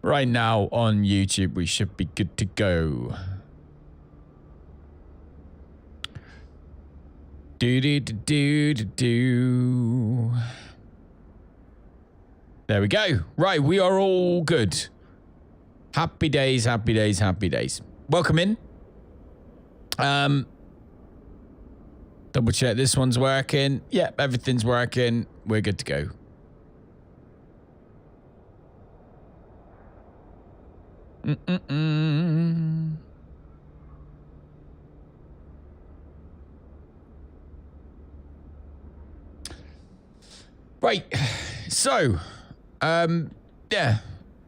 Right now on YouTube, we should be good to go. Do. There we go. Right, we are all good. Happy days, happy days, happy days. Welcome in. Double check this one's working. Yep, everything's working. We're good to go. Right, so, yeah,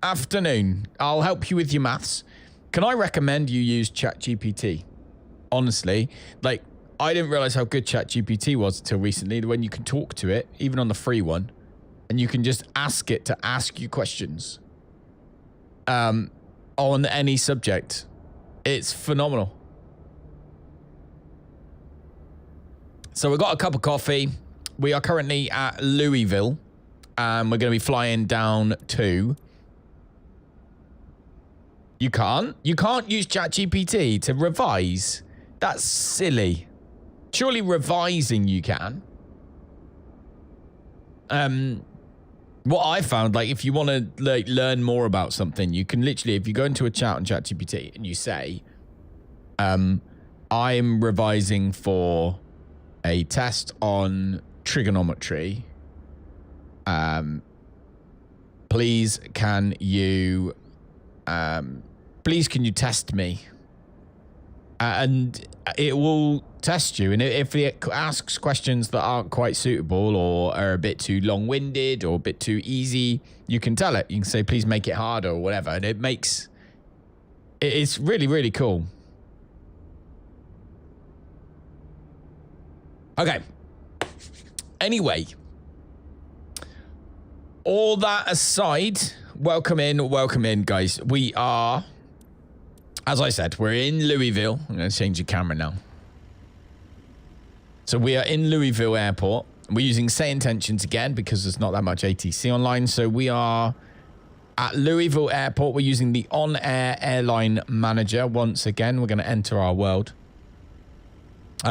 afternoon. I'll help you with your maths. Can I recommend you use ChatGPT? Honestly, like, I didn't realize how good ChatGPT was until recently, when you can talk to it, even on the free one, and you can just ask it to ask you questions on any subject. It's phenomenal. So we got a cup of coffee. We are currently at Louisville, and we're going to be flying down to... You can't use ChatGPT to revise. That's silly. Surely revising you can. What I found, like, if you want to like learn more about something, you can literally, if you go into a chat on ChatGPT and you say, I'm revising for a test on trigonometry. Please can you test me? And it will test you. And if it asks questions that aren't quite suitable or are a bit too long-winded or a bit too easy, you can tell it. You can say, please make it harder or whatever. And it's really, really cool. Okay. Anyway, all that aside, welcome in, guys. We are, as I said, we're in Louisville. I'm going to change the camera now. So we are in Louisville Airport. We're using SayIntentions again because there's not that much ATC online. So we are at Louisville Airport. We're using the OnAir Airline Manager. Once again, we're going to enter our world.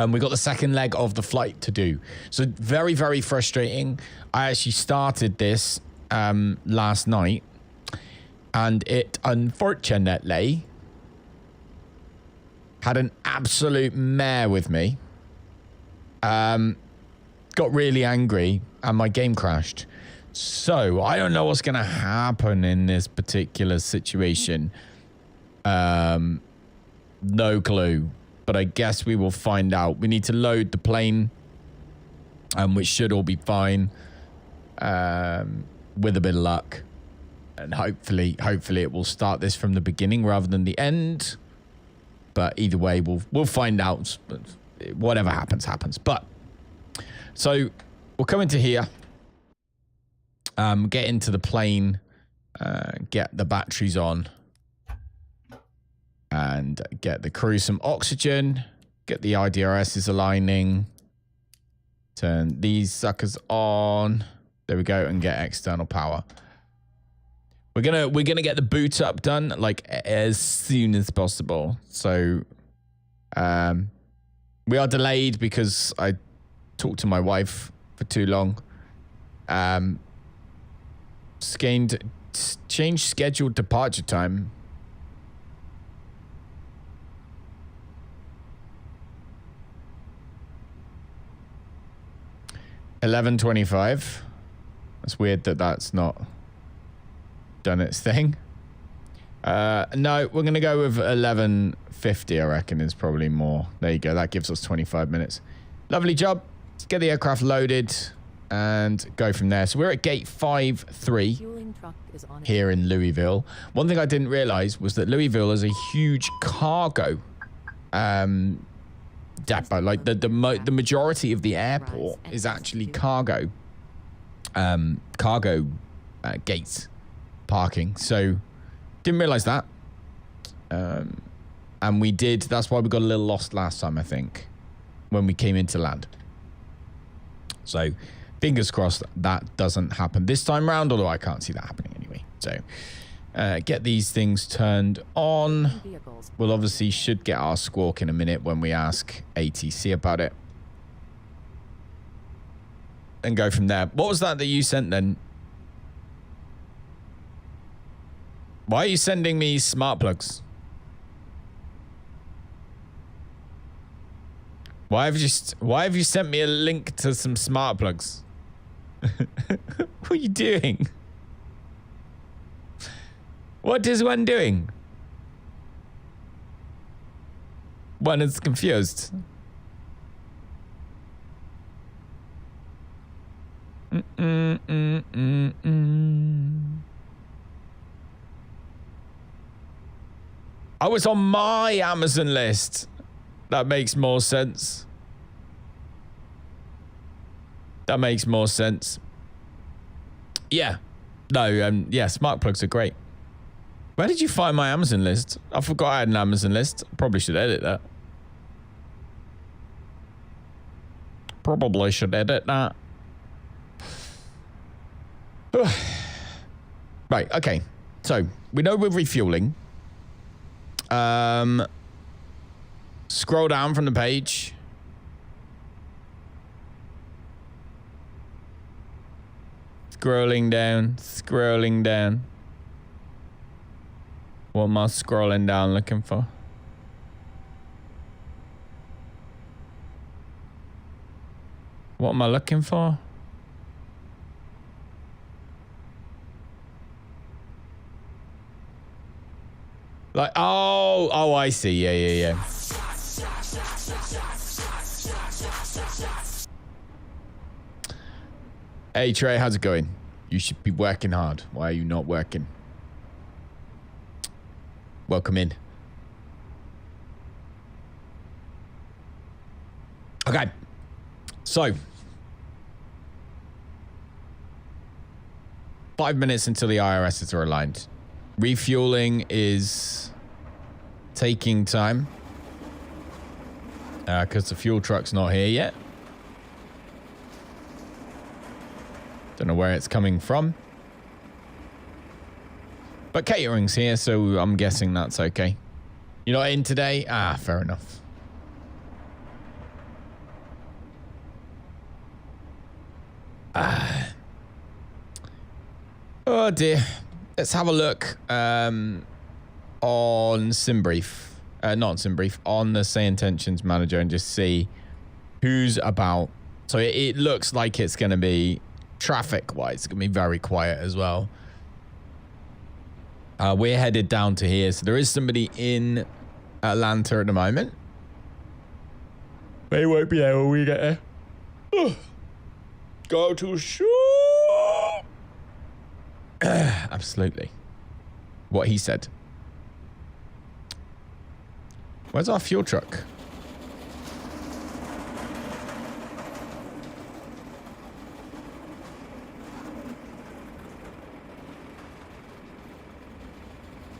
We got the second leg of the flight to do. So very, very frustrating. I actually started this last night, and it unfortunately had an absolute mare with me. Got really angry, and my game crashed. So I don't know what's going to happen in this particular situation. No clue. But I guess we will find out. We need to load the plane, which should all be fine, with a bit of luck. And hopefully it will start this from the beginning rather than the end. But either way, we'll find out. Whatever happens, happens. But so we'll come into here, get into the plane, get the batteries on. And get the crew some oxygen, get the IDRSs aligning, turn these suckers on. There we go, and get external power. We're gonna get the boot up done like as soon as possible. So we are delayed because I talked to my wife for too long. Change scheduled departure time. $11:25. It's weird that that's not done its thing. No, we're going to go with 11:50, I reckon, is probably more. There you go. That gives us 25 minutes. Lovely job. Let's get the aircraft loaded and go from there. So we're at gate 5-3 here in Louisville. One thing I didn't realize was that Louisville is a huge cargo depot. Like the majority of the airport is actually cargo gates parking. So didn't realize that, and we did. That's why we got a little lost last time, I think, when we came into land. So fingers crossed that doesn't happen this time round, although I can't see that happening anyway. So Get these things turned on. We'll obviously should get our squawk in a minute when we ask ATC about it. And go from there. What was that you sent then? Why are you sending me smart plugs? Why have you sent me a link to some smart plugs? What are you doing? What is one doing? One is confused. I was on my Amazon list. That makes more sense. That makes more sense. Yeah. No, yeah, smart plugs are great. Where did you find my Amazon list? I forgot I had an Amazon list. Probably should edit that. Probably should edit that. Right, okay. So, we know we're refueling. Scroll down from the page. Scrolling down, scrolling down. What am I scrolling down looking for? What am I looking for? Like, oh, I see. Yeah. Hey, Trey, how's it going? You should be working hard. Why are you not working? Welcome in. Okay. So, 5 minutes until the IRSs are aligned. Refueling is taking time because the fuel truck's not here yet. Don't know where it's coming from. But catering's here, so I'm guessing that's okay. You're not in today? Ah, fair enough. Oh dear. Let's have a look on SimBrief. Not on SimBrief, on the SayIntentions Manager and just see who's about. So it looks like it's going to be traffic-wise. It's going to be very quiet as well. We're headed down to here. So there is somebody in Atlanta at the moment. They won't be there when we get there. Go to shore. Absolutely. What he said. Where's our fuel truck?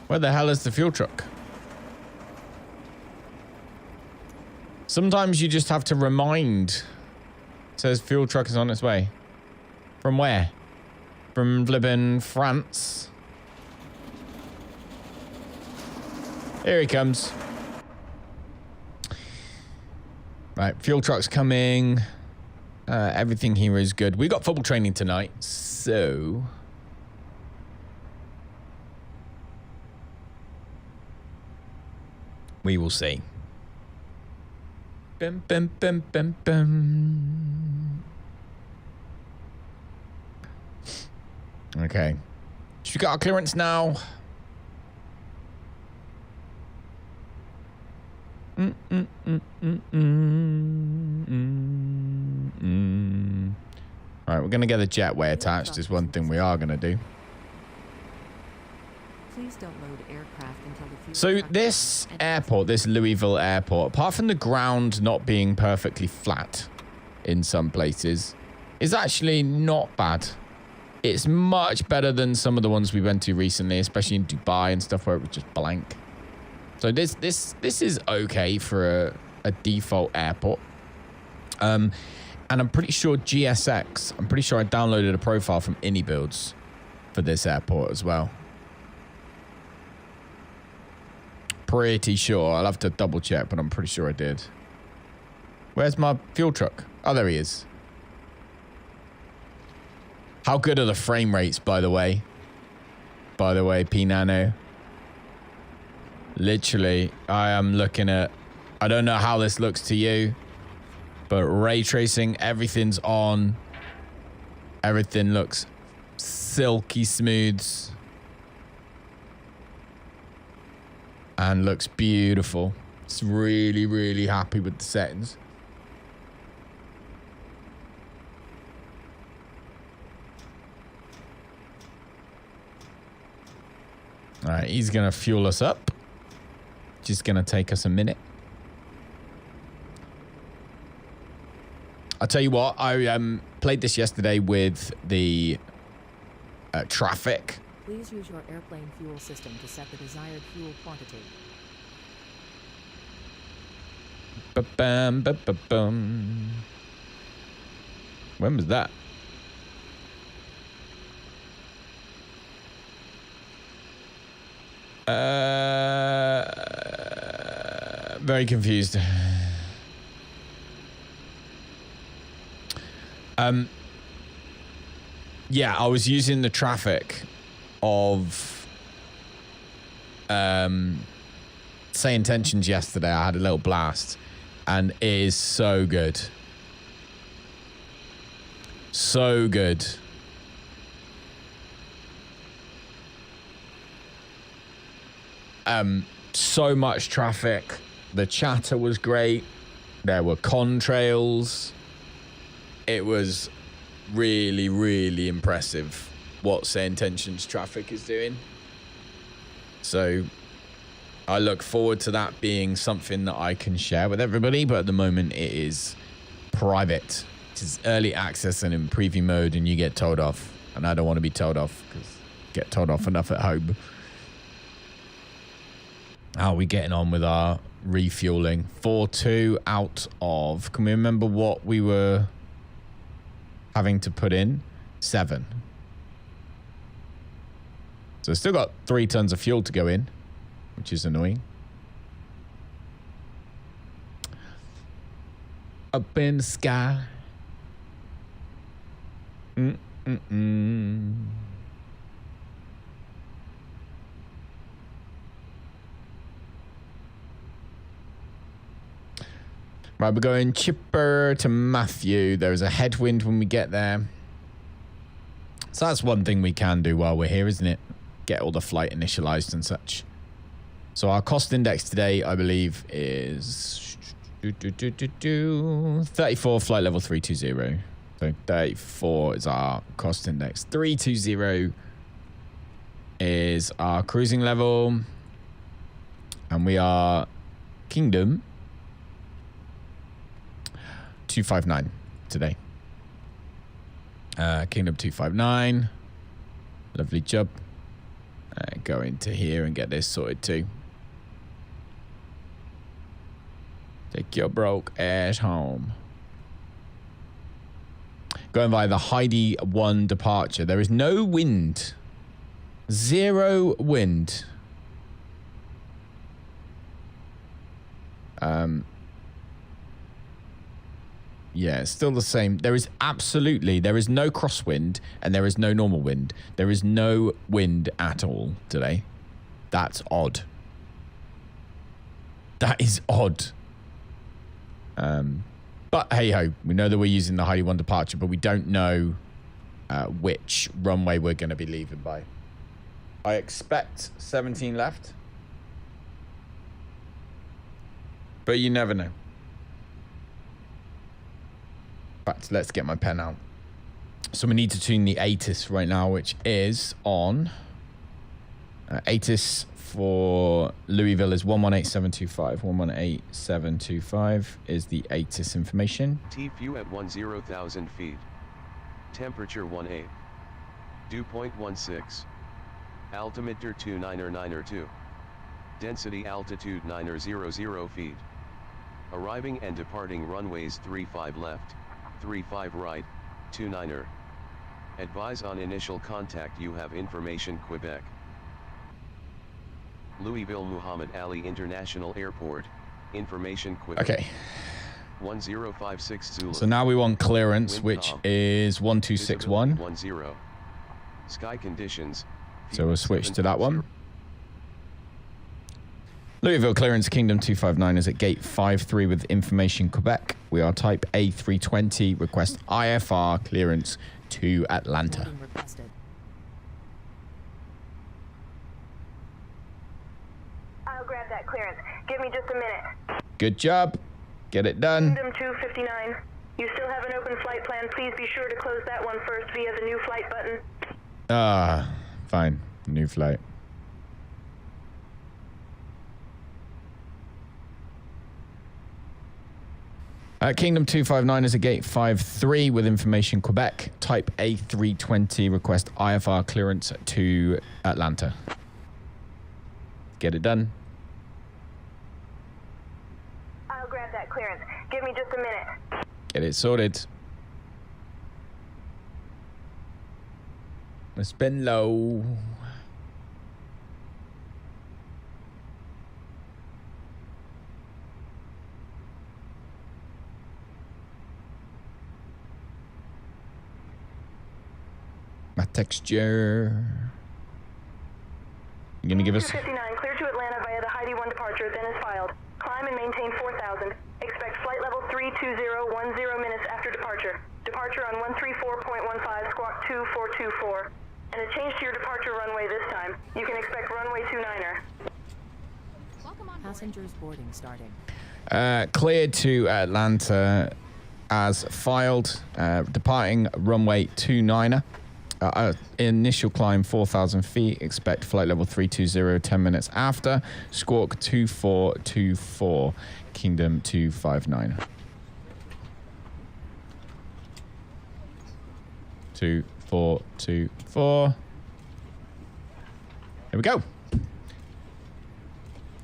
Where the hell is the fuel truck? Sometimes you just have to remind. It says fuel truck is on its way. From where? From flippin' France. Here he comes. Right, fuel truck's coming. Everything here is good. We got football training tonight, so we will see. Bum, bum, bum, bum, bum. Okay. Should we get our clearance now? All right, we're going to get the jetway attached is one thing we are going to do. Please don't load aircraft until the fuel So truck this airport, this Louisville airport, apart from the ground not being perfectly flat in some places, is actually not bad. It's much better than some of the ones we went to recently, especially in Dubai and stuff where it was just blank. So this is okay for a default airport. And I'm pretty sure GSX, I'm pretty sure I downloaded a profile from AnyBuilds for this airport as well. pretty sure. I'll have to double check, but I'm pretty sure I did. Where's my fuel truck? Oh, there he is. How good are the frame rates, by the way? By the way, P-Nano. Literally, I am looking at... I don't know how this looks to you, but ray tracing, everything's on. Everything looks silky smooth. And looks beautiful. It's really, really happy with the settings. All right, he's going to fuel us up. Just going to take us a minute. I'll tell you what, I played this yesterday with the traffic. Please use your airplane fuel system to set the desired fuel quantity. Ba-bam, ba-ba-bum. When was that? Very confused. Yeah, I was using the traffic of SayIntentions yesterday. I had a little blast, and it is so good. So good. So much traffic. The chatter was great. There were contrails. It was really, really impressive what SayIntentions traffic is doing. So I look forward to that being something that I can share with everybody, but at the moment it is private. It is early access and in preview mode, and you get told off. And I don't want to be told off because I get told off enough at home. How are we getting on with our refueling? 4.2 out of... Can we remember what we were having to put in? 7. So still got 3 tons of fuel to go in, which is annoying. Up in the sky. Right, we're going Chipper to Matthew. There is a headwind when we get there. So that's one thing we can do while we're here, isn't it? Get all the flight initialized and such. So our cost index today, I believe, is 34, flight level 320. So 34 is our cost index. 320 is our cruising level. And we are Kingdom 259 today. Kingdom 259. Lovely job. Go into here and get this sorted too. Take your broke ass home. Going via the Heidi 1 departure. There is no wind. 0 wind. Yeah, it's still the same. There is no crosswind and there is no normal wind. There is no wind at all today. That's odd. That is odd. But hey ho, we know that we're using the Heidi 1 departure, but we don't know which runway we're going to be leaving by. I expect 17 left, but you never know. But let's get my pen out. So we need to tune the ATIS right now, which is on. ATIS for Louisville is 118725. 118725 is the ATIS information. TFU at 10,000 feet. Temperature 18. Dew point 16. Altimeter 29902. Density altitude 900 feet. Arriving and departing runways 35 left, 35 right, 29er. Advise on initial contact you have information Quebec. Louisville Muhammad Ali International Airport, information quick. Okay. 1056 Zulu. So now we want clearance, which is 1261. 10. Sky conditions. So we'll switch to that one. Louisville clearance, Kingdom 259 is at gate 53 with information Quebec. We are type A320. Request IFR clearance to Atlanta. Boarding requested. I'll grab that clearance. Give me just a minute. Good job. Get it done. Kingdom 259. You still have an open flight plan. Please be sure to close that one first via the new flight button. Fine. New flight. Kingdom 259 is at gate 53 with information Quebec. Type A320. Request IFR clearance to Atlanta. Get it done. I'll grab that clearance. Give me just a minute. Get it sorted. It's been low. My texture. You gonna give us 259, clear to Atlanta via the Heidi 1 departure, then is filed. Climb and maintain 4,000. Expect flight level 32010 minutes after departure. Departure on 134.15, squawk 2424. And a change to your departure runway this time. You can expect runway 29er. Passengers boarding starting. cleared to Atlanta as filed. Departing runway 29er. Initial climb 4,000 feet. Expect flight level 320 10 minutes after. Squawk 2424. Kingdom 259. 2424. Here we go.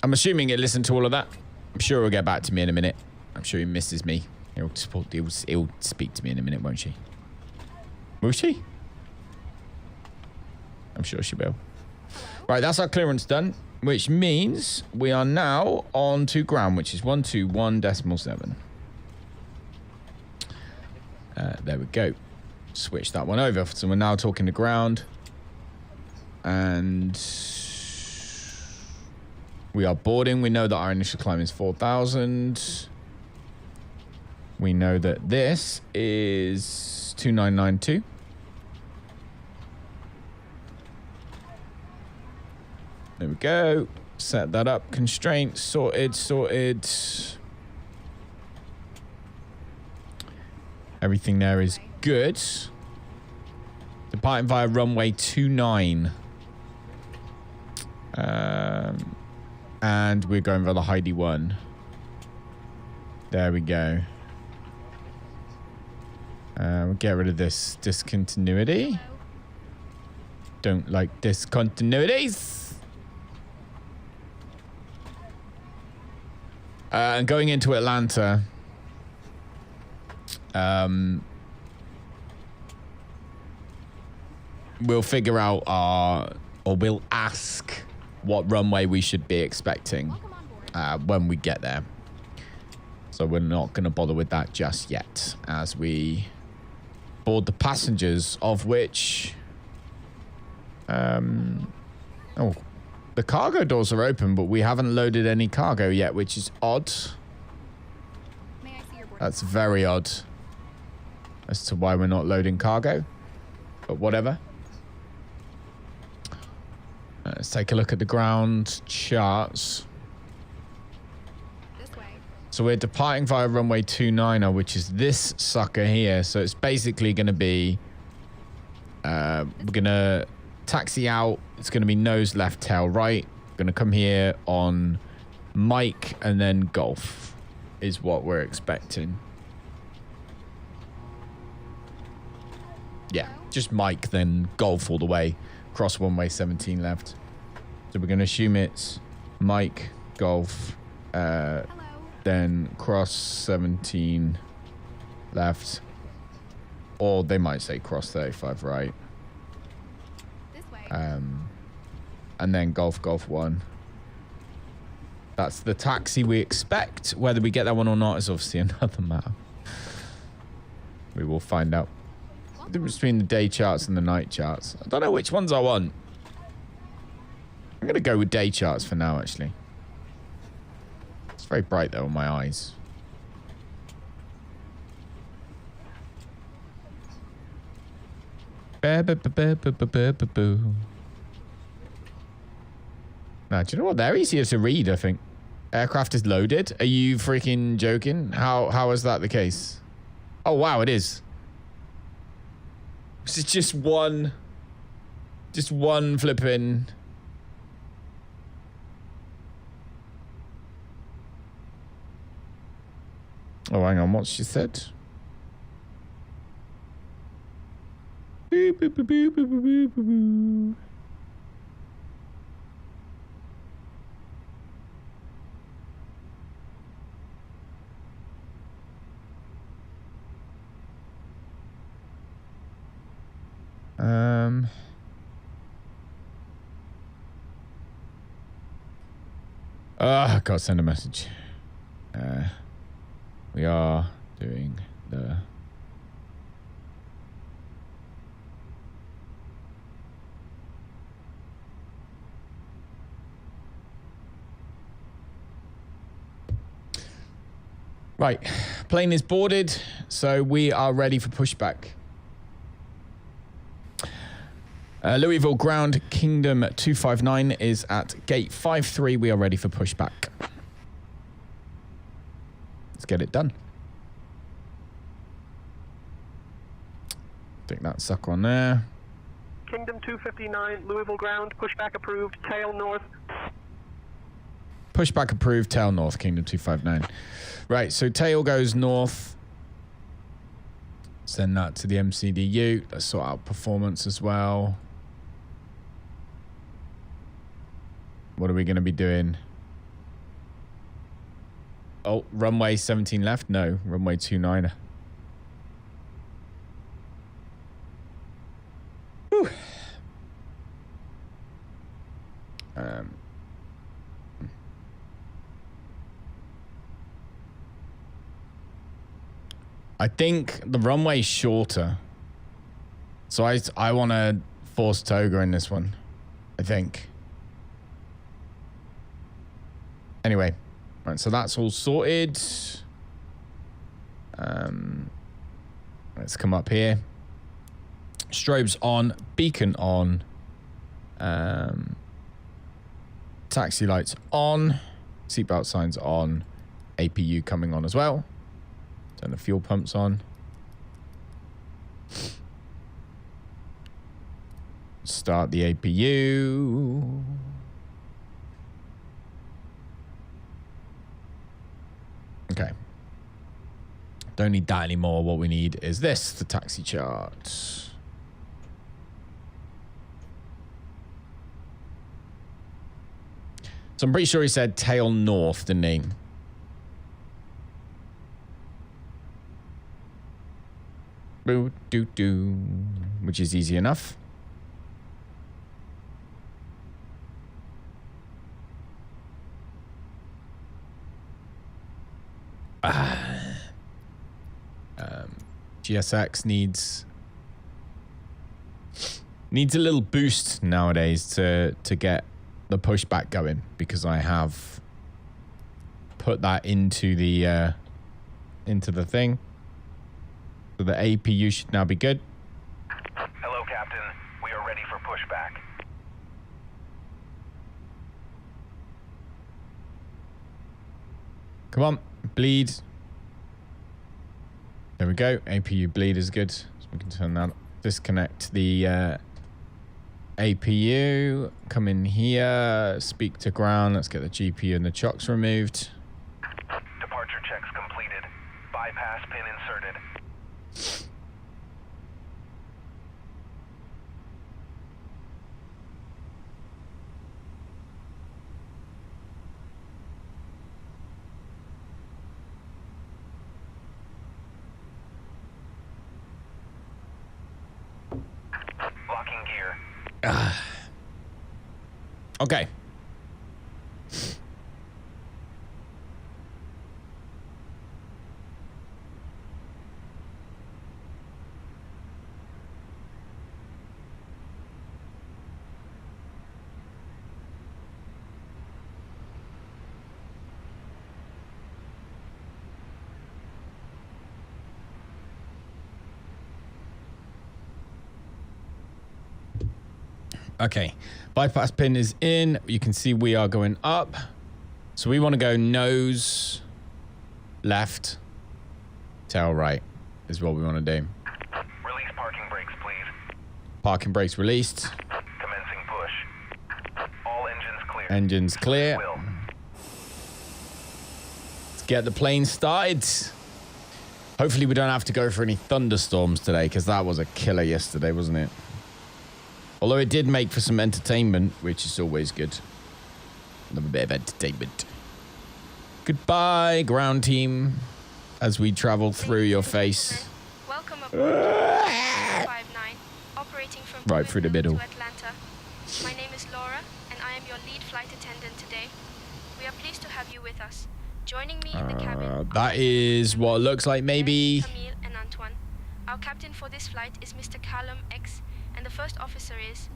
I'm assuming it listened to all of that. I'm sure he'll get back to me in a minute. I'm sure he misses me. He'll speak to me in a minute, won't she? Will she? I'm sure she will. Right, that's our clearance done, which means we are now on to ground, which is 121.7. There we go. Switch that one over. So we're now talking to ground. And we are boarding. We know that our initial climb is 4,000. We know that this is 2992. There we go. Set that up. Constraints sorted. Everything there is good. Departing via runway 29. And we're going for the Heidi 1. There we go. We'll get rid of this discontinuity. Don't like discontinuities. And going into Atlanta, we'll figure out we'll ask what runway we should be expecting when we get there. So we're not going to bother with that just yet as we board the passengers, of which... the cargo doors are open, but we haven't loaded any cargo yet, which is odd. That's very odd as to why we're not loading cargo, but whatever. Let's take a look at the ground charts. So we're departing via runway 29er, which is this sucker here. So it's basically going to be, we're going to taxi out. It's going to be nose left, tail right. Going to come here on Mike and then Golf is what we're expecting. Yeah, just Mike, then Golf all the way. Cross one way 17 left. So we're going to assume it's Mike, Golf, then cross 17 left. Or they might say cross 35 right. And then Golf 1. That's the taxi we expect. Whether we get that one or not is obviously another matter. We will find out. The difference between the day charts and the night charts. I don't know which ones I want. I'm going to go with day charts for now, actually. It's very bright, though, on my eyes. Now, do you know what? They're easier to read, I think. Aircraft is loaded. Are you freaking joking? How is that the case? Oh, wow, it is. This is just one flipping... Oh, hang on, what she said? Boop, boop, boop, boop, boop, boop, boop, boop. I gotta send a message. We are doing the... Right, plane is boarded, so we are ready for pushback. Louisville ground, Kingdom 259 is at gate 53. We are ready for pushback. Let's get it done. Stick that sucker on there. Kingdom 259, Louisville ground, pushback approved, tail north. Pushback approved, tail north, Kingdom 259. Right, so tail goes north. Send that to the MCDU. Let's sort out performance as well. What are we going to be doing? Oh, runway 17 left? No, runway 29. Whew. I think the runway's shorter. So I want to force toga in this one, I think. Anyway, right, so that's all sorted. Let's come up here. Strobes on, beacon on, taxi lights on, seatbelt signs on, APU coming on as well. Turn the fuel pumps on. Start the APU. Okay. Don't need that anymore. What we need is this, the taxi chart. So I'm pretty sure he said tail north, didn't he? Boo, doo, doo, which is easy enough. GSX needs a little boost nowadays to get the pushback going, because I have put that into the thing. So the APU should now be good. Hello, Captain. We are ready for pushback. Come on, bleed. There we go. APU bleed is good. So we can turn that. Disconnect the APU. Come in here. Speak to ground. Let's get the GPU and the chocks removed. Departure checks completed. Bypass pin inserted. Locking gear. Okay. Okay, bypass pin is in. You can see we are going up. So we want to go nose left, tail right is what we want to do. Release parking brakes, please. Parking brakes released. Commencing push. All engines clear. Engines clear. Will. Let's get the plane started. Hopefully we don't have to go for any thunderstorms today, because that was a killer yesterday, wasn't it? Although it did make for some entertainment, which is always good. Another bit of entertainment. Goodbye, ground team, as we travel through your face. Welcome aboard 59, operating from Right through the middle. to Atlanta. My name is Laura, and I am your lead flight attendant today. We are pleased to have you with us. Joining me in the cabin. That is what it looks like, maybe. Camille and Antoine. Our captain for this flight is Mr. Callum X, and the first officer is.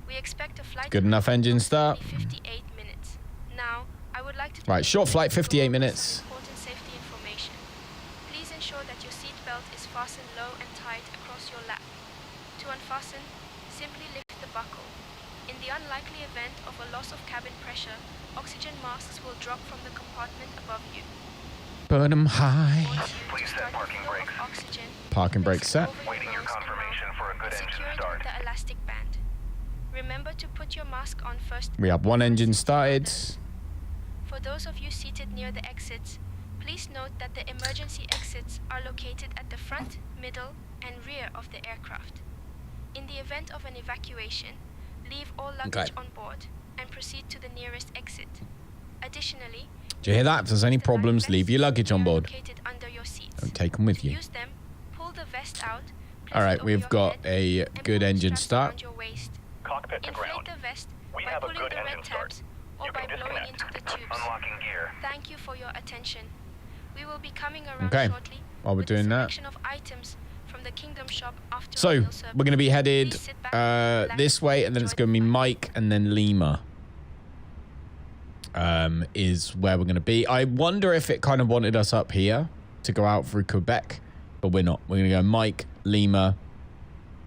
We expect a flight. Good enough engine start. 58 minutes. Now, I would like to. Right, short flight, 58 minutes. Important safety information. Please ensure that your seat belt is fastened low and tight across your lap. To unfasten, simply lift the buckle. In the unlikely event of a loss of cabin pressure, oxygen masks will drop from the compartment above you. Burn 'em high. Please set parking brakes. Oxygen. Parking brakes set. Waiting your confirmation for a good engine start. The elastic band. Remember to put your mask on first. We have one engine started. For those of you seated near the exits, please note that the emergency exits are located at the front, middle, and rear of the aircraft. In the event of an evacuation, leave all luggage on board and proceed to the nearest exit. Additionally, Do you hear that? If there's any problems, leave your luggage on board. located under your seats. Don't take them with To you. use them, pull the vest out. place All it right, over we've your got head, a and good pull the engine straps start. around your waist. Cockpit to Inflate ground. the vest We by have a pulling good the red engine start. tabs or You by can blowing disconnect. into the tubes. Unlocking gear. Thank you for your attention. We will be coming around Okay, shortly while we're with a doing that. selection of items from the Kingdom shop after So, our meal service. we're going to be headed Please sit back, relax, this way, and then it's enjoy going to be the flight. Mike and then Lima. Is where we're going to be. I wonder if it kind of wanted us up here to go out through Quebec, but we're not. We're going to go Mike, Lima.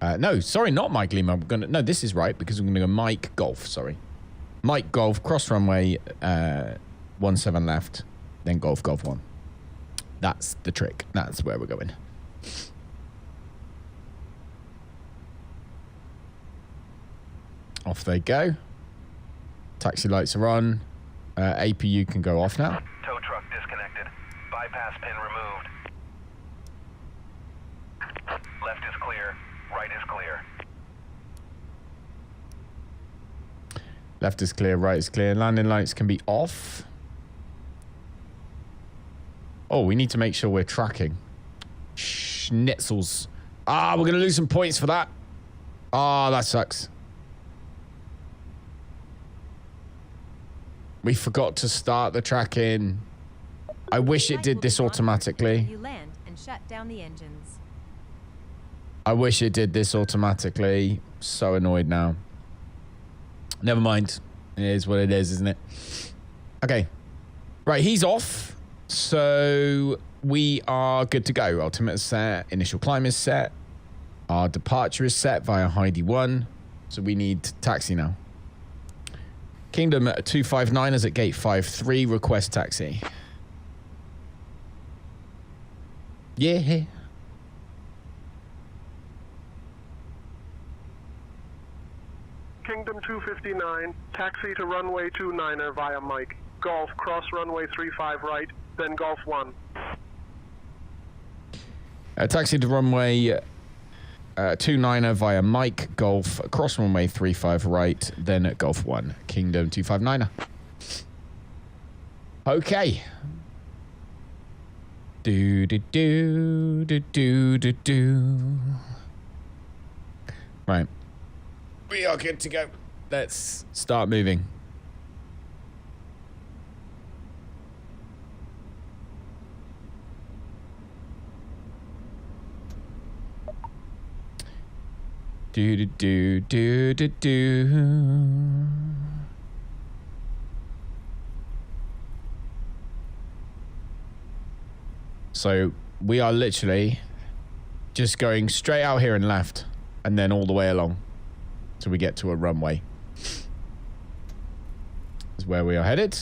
No, sorry, not Mike, Lima. We're gonna, no, this is right, because we're going to go Mike, Golf, sorry. Mike, Golf, cross runway, 17 left, then Golf, Golf 1. That's the trick. That's where we're going. Off they go. Taxi lights are on. APU can go off now. Tow truck disconnected. Bypass pin removed. Left is clear. Right is clear. Left is clear, right is clear. Landing lights can be off. Oh, we need to make sure we're tracking. Schnitzels. Ah, we're going to lose some points for that. Ah, that sucks. We forgot to start the tracking. I wish it did this automatically. You land and shut down the engines. I wish it did this automatically. So annoyed now. Never mind. It is what it is, isn't it? Okay. Right, he's off. So we are good to go. Ultimate is set. Initial climb is set. Our departure is set via Heidi 1. So we need taxi now. Kingdom 259 is at gate 53. Request taxi. Yeah. Kingdom 259, taxi to runway 29er via Mike. Golf, cross runway 35 right, then Golf 1. Taxi to runway 29er via Mike, Golf, cross runway 35 right, then at Golf 1. Kingdom 259er. Okay. Do do do do do do do. Right. We are good to go. Let's start moving. Do do do do do do. So we are literally just going straight out here and left, and then all the way along. till we get to a runway. Is where we are headed.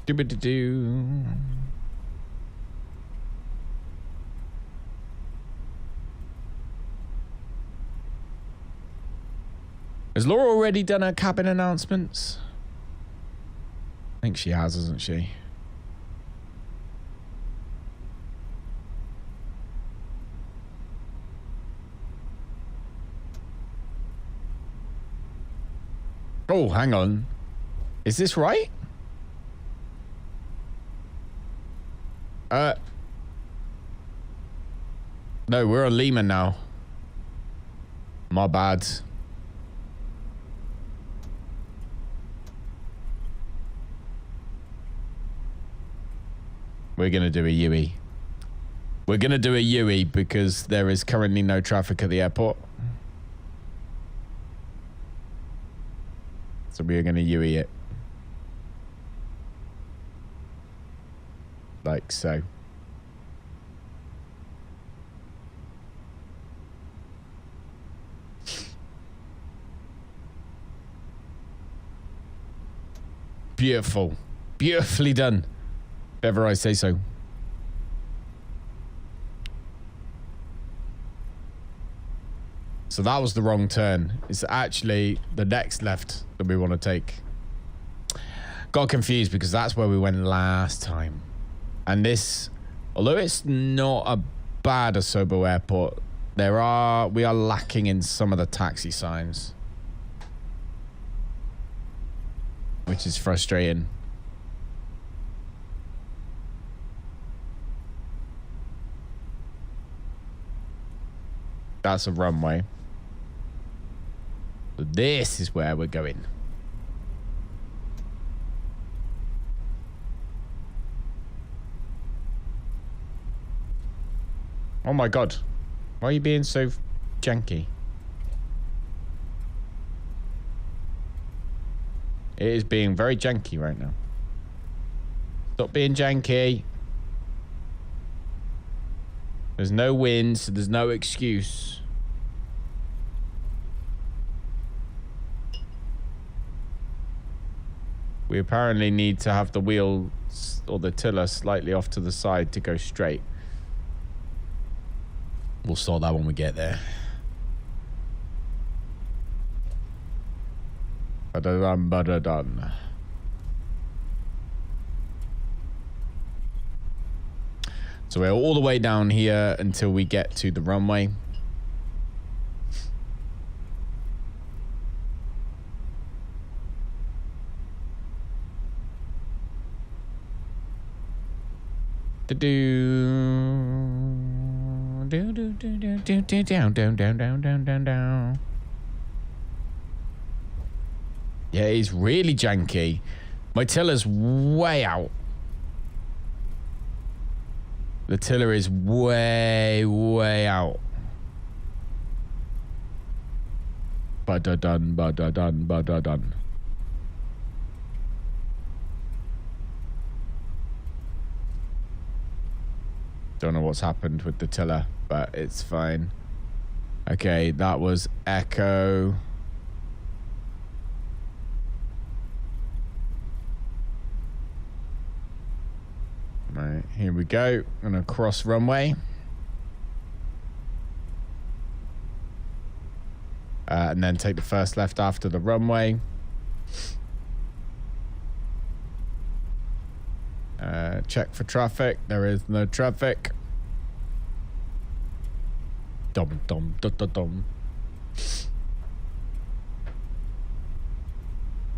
Do-ba-do-do. Has Laura already done her cabin announcements? I think she has, hasn't she? Oh, hang on. Is this right? No, we're on Lehman now. My bad. We're going to do a UE. We're going to do a UE because there is currently no traffic at the airport. So we are going to UE it. Like so. Beautiful. Beautifully done. If ever I say so. So that was the wrong turn. It's actually the next left that we want to take. Got confused because that's where we went last time. And this, although it's not a bad Asobo airport, we are lacking in some of the taxi signs. Which is frustrating. That's a runway. So this is where we're going. Oh my god. Why are you being so janky? It is being very janky right now. Stop being janky. There's no wind, so there's no excuse. We apparently need to have the wheels or the tiller slightly off to the side to go straight. We'll sort that when we get there. Ba-da-dum, ba-da-dum. So we're all the way down here until we get to the runway. Down. Yeah, he's really janky. My tiller's way out. The tiller is way, way out. Ba-da-dun, ba-da-dun, ba-da-dun. Don't know what's happened with the tiller, but it's fine. Okay, that was Echo. Right, here we go. I'm gonna cross runway. And then take the first left after the runway. Check for traffic. There is no traffic. Dum dum dum dum dum.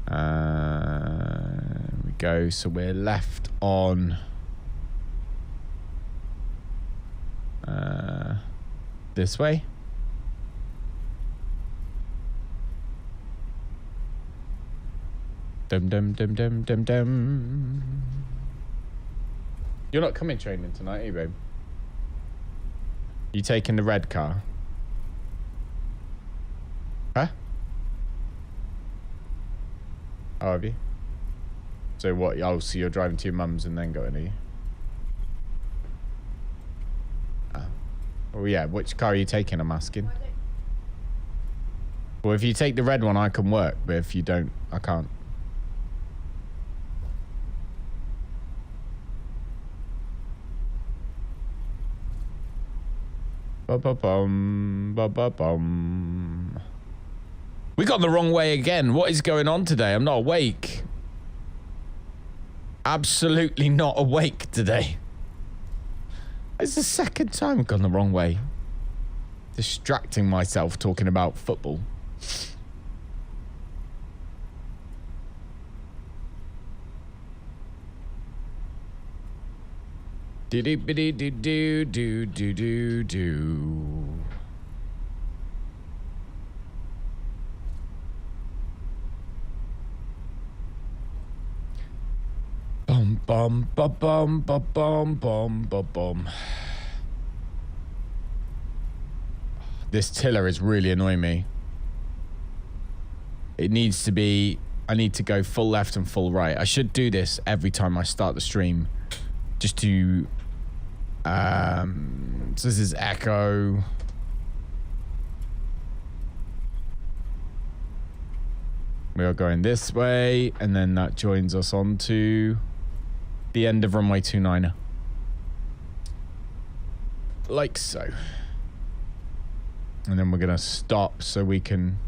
There we go. So we're left on this way. Dum dum dum dum dum dum. You're not coming training tonight, are you, babe? You taking the red car? Huh? Oh, have you? So what? Oh, so you're driving to your mum's and then going, are you? Oh yeah, which car are you taking? I'm asking. Well, if you take the red one, I can work, but if you don't, I can't. Ba-ba-bum, ba-ba-bum. We got the wrong way again. What is going on today? I'm not awake. Absolutely not awake today. It's the second time I've gone the wrong way. Distracting myself talking about football. Do-do-be-do-do-do-do-do-do. Bum bum ba bum ba bum bum ba bum. This tiller is really annoying me. It needs to be... I need to go full left and full right. I should do this every time I start the stream. Just to... so this is Echo. We are going this way. And then that joins us onto the end of runway 29. Like so. And then we're going to stop so we can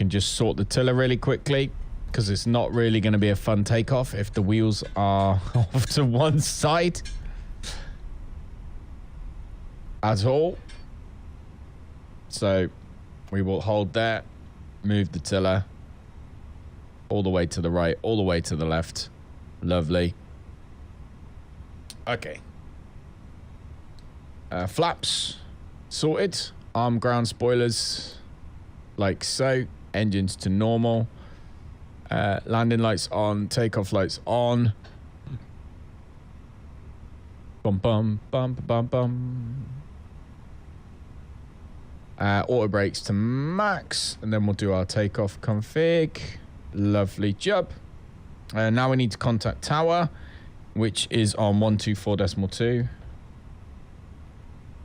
just sort the tiller really quickly, because it's not really going to be a fun takeoff if the wheels are off to one side at all. So we will hold that, move the tiller all the way to the right, all the way to the left. Lovely. Okay. Flaps sorted. Arm ground spoilers like so. Engines to normal. Landing lights on. Takeoff lights on. Bum bum bum bum bum. Auto brakes to max, and then we'll do our takeoff config. Lovely job. Now we need to contact tower, which is on 124.2.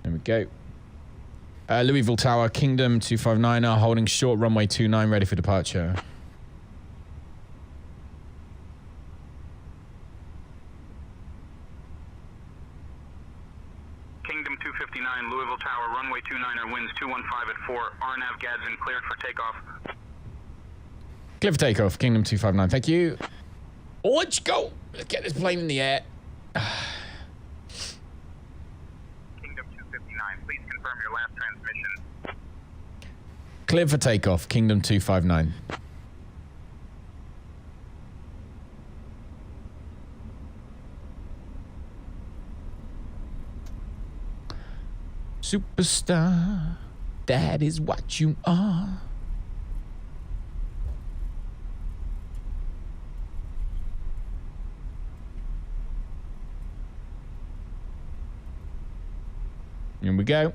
There we go. Louisville Tower, Kingdom 259er, holding short runway 29, ready for departure. Kingdom 259, Louisville Tower, runway 29er, winds 215 at 4. RNAV Gadsden cleared for takeoff. Clear for takeoff, Kingdom 259, thank you. Let's go. Let's get this plane in the air. Kingdom 259, please confirm your last transmission. Clear for takeoff, Kingdom 259. Superstar, that is what you are. Here we go.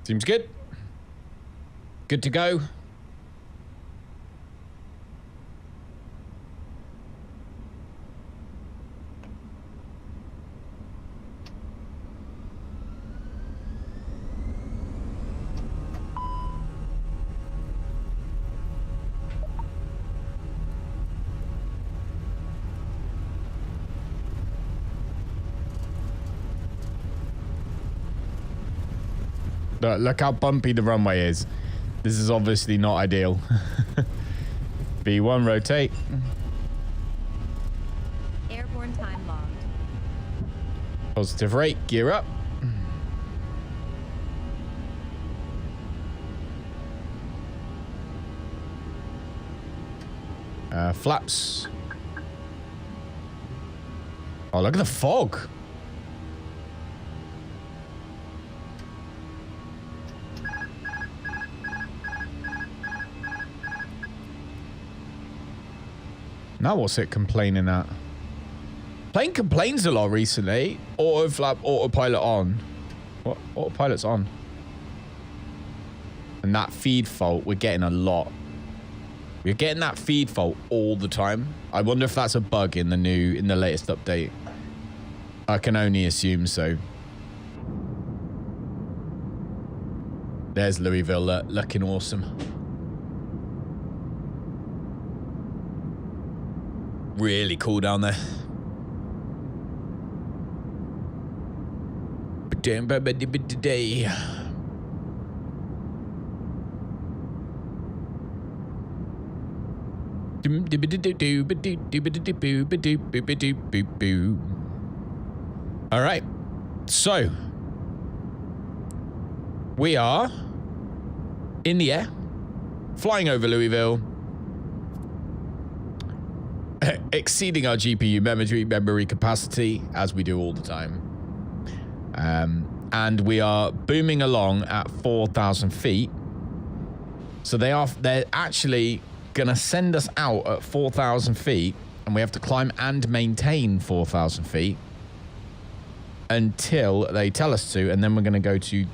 Seems good. Good to go. Look how bumpy the runway is. This is obviously not ideal. B1, rotate. Airborne time logged. Positive rate, gear up. Flaps. Oh, look at the fog. Now what's it complaining at? Plane complains a lot recently. Autopilot on. What? Autopilot's on. And that feed fault, we're getting a lot. We're getting that feed fault all the time. I wonder if that's a bug in the latest update. I can only assume so. There's Louisville looking awesome. Really cool down there. Today. All right, so we are in the air, flying over Louisville, exceeding our GPU memory capacity, as we do all the time. And we are booming along at 4,000 feet. So they're actually gonna send us out at 4,000 feet, and we have to climb and maintain 4,000 feet until they tell us to, and then we're gonna go to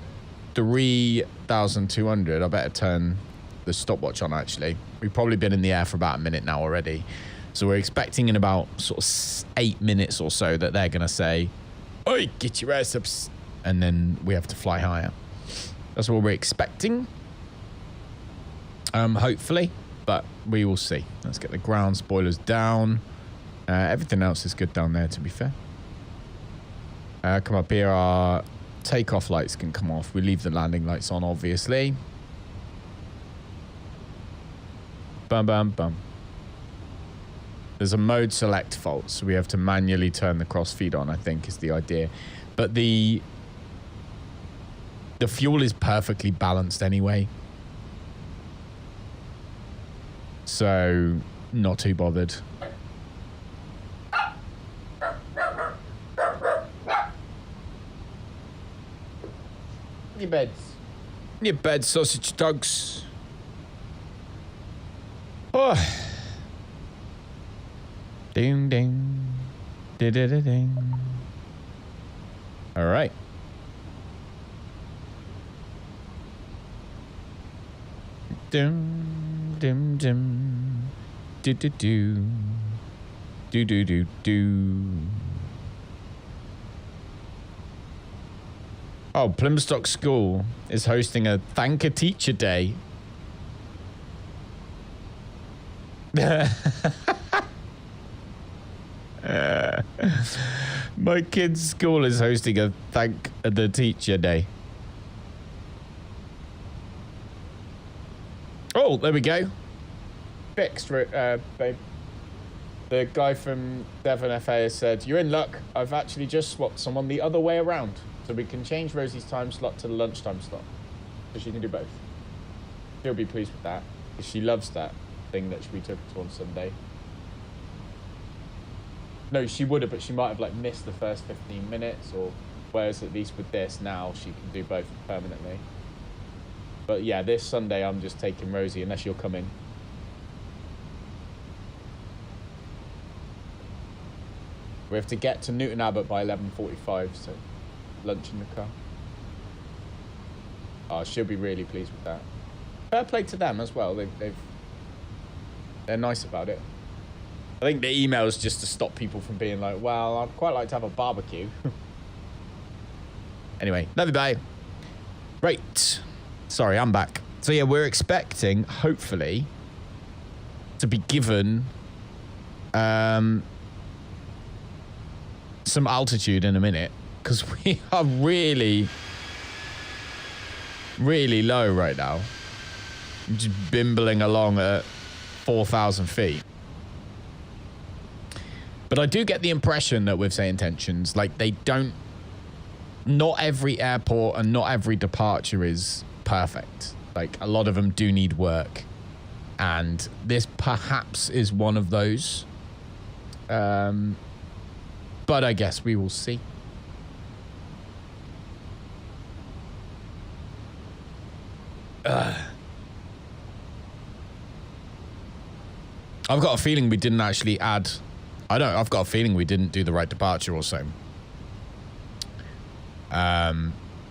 3,200. I better turn the stopwatch on, actually. We've probably been in the air for about a minute now already. So we're expecting in about sort of 8 minutes or so that they're gonna say, "Oi, get your ass up," and then we have to fly higher. That's what we're expecting. Hopefully, but we will see. Let's get the ground spoilers down. Everything else is good down there, to be fair. Come up here, our takeoff lights can come off. We leave the landing lights on, obviously. Bum, bum, bum. There's a mode select fault, so we have to manually turn the cross feed on, I think, is the idea. But the fuel is perfectly balanced anyway. So, not too bothered. Your beds. Your beds, sausage dogs. Oh. Ding, ding. Ding. All right. Dim, dim, dim. Do, do, do. Do, do, do, do. Oh, Plymstock School is hosting a Thank a Teacher Day. My kid's school is hosting a Thank the Teacher Day. Oh, there we go. Fixed, babe. The guy from Devon FA has said, "You're in luck. I've actually just swapped someone the other way around. So we can change Rosie's time slot to the lunchtime slot. So she can do both." She'll be pleased with that, because she loves that thing that we took her to on Sunday. No, she would have, but she might have like missed the first 15 minutes, or whereas at least with this now she can do both permanently. But yeah, this Sunday I'm just taking Rosie, unless you're coming. We have to get to Newton Abbot by 11:45, so lunch in the car. Oh, she'll be really pleased with that. Fair play to them as well. They're nice about it. I think the email is just to stop people from being like, "Well, I'd quite like to have a barbecue." Anyway, love you, bye. Right. Sorry, I'm back. So yeah, we're expecting, hopefully, to be given some altitude in a minute, because we are really, really low right now. Just bimbling along at 4,000 feet. But I do get the impression that with SayIntentions, like they don't, not every airport and not every departure is perfect. Like a lot of them do need work. And this perhaps is one of those. But but I guess we will see. I've got a feeling we didn't actually add. I've got a feeling we didn't do the right departure or so.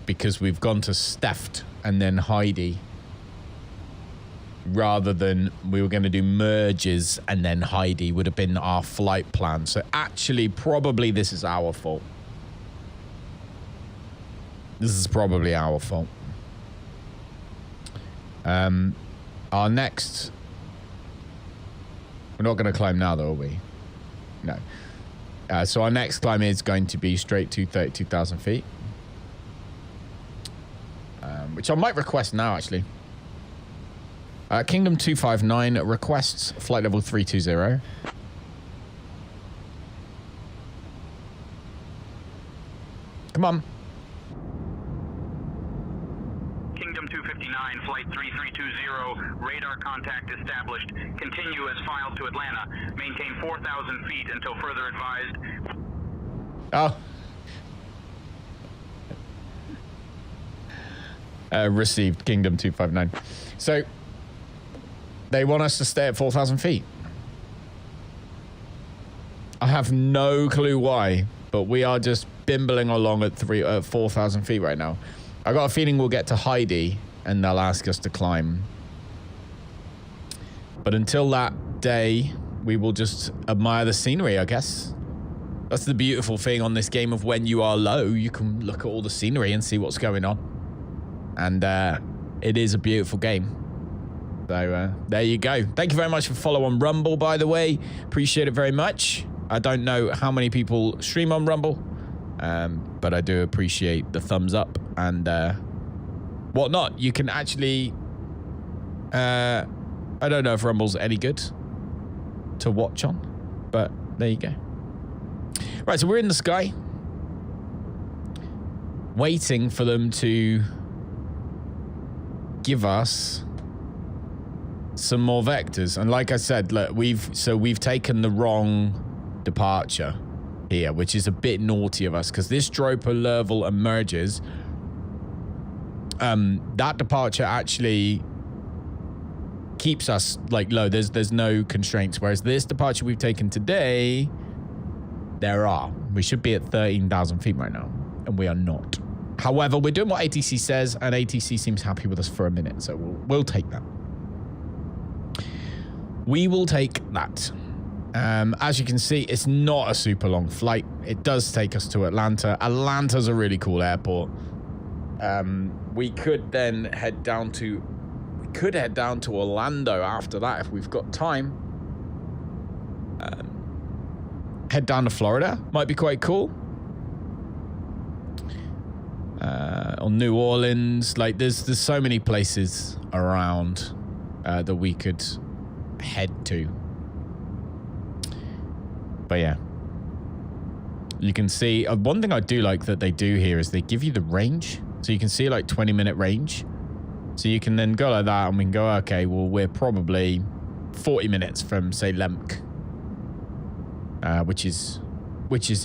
Because we've gone to Steft and then Heidi, rather than we were going to do merges and then Heidi would have been our flight plan. So actually, probably this is our fault. This is probably our fault. Our next... We're not going to climb now, though, are we? No. So our next climb is going to be straight to 32,000 feet. Which I might request now, actually. Kingdom 259 requests flight level 320. Come on. Kingdom 259, flight 3320, radar contact established. Continue as filed to Atlanta. Maintain 4,000 feet until further advised. Oh. Received, Kingdom 259. So, they want us to stay at 4,000 feet. I have no clue why, but we are just bimbling along at 4,000 feet right now. I got a feeling we'll get to Heidi and they'll ask us to climb. But until that day, we will just admire the scenery, I guess. That's the beautiful thing on this game of when you are low, you can look at all the scenery and see what's going on. And it is a beautiful game. So there you go. Thank you very much for follow on Rumble, by the way. Appreciate it very much. I don't know how many people stream on Rumble, but I do appreciate the thumbs up and whatnot. You can actually... I don't know if Rumble's any good to watch on, but there you go. Right, so we're in the sky, waiting for them to give us some more vectors. And like I said, look, we've taken the wrong departure here, which is a bit naughty of us, because this Dropa level emerges. That departure actually keeps us like low. There's no constraints, whereas this departure we've taken today, there are. We should be at 13,000 feet right now, and we are not. However, we're doing what ATC says, and ATC seems happy with us for a minute, so we'll take that. We will take that. As you can see, it's not a super long flight. It does take us to Atlanta. Atlanta's a really cool airport. We could then head down to... We could head down to Orlando after that if we've got time. Head down to Florida. Might be quite cool. Or New Orleans. Like, there's so many places around that we could head to. But yeah, you can see one thing I do like that they do here is they give you the range, so you can see like 20-minute range, so you can then go like that and we can go, okay, well, we're probably 40 minutes from, say, Lemk, which is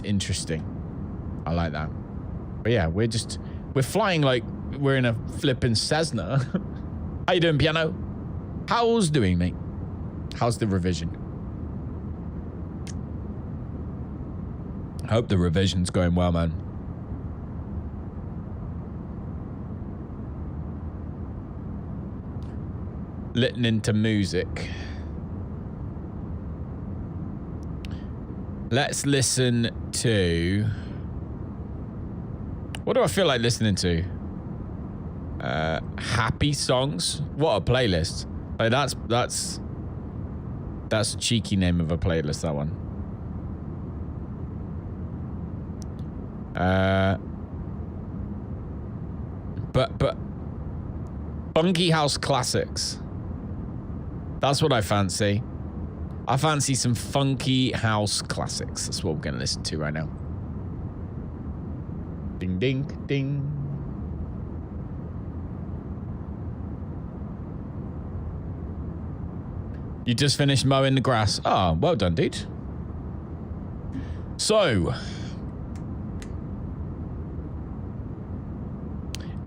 interesting. I like that. But yeah, we're flying like we're in a flippin' Cessna. How you doing, Piano? How's doing, mate? How's the revision? I hope the revision's going well, man. Listening to music. Let's listen to... What do I feel like listening to? Happy songs? What a playlist. Like, that's a cheeky name of a playlist, that one. But funky house classics. That's what I fancy. I fancy some funky house classics. That's what we're gonna listen to right now. Ding ding ding. You just finished mowing the grass. Oh, well done, dude. So,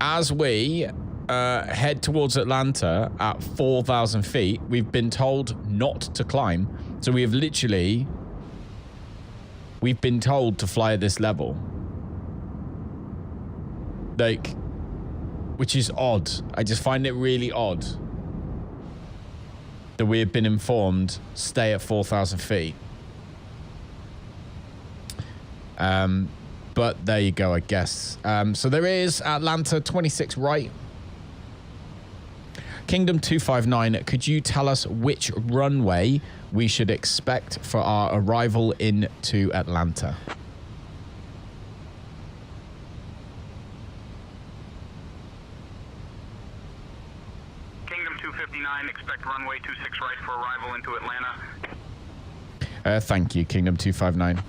as we head towards Atlanta at 4,000 feet, we've been told not to climb. So we have literally, we've been told to fly at this level. Like, which is odd. I just find it really odd that we have been informed, stay at 4,000 feet. But there you go, I guess. So there is Atlanta 26 right. Kingdom 259, could you tell us which runway we should expect for our arrival into Atlanta? Kingdom 259, expect runway 26 right for arrival into Atlanta. Thank you, Kingdom 259.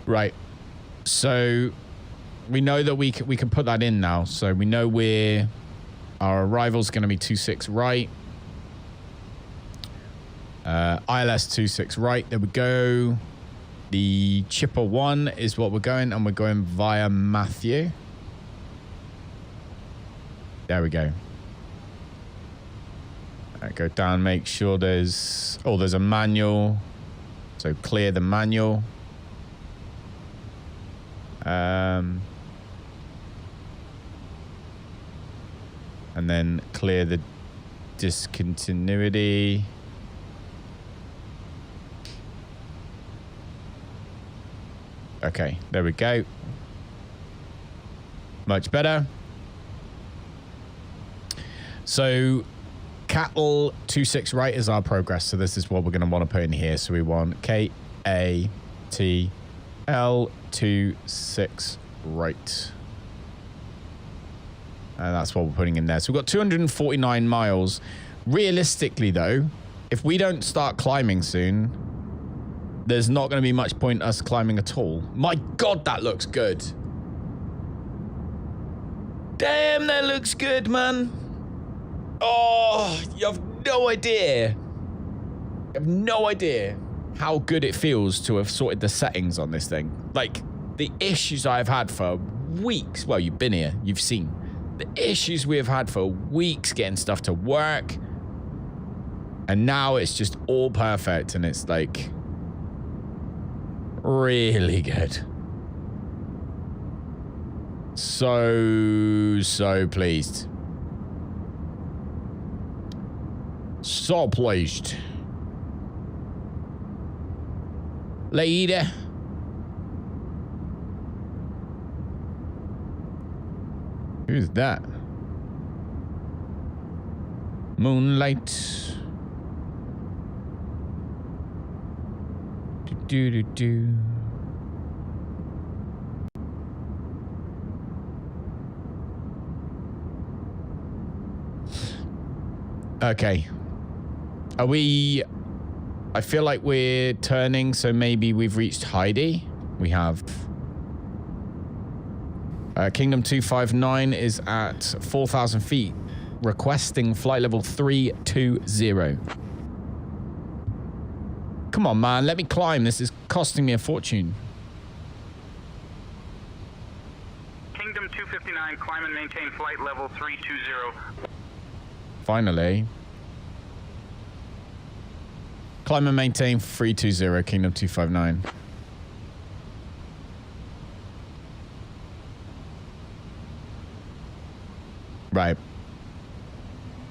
Right. So we know that we can put that in now. So we know our arrival's going to be 26 right. ILS 26 right. There we go. The Chipper 1 is what we're going, and we're going via Matthew. There we go. Go down, make sure there's a manual. So clear the manual. And then clear the discontinuity. Okay, there we go. Much better. So cattle 26 right is our progress. So this is what we're going to want to put in here. So we want KATL 26 right. And that's what we're putting in there. So we've got 249 miles. Realistically, though, if we don't start climbing soon, there's not going to be much point us climbing at all. My God, that looks good. Damn, that looks good, man. Oh, you have no idea. You have no idea how good it feels to have sorted the settings on this thing. Like, the issues I've had for weeks. Well, you've been here. You've seen. The issues we have had for weeks getting stuff to work. And now it's just all perfect. And it's like really good. So pleased. So pleased. Lady. Who's that? Moonlight. Do. Okay. Are we... I feel like we're turning, so maybe we've reached Heidi. We have. Kingdom 259 is at 4,000 feet, requesting flight level 320. Come on, man, let me climb. This is costing me a fortune. Kingdom 259, climb and maintain flight level 320. Finally. Climb and maintain 320, Kingdom 259. Right.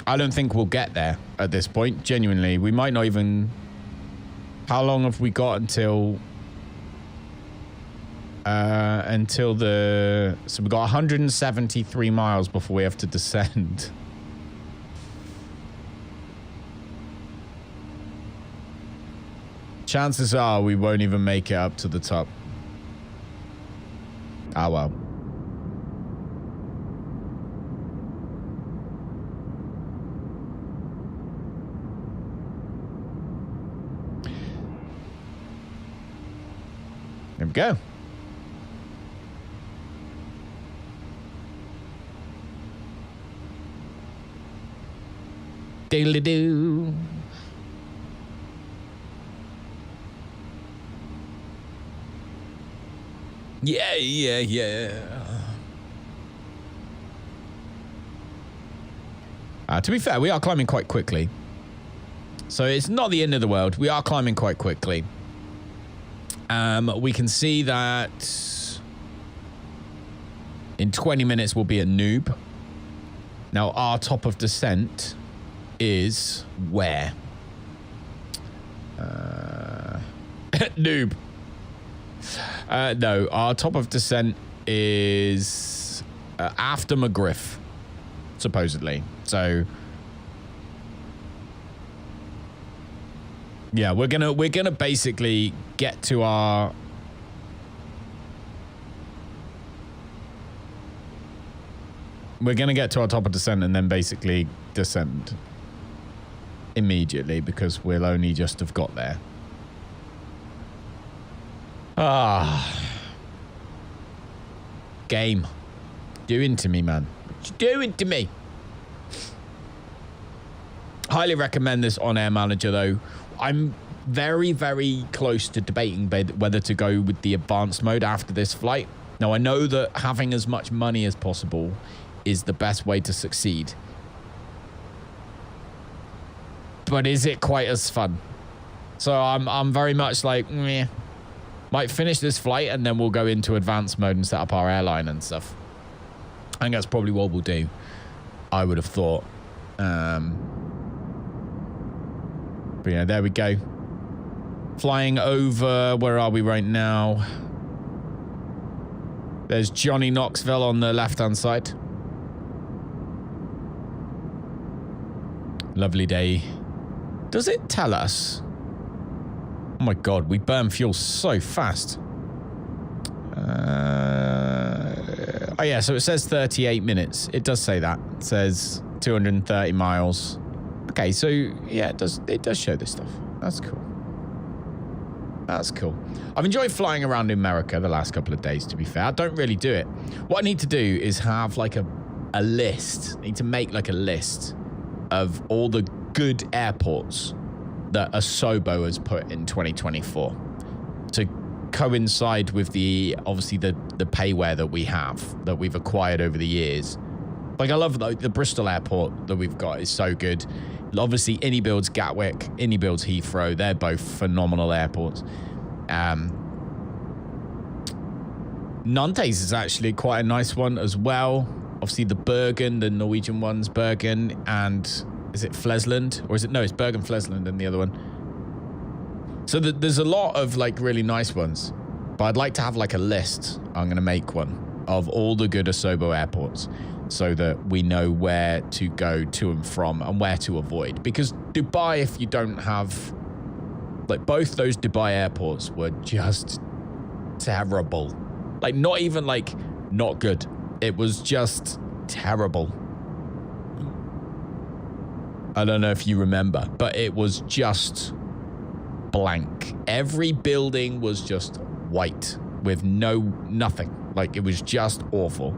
I don't think we'll get there at this point. Genuinely, we might not even... How long have we got until the... So we've got 173 miles before we have to descend. Chances are we won't even make it up to the top. Ah, well. There we go. Diddly-doo. Yeah. To be fair, we are climbing quite quickly. So it's not the end of the world. We are climbing quite quickly. We can see that in 20 minutes we'll be at Noob. Now, our top of descent is where? Noob. No, our top of descent is after McGriff, supposedly. So, yeah, we're gonna basically get to our top of descent and then basically descend immediately because we'll only just have got there. Game. Doing to me, man. What you doing to me? Highly recommend this OnAir Manager, though. I'm very, very close to debating whether to go with the advanced mode after this flight. Now, I know that having as much money as possible is the best way to succeed. But is it quite as fun? So I'm very much like, meh. Might finish this flight and then we'll go into advanced mode and set up our airline and stuff. I think that's probably what we'll do. I would have thought. But yeah, there we go. Flying over, where are we right now? There's Johnny Knoxville on the left-hand side. Lovely day. Does it tell us? Oh my God, we burn fuel so fast. Oh yeah, so it says 38 minutes. It does say that. It says 230 miles. Okay, so yeah, it does show this stuff. That's cool. That's cool. I've enjoyed flying around in America the last couple of days, to be fair. I don't really do it. What I need to do is have like a list. I need to make like a list of all the good airports that Asobo has put in 2024 to coincide with obviously the payware that we've acquired over the years. Like, I love the Bristol airport that we've got is so good. Obviously, Innie builds Gatwick, Innie builds Heathrow. They're both phenomenal airports. Nantes is actually quite a nice one as well. Obviously, the Bergen, the Norwegian one's Bergen, and is it Flesland? Or is it? No, it's Bergen, Flesland, and the other one. So there's a lot of, like, really nice ones. But I'd like to have, like, a list. I'm going to make one of all the good Asobo airports so that we know where to go to and from and where to avoid. Because Dubai, if you don't have... Like, both those Dubai airports were just terrible. Like, not even, like, not good. It was just terrible. I don't know if you remember, but it was just blank. Every building was just white with nothing. Like, it was just awful.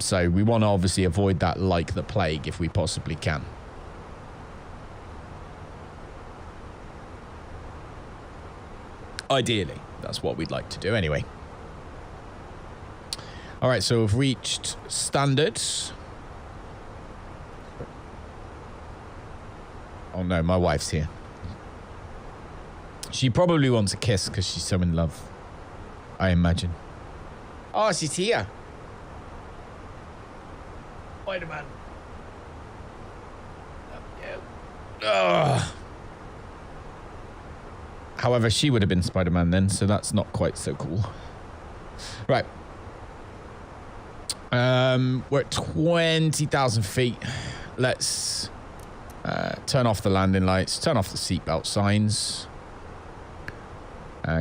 So we want to obviously avoid that like the plague if we possibly can. Ideally, that's what we'd like to do anyway. All right, so we've reached standards. Oh no, my wife's here. She probably wants a kiss because she's so in love, I imagine. Oh, she's here. Spider-Man. However, she would have been Spider-Man then, so that's not quite so cool. Right. We're at 20,000 feet. Let's turn off the landing lights, turn off the seatbelt signs.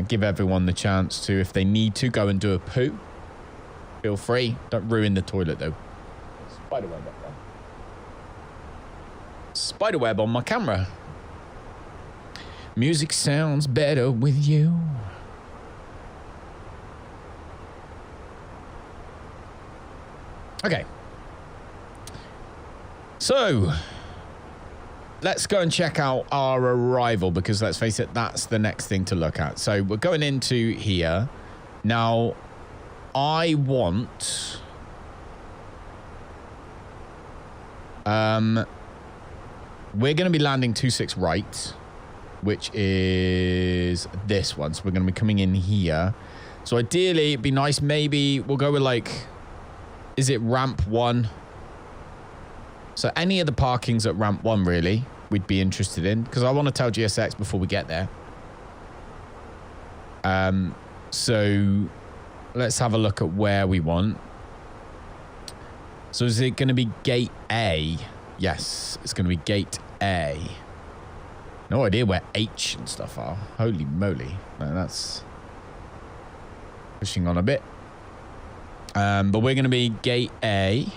Give everyone the chance to, if they need to, go and do a poo. Feel free. Don't ruin the toilet, though. Spiderweb up there. Spiderweb on my camera. Music sounds better with you. Okay. So, let's go and check out our arrival, because let's face it, that's the next thing to look at. So we're going into here. Now, I want We're going to be landing 26 right, which is this one. So we're going to be coming in here. So ideally, it'd be nice. Maybe we'll go with like, is it ramp 1? So any of the parkings at ramp 1, really, we'd be interested in. Because I want to tell GSX before we get there. So let's have a look at where we want. So is it going to be gate A? Yes, it's going to be gate A. No idea where H and stuff are. Holy moly. No, that's pushing on a bit. But we're going to be gate A.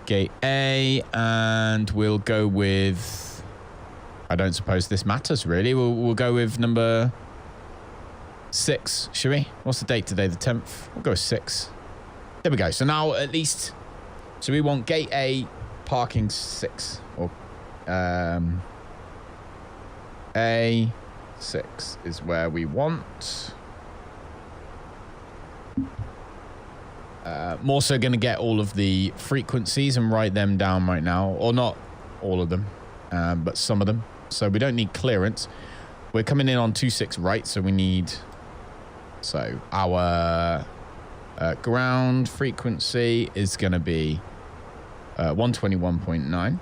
Gate A, and we'll go with, I don't suppose this matters really. We'll go with number 6, should we? What's the date today? The 10th. We'll go with 6. There we go. So now at least, so we want gate A, parking 6, or A6 is where we want. I'm also going to get all of the frequencies and write them down right now, or not all of them, but some of them. So we don't need clearance. We're coming in on 26 right, so we need, so our ground frequency is going to be 121.9.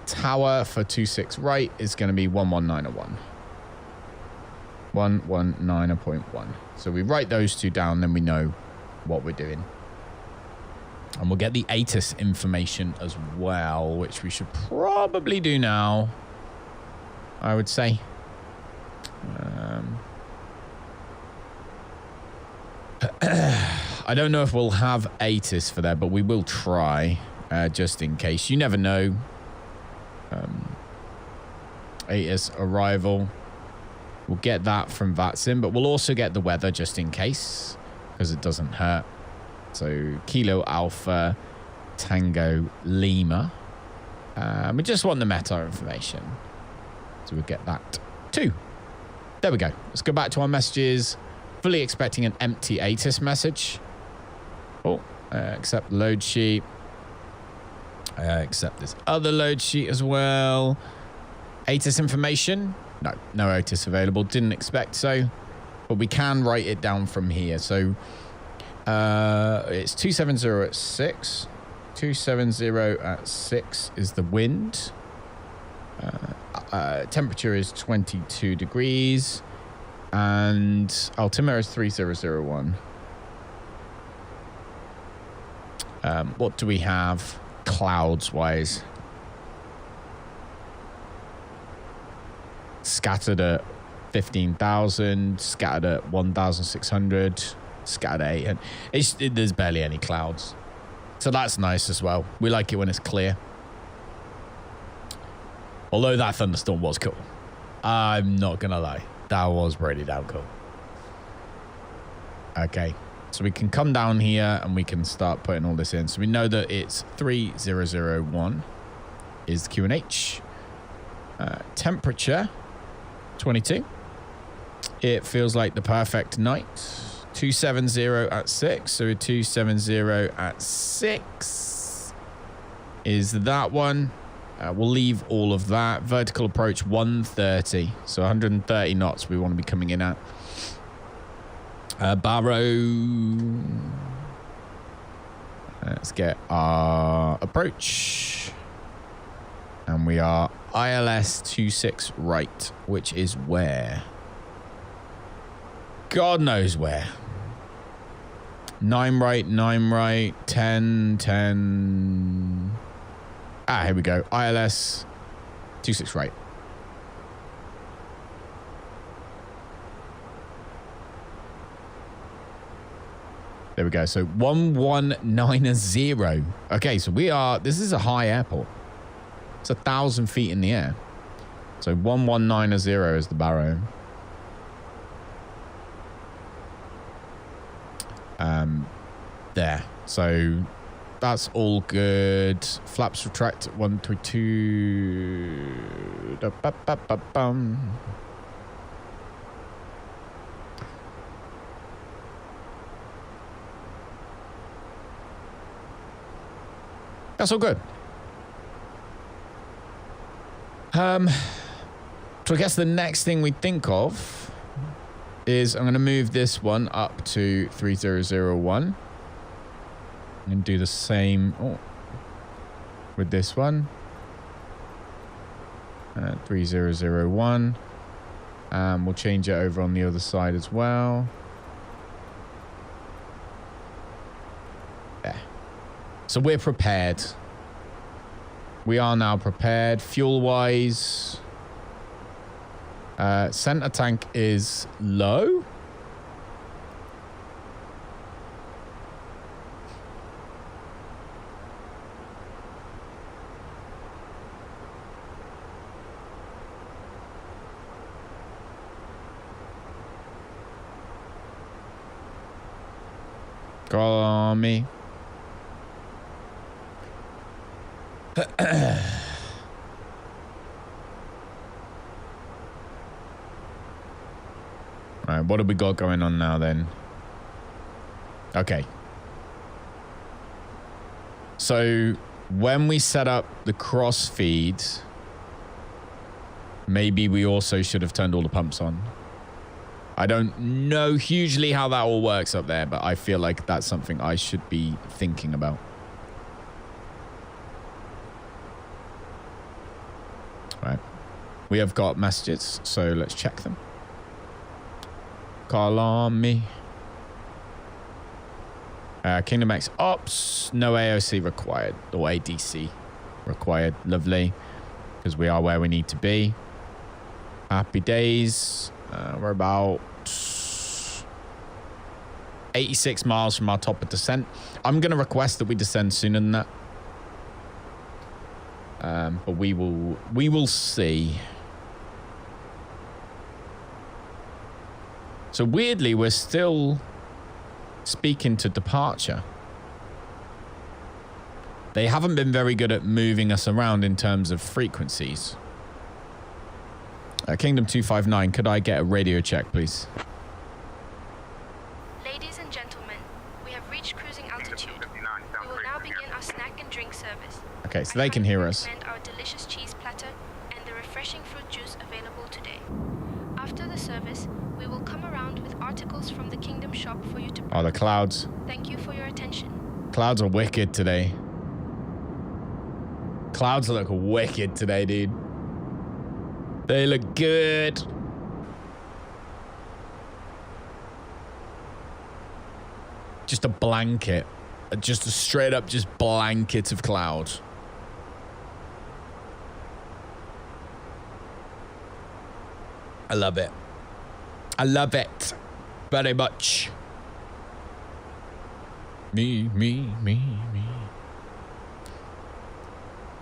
Tower for 26 right is going to be 119.1. 119.1. So we write those two down, then we know what we're doing. And we'll get the ATIS information as well, which we should probably do now, I would say. I don't know if we'll have ATIS for that, but we will try, just in case. You never know. ATIS arrival. We'll get that from VATSIM, but we'll also get the weather just in case, because it doesn't hurt. So Kilo Alpha Tango Lima. We just want the meta information. So we'll get that too. There we go. Let's go back to our messages. Fully expecting an empty ATIS message. Oh, accept load sheet. Accept this other load sheet as well. ATIS information. No ATIS available. Didn't expect so. But we can write it down from here. So it's 270 at 6. 270 at 6 is the wind. Temperature is 22 degrees. And altimeter is 3001. What do we have clouds-wise? Scattered at 15,000, scattered at 1,600, scattered at 800. There's barely any clouds. So that's nice as well. We like it when it's clear. Although that thunderstorm was cool. I'm not going to lie. That was pretty damn cool. Okay. So we can come down here and we can start putting all this in. So we know that it's 3001 is the QNH. Temperature, 22. It feels like the perfect night. 270 at 6. So 270 at 6 is that one. We'll leave all of that. Vertical approach 130. So 130 knots we want to be coming in at. Barrow. Let's get our approach. And we are ILS 26 right, which is where? God knows where. 9 right, 9 right, 10, 10. Ah, here we go. ILS 26 right. There we go. So 1190. Okay, so we are, this is a high airport. It's 1,000 feet in the air. So 1190 is the Barrow. There. So that's all good. Flaps retract at 132. That's all good. So I guess the next thing we think of is I'm going to move this one up to 3001 and do the same with this one. 3001. We'll change it over on the other side as well. Yeah. So we're prepared. We are now prepared. Fuel-wise, center tank is low. Call on me. Alright, what have we got going on now then? Okay. So when we set up the cross feed, maybe we also should have turned all the pumps on. I don't know hugely how that all works up there, but I feel like that's something I should be thinking about. Right. We have got messages, so let's check them. Call on me. Kingdom X Ops, no AOC required, or ADC required. Lovely, because we are where we need to be. Happy days. We're about 86 miles from our top of descent. I'm going to request that we descend sooner than that. But we will see. So weirdly, we're still speaking to departure. They haven't been very good at moving us around in terms of frequencies. Kingdom 259, could I get a radio check, please? Ladies and gentlemen, we have reached cruising altitude. We will now begin our snack and drink service. Okay, so they can hear us. I recommend our delicious cheese platter and the refreshing fruit juice available today. After the service, we will come around with articles from the Kingdom shop for you to... Oh, the clouds. Thank you for your attention. Clouds are wicked today. Clouds look wicked today, dude. They look good. Just a blanket. Just a straight up just blanket of clouds. I love it. I love it very much. Me.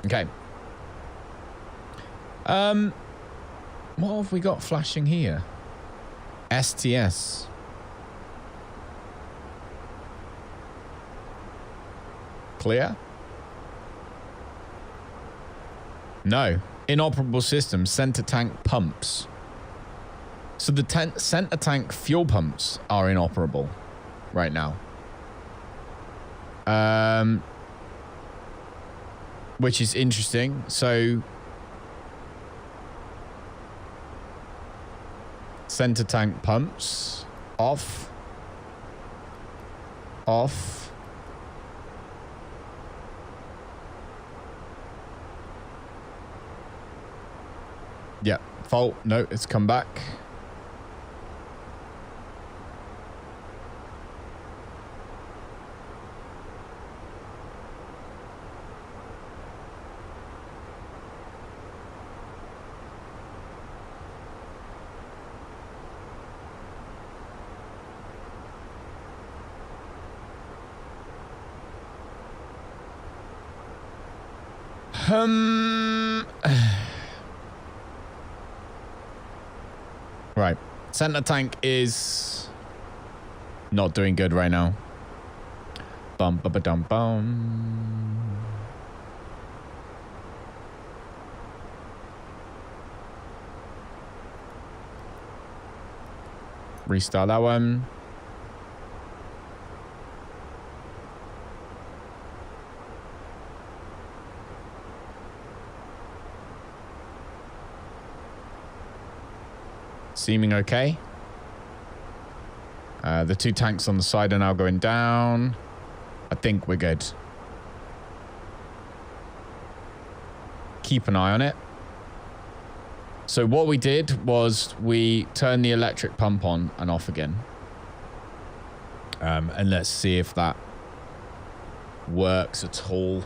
Okay. What have we got flashing here? STS. Clear? No. Inoperable system. Center tank pumps. So the center tank fuel pumps are inoperable right now. Which is interesting. So center tank pumps off. Yeah, fault. No, it's come back. Right. Center tank is not doing good right now. Bum ba ba dum bum. Restart that one. Seeming okay. The 2 tanks on the side are now going down. I think we're good. Keep an eye on it. So what we did was we turned the electric pump on and off again. And let's see if that works at all.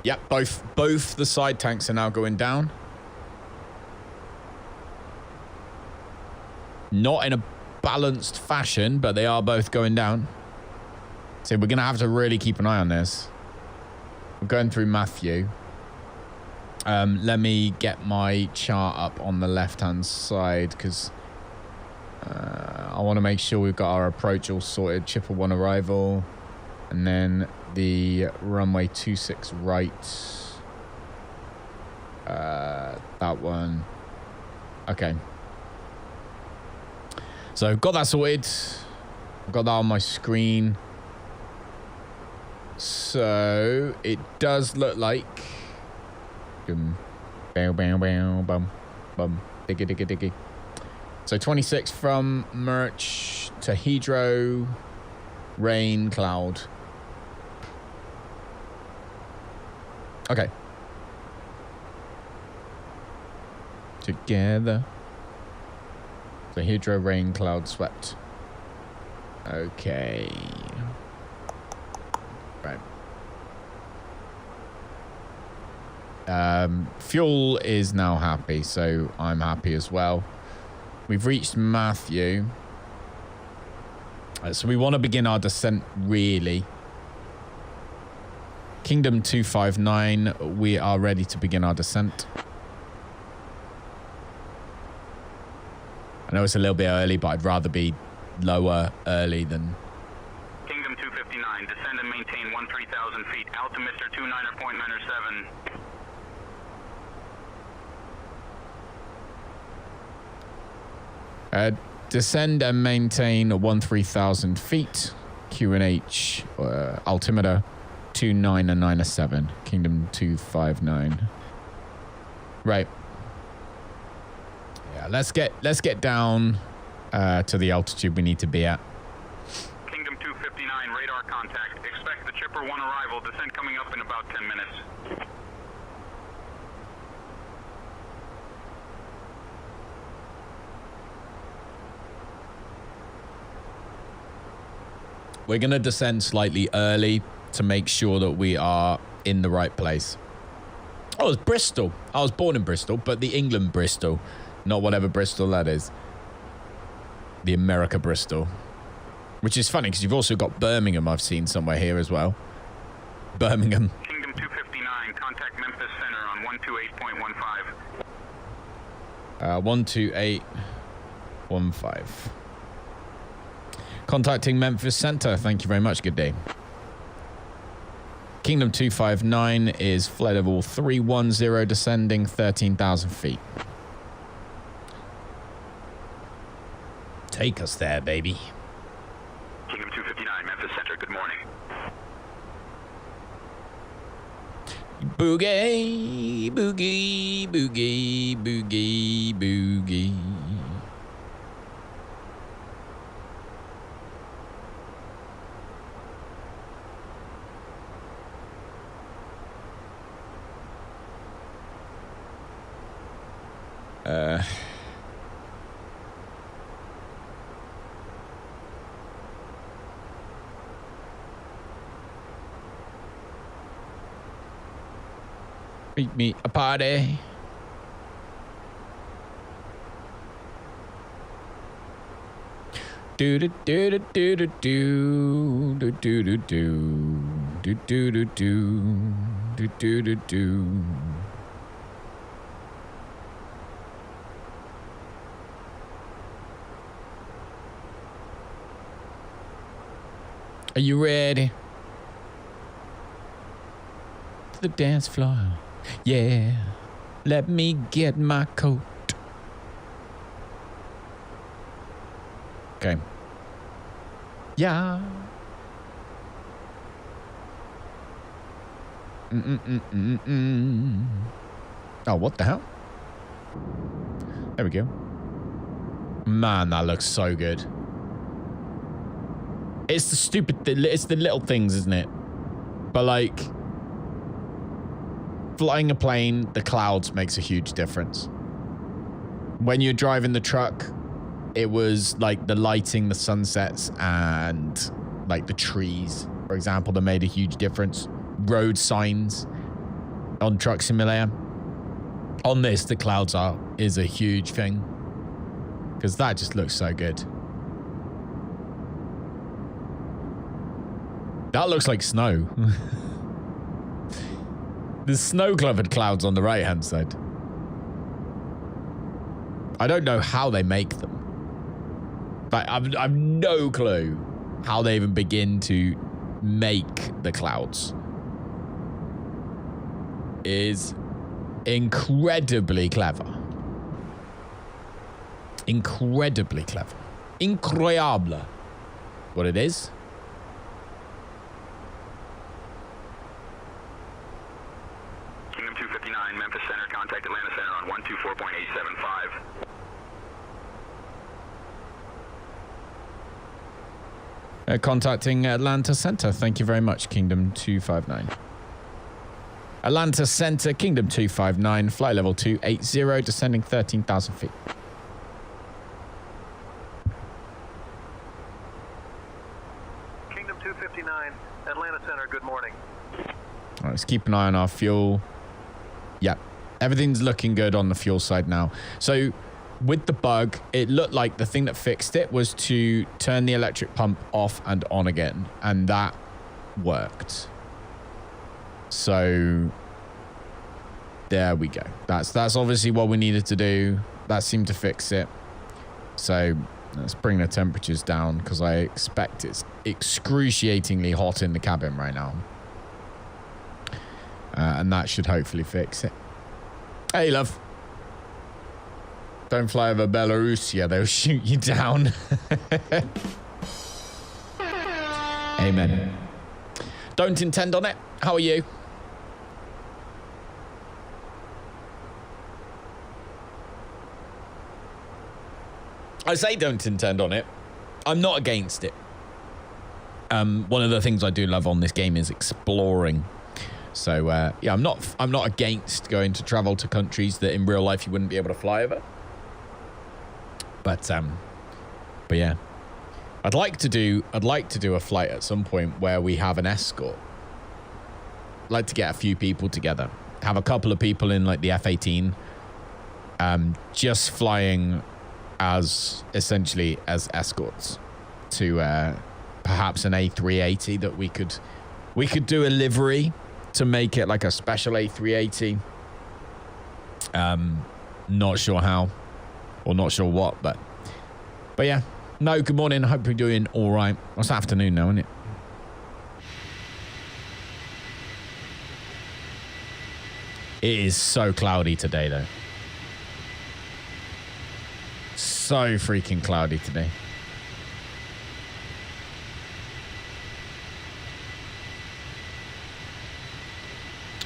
Yep, both the side tanks are now going down. Not in a balanced fashion, but they are both going down. So we're going to have to really keep an eye on this. We're going through Matthew. Let me get my chart up on the left-hand side because I want to make sure we've got our approach all sorted. Chipper 1 arrival. And then the runway 26 right. That one. Okay. So I've got that sorted. I've got that on my screen. So it does look like bow bow bow bum bum diggy diggy diggy. So 26 from Merch to Hydro, rain, cloud. Okay. Together. So Hydro, rain, cloud, swept. Okay. Right. Fuel is now happy, so I'm happy as well. We've reached Matthew. So we want to begin our descent, really. Kingdom 259, we are ready to begin our descent. I know it's a little bit early, but I'd rather be lower early than... Kingdom 259, descend and maintain 13,000 feet, altimeter 29.97. Descend and maintain 13,000 feet, QNH, altimeter 2997, Kingdom 259. Right. Yeah, let's get down to the altitude we need to be at. Kingdom 259, radar contact. Expect the Chipper 1 arrival. Descent coming up in about 10 minutes. We're going to descend slightly early to make sure that we are in the right place. Oh, it's Bristol. I was born in Bristol, but the England Bristol, not whatever Bristol that is. The America Bristol. Which is funny because you've also got Birmingham, I've seen somewhere here as well. Birmingham. Kingdom 259, contact Memphis Center on 128.15. 128.15. Contacting Memphis Center. Thank you very much. Good day. Kingdom 259 is flight level 310, descending 13,000 feet. Take us there, baby. Kingdom 259, Memphis Center, good morning. Boogie, boogie, boogie, boogie, boogie. Meet me a party. Do do do do do do do do do do do do do do do do do. Are you ready? To the dance floor. Yeah. Let me get my coat. Okay. Yeah. Oh, what the hell? There we go. Man, that looks so good. It's the stupid, it's the little things, isn't it? But like, flying a plane, the clouds makes a huge difference. When you're driving the truck, it was like the lighting, the sunsets, and like the trees, for example, that made a huge difference. Road signs on Truck Simulator. On this, the clouds is a huge thing because that just looks so good. That looks like snow. There's snow-covered clouds on the right-hand side. I don't know how they make them. Like, I've no clue how they even begin to make the clouds. Is incredibly clever. Incredibly clever. Incroyable. What it is. Kingdom 259, Memphis Center, contact Atlanta Center on 124.875. Contacting Atlanta Center. Thank you very much, Kingdom 259. Atlanta Center, Kingdom 259, flight level 280, descending 13,000 feet. Kingdom 259, Atlanta Center, good morning. All right, let's keep an eye on our fuel. Yep, everything's looking good on the fuel side now. So with the bug, it looked like the thing that fixed it was to turn the electric pump off and on again, and that worked. So there we go. That's obviously what we needed to do. That seemed to fix it. So let's bring the temperatures down because I expect it's excruciatingly hot in the cabin right now. And that should hopefully fix it. Hey, love. Don't fly over Belarus. Yeah, they'll shoot you down. Amen. Don't intend on it. How are you? I say don't intend on it. I'm not against it. One of the things I do love on this game is exploring. So yeah, I'm not against going to travel to countries that in real life you wouldn't be able to fly over. But yeah, I'd like to do a flight at some point where we have an escort. I'd like to get a few people together, have a couple of people in like the F-18, just flying as essentially as escorts to perhaps an A380 that we could do a livery to make it like a special A380. Not sure how or not sure what, but yeah. No, good morning. I hope you're doing all right. It's afternoon now, isn't it? It is so cloudy today, though. So freaking cloudy today.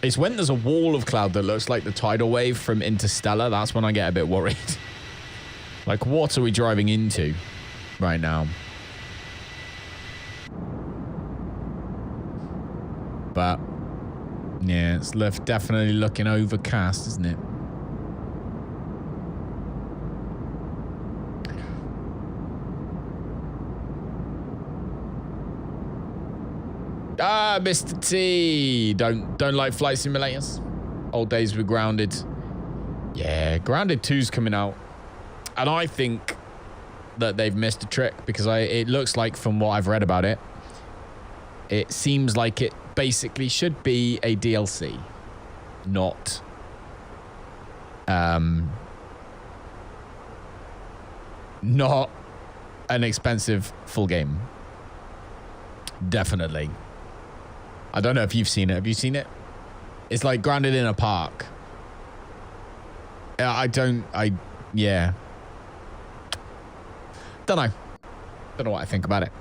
It's when there's a wall of cloud that looks like the tidal wave from Interstellar. That's when I get a bit worried. Like, what are we driving into right now? But yeah, it's definitely looking overcast, isn't it? Ah, Mr. T. Don't like flight simulators. Old days with Grounded. Yeah, Grounded 2's coming out. And I think that they've missed a trick because it looks like from what I've read about it, it seems like it basically should be a DLC, not not an expensive full game. Definitely. I don't know if you've seen it. Have you seen it? It's like Grounded in a Park. Yeah. Don't know what I think about it.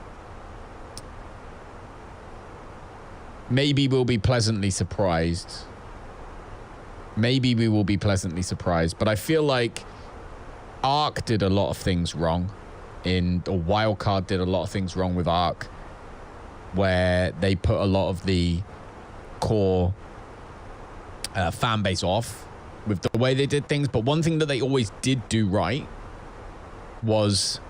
maybe we'll be pleasantly surprised. Maybe we will be pleasantly surprised. But I feel like Ark did a lot of things wrong. Or Wildcard did a lot of things wrong with Ark, where they put a lot of the core fan base off with the way they did things. But one thing that they always did do right was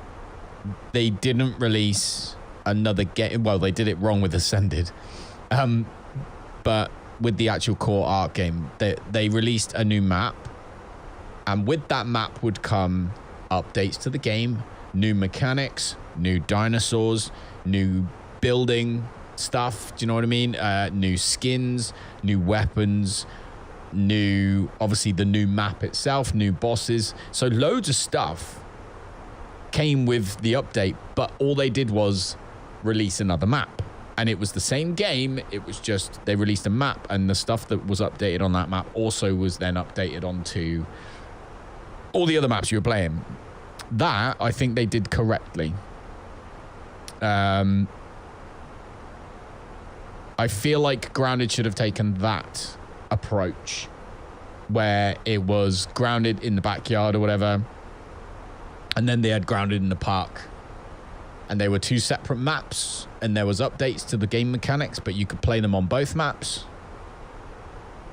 they didn't release another game. Well, they did it wrong with Ascended. But with the actual core Ark game, they released a new map. And with that map would come updates to the game, new mechanics, new dinosaurs, new building stuff. Do you know what I mean? New skins, new weapons, obviously the new map itself, new bosses. So loads of stuff came with the update, but all they did was release another map. And it was the same game. It was just they released a map, and the stuff that was updated on that map also was then updated onto all the other maps you were playing. That, I think they did correctly. I feel like Grounded should have taken that approach, where it was Grounded in the backyard or whatever, and then they had Grounded in the park. And they were two separate maps, and there was updates to the game mechanics, but you could play them on both maps.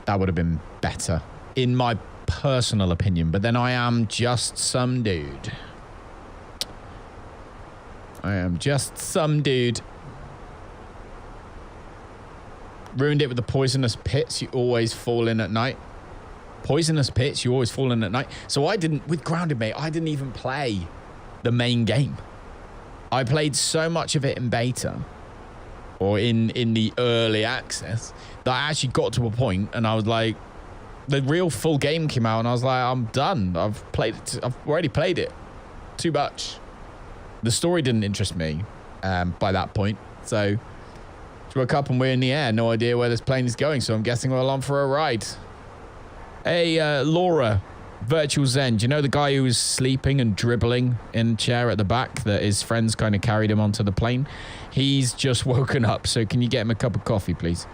That would have been better, in my personal opinion. But then I am just some dude. Ruined it with the poisonous pits you always fall in at night. So I didn't, with Grounded, mate, I didn't even play the main game. I played so much of it in beta, or in the early access, that I actually got to a point and I was like, the real full game came out and I was like, I'm done. I've already played it too much. The story didn't interest me by that point. So woke up and we're in the air. No idea where this plane is going. So I'm guessing we're on for a ride. Hey, Laura, Virtual Zen. Do you know the guy who was sleeping and dribbling in a chair at the back that his friends kind of carried him onto the plane? He's just woken up. So can you get him a cup of coffee, please?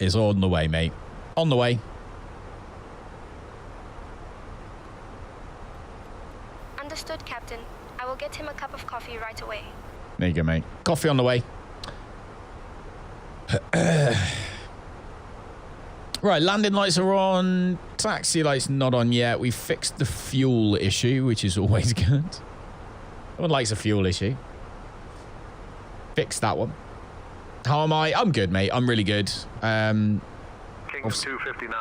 It's on the way, mate. On the way. Understood, Captain. I will get him a cup of coffee right away. There you go, mate. Coffee on the way. Right, landing lights are on. Taxi lights not on yet. We fixed the fuel issue, which is always good. No one likes a fuel issue. Fixed that one. How am I? I'm good, mate. I'm really good. Kingdom 259,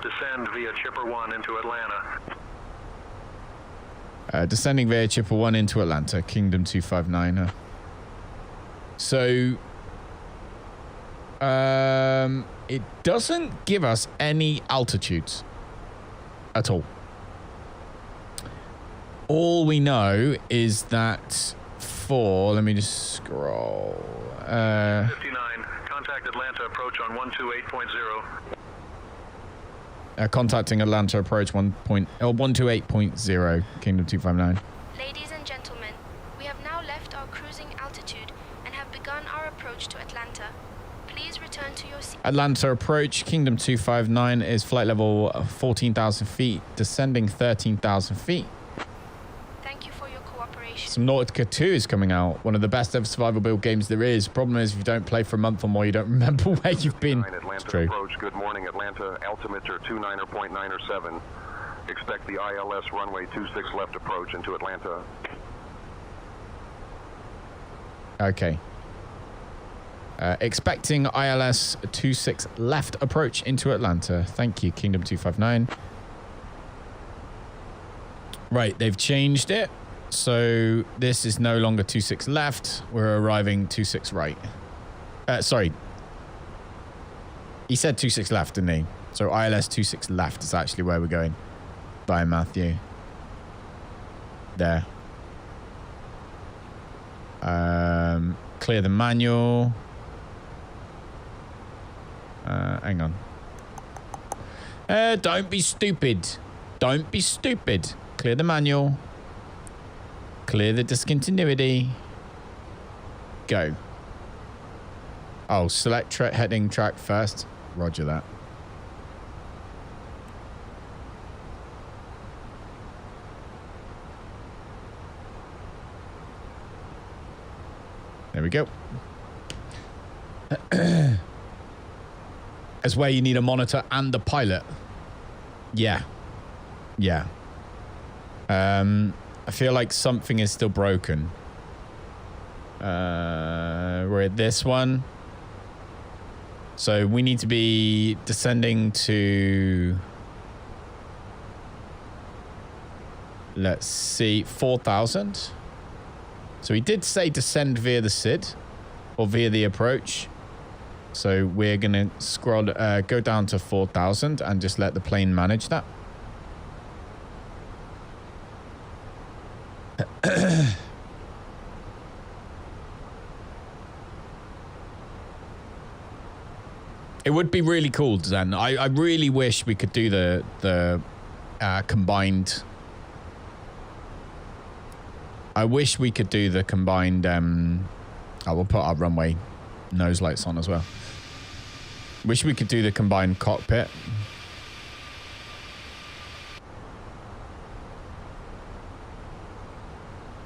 descend via Chipper 1 into Atlanta. Descending via Chipper 1 into Atlanta. Kingdom 259. So, it doesn't give us any altitudes at all. All we know is that let me just scroll. 59, contact Atlanta approach on 128.0. Contacting Atlanta approach 128.0, Kingdom 259. Ladies and gentlemen, we have now left our cruising altitude and have begun our approach to Atlanta. Please return to your seat. Atlanta approach, Kingdom 259 is flight level 14,000 feet, descending 13,000 feet. Thank you for your cooperation. Some Nautica 2 is coming out, one of the best ever survival build games there is. Problem is, if you don't play for a month or more, you don't remember where you've been. Atlanta True. approach, good morning, Atlanta. Altimeter 29.907. Expect the ILS runway 26 left approach into Atlanta. Okay. Expecting ILS 26 left approach into Atlanta. Thank you, Kingdom 259. Right, they've changed it. So this is no longer 26 left. We're arriving 26 right. Sorry. He said 26 left, didn't he? So ILS 26 left is actually where we're going. Bye, Matthew. There. Clear the manual. Hang on. Don't be stupid. Don't be stupid. Clear the manual. Clear the discontinuity. Go. Oh, select heading track first. Roger that. There we go. That's where you need a monitor and the pilot. Yeah. Yeah. I feel like something is still broken. We're at this one. So we need to be descending to... Let's see, 4,000. So he did say descend via the SID or via the approach. So we're going to scroll, go down to 4,000 and just let the plane manage that. It would be really cool, Zen. I really wish we could do the combined... I wish we could do the combined... I will put our runway nose lights on as well. Wish we could do the combined cockpit.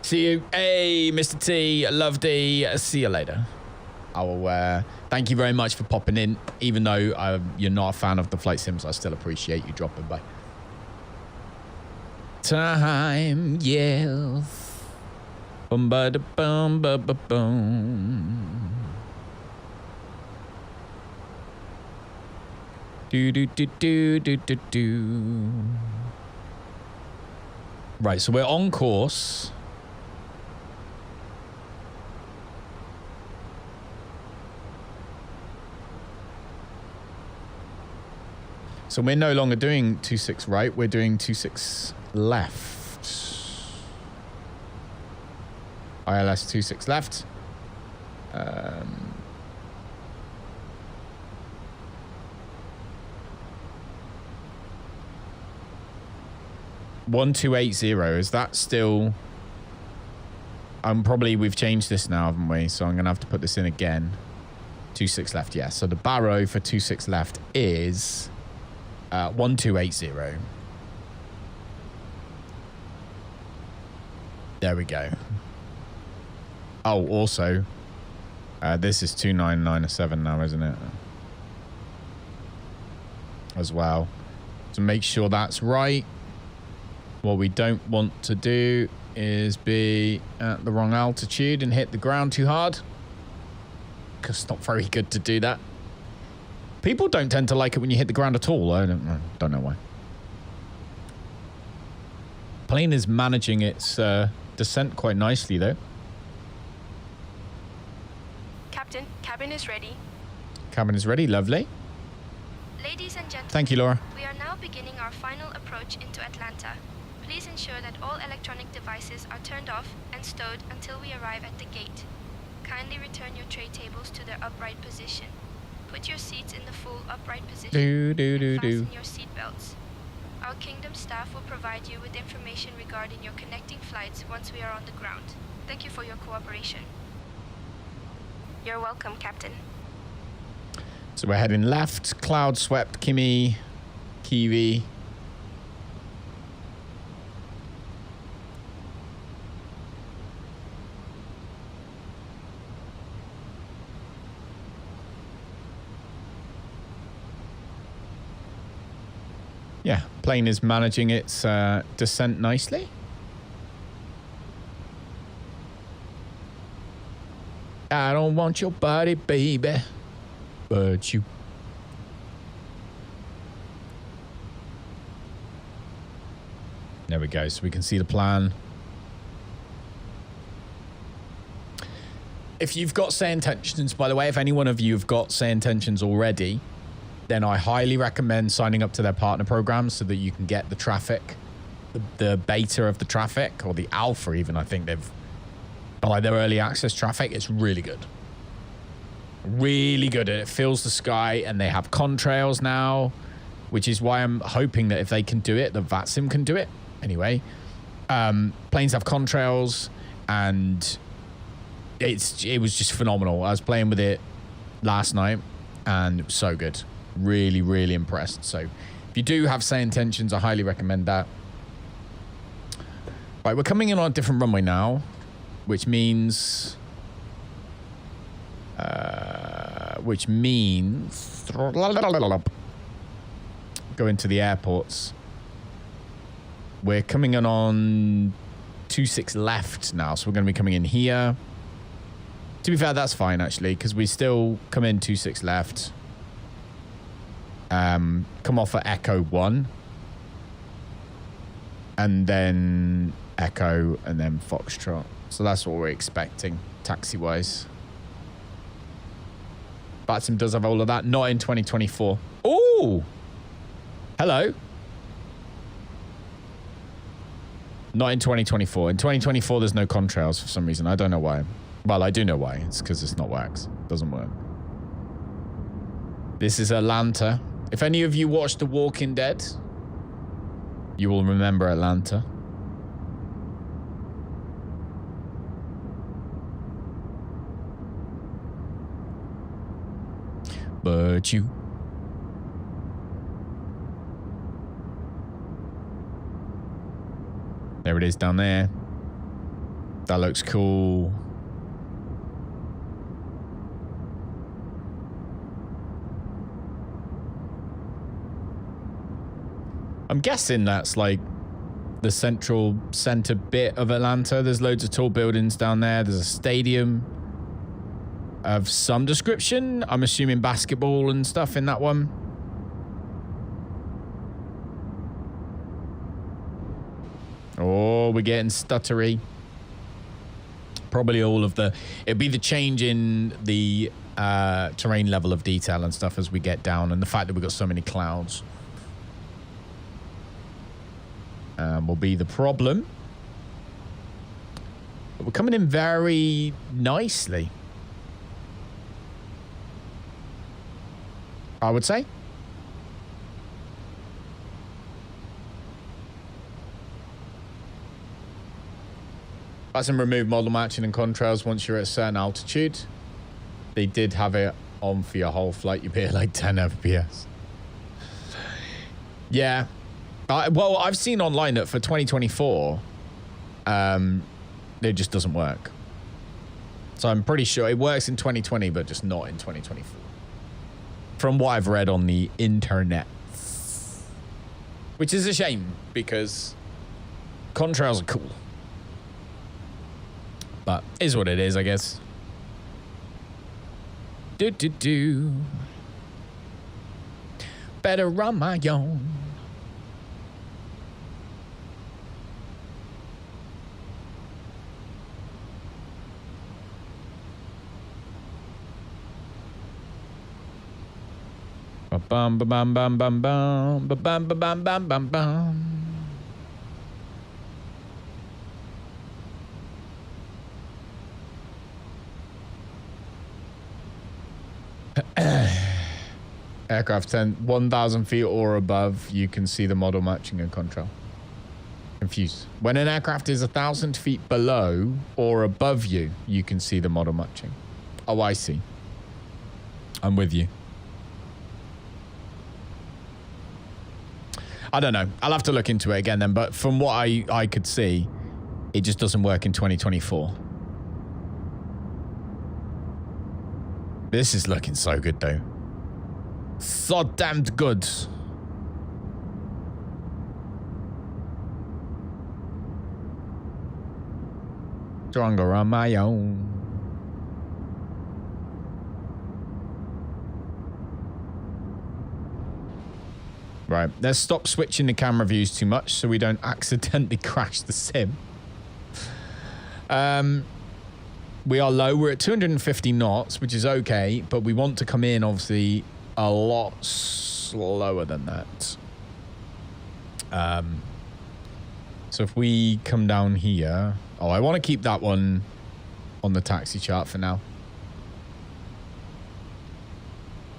See you. Hey, Mr. T. Love D. See you later. I will... thank you very much for popping in. Even though you're not a fan of the flight sims, I still appreciate you dropping by. Time, yes. Boom, ba da boom, ba ba boom. Do do do do do do do. Right, so we're on course. So we're no longer doing 26 right, we're doing 26 left. ILS 26 left. 1280, is that still... we've changed this now, haven't we? So I'm gonna have to put this in again. 26 left, yes. So the barrow for 26 left is 1280. There we go. Oh, also, this is 2997 now, isn't it? As well. To make sure that's right. What we don't want to do is be at the wrong altitude and hit the ground too hard. Because it's not very good to do that. People don't tend to like it when you hit the ground at all. I don't know why. Plane is managing its descent quite nicely, though. Captain, cabin is ready. Cabin is ready. Lovely. Ladies and gentlemen, thank you, Laura. We are now beginning our final approach into Atlanta. Please ensure that all electronic devices are turned off and stowed until we arrive at the gate. Kindly return your tray tables to their upright position. Put your seats in the full upright position and fasten your seat belts. Our Kingdom staff will provide you with information regarding your connecting flights once we are on the ground. Thank you for your cooperation. You're welcome, Captain. So we're heading left, cloud swept, Kiwi. Yeah, plane is managing its descent nicely. I don't want your body, baby, but you. There we go, so we can see the plan. If you've got SayIntentions, by the way, if any one of you have got SayIntentions already, then I highly recommend signing up to their partner program so that you can get the traffic, the beta of the traffic, or the alpha even. I think they've, like their early access traffic. It's really good. Really good. It fills the sky, and they have contrails now, which is why I'm hoping that if they can do it, the VATSIM can do it. Anyway, planes have contrails, and it was just phenomenal. I was playing with it last night, and it was so good. Really, really impressed. So if you do have SayIntentions, I highly recommend that. Right, we're coming in on a different runway now, which means go into the airports. We're coming in on 26 left now, so we're going to be coming in here. To be fair, that's fine actually, because we still come in 26 left. Come off at Echo 1. And then Echo and then Foxtrot. So that's what we're expecting taxi-wise. Batsim does have all of that. Not in 2024. Ooh! Hello. Not in 2024. In 2024, there's no contrails for some reason. I don't know why. Well, I do know why. It's because it's not wax. It doesn't work. This is Atlanta. If any of you watched The Walking Dead, you will remember Atlanta. But you... There it is down there. That looks cool. I'm guessing that's like the center bit of Atlanta. There's loads of tall buildings down there. There's a stadium of some description. I'm assuming basketball and stuff in that one. Oh, we're getting stuttery. Probably all of the... It'd be the change in the terrain level of detail and stuff as we get down, and the fact that we've got so many clouds will be the problem. But we're coming in very nicely, I would say. That's and remove model matching and contrails once you're at a certain altitude. They did have it on for your whole flight. You'd be at like 10 FPS. Yeah. Well, I've seen online that for 2024, it just doesn't work. So I'm pretty sure it works in 2020, but just not in 2024. From what I've read on the internet. Which is a shame, because contrails are cool. But is what it is, I guess. Do. Better run my own. Bum bum bum bum bum bum bum bum bum bum bum bum. Aircraft 1,000 feet or above, you can see the model matching and control. Confused. When an aircraft is 1,000 feet below or above you, you can see the model matching. Oh, I see. I'm with you. I don't know. I'll have to look into it again then, but from what I could see, it just doesn't work in 2024. This is looking so good, though. So damned good. Stronger on my own. Right, let's stop switching the camera views too much so we don't accidentally crash the sim. We are low. We're at 250 knots, which is okay, but we want to come in, obviously, a lot slower than that. So if we come down here... Oh, I want to keep that one on the taxi chart for now.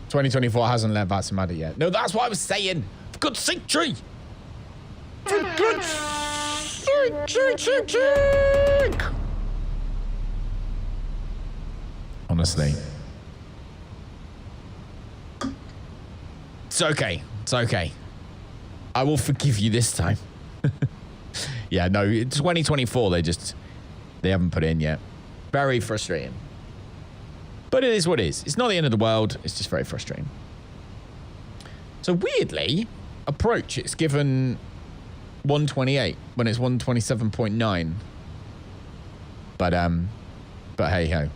2024 hasn't let Vatsim add it yet. No, that's what I was saying. For God's sake, tree! For God's sake! Honestly. It's okay. It's okay. I will forgive you this time. Yeah, no, 2024, they haven't put it in yet. Very frustrating. But it is what it is. It's not the end of the world. It's just very frustrating. So weirdly, approach, it's given 128 when it's 127.9. But hey ho.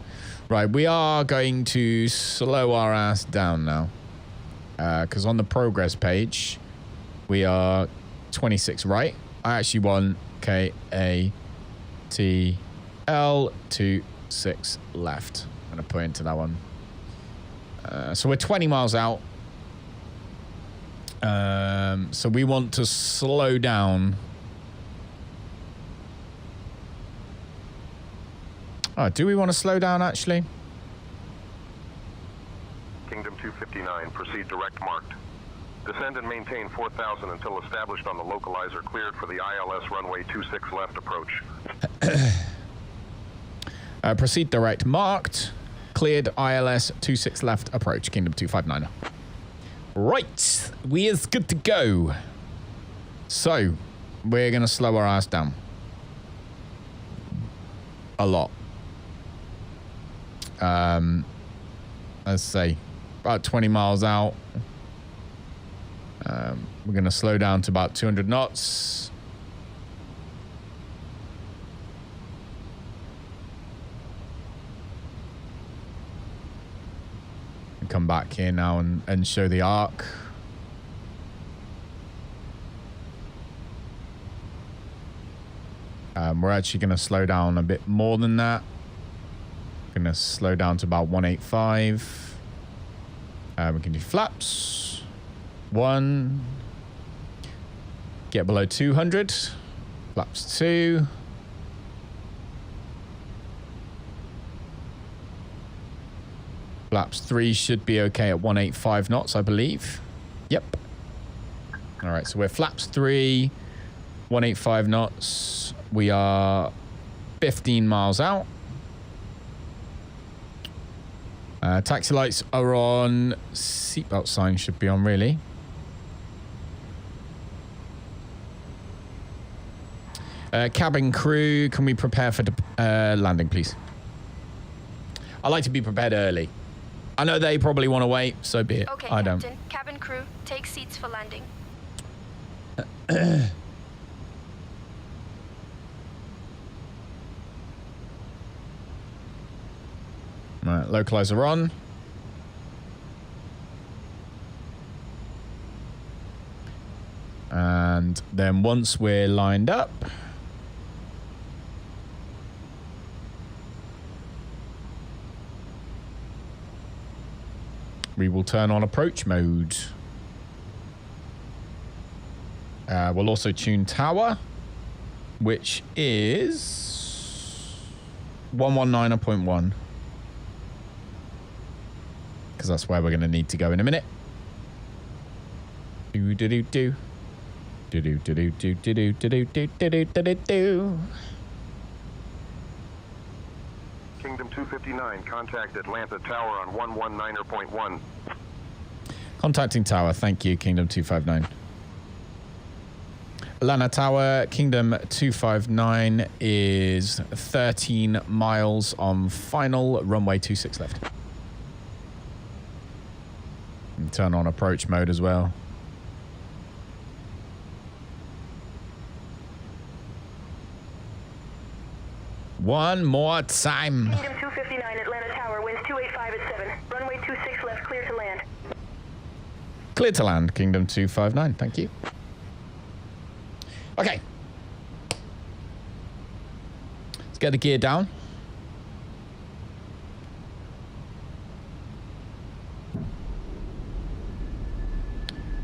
Right, we are going to slow our ass down now. Because on the progress page, we are 26 right. I actually want KATL26 left. I'm going to put into that one. So we're 20 miles out. So we want to slow down. Oh, do we want to slow down actually? Kingdom 259, proceed direct marked. Descend and maintain 4,000 until established on the localizer cleared for the ILS runway 26 left approach. Proceed direct marked. Cleared ILS 26 left approach. Kingdom 259. Right. We is good to go. So, we're going to slow our ass down. A lot. Let's say about 20 miles out. We're going to slow down to about 200 knots. And come back here now and show the arc. We're actually going to slow down a bit more than that. Going to slow down to about 185. We can do flaps. 1. Get below 200. Flaps 2. Flaps 3 should be okay at 185 knots, I believe. Yep. All right, so we're flaps 3, 185 knots. We are 15 miles out. Taxi lights are on. Seatbelt sign should be on, really. Cabin crew, can we prepare for landing, please? I like to be prepared early. I know they probably want to wait, so be it. Okay, I Captain. don't. Cabin crew, take seats for landing. Right, localizer on. And then once we're lined up, we will turn on approach mode. We'll also tune tower, which is 119.1. Because that's where we're going to need to go in a minute. Do do do do. Do do do do do do do do do do do do. Kingdom 259, contact Atlanta Tower on 119.1. Contacting tower, thank you, Kingdom 259. Atlanta Tower, Kingdom 259 is 13 miles on final, runway 26 left. And turn on approach mode as well. One more time. Kingdom 259, Atlanta Tower, winds 285 at 7. Runway 26 left, clear to land. Clear to land, Kingdom 259, thank you. Okay. Let's get the gear down.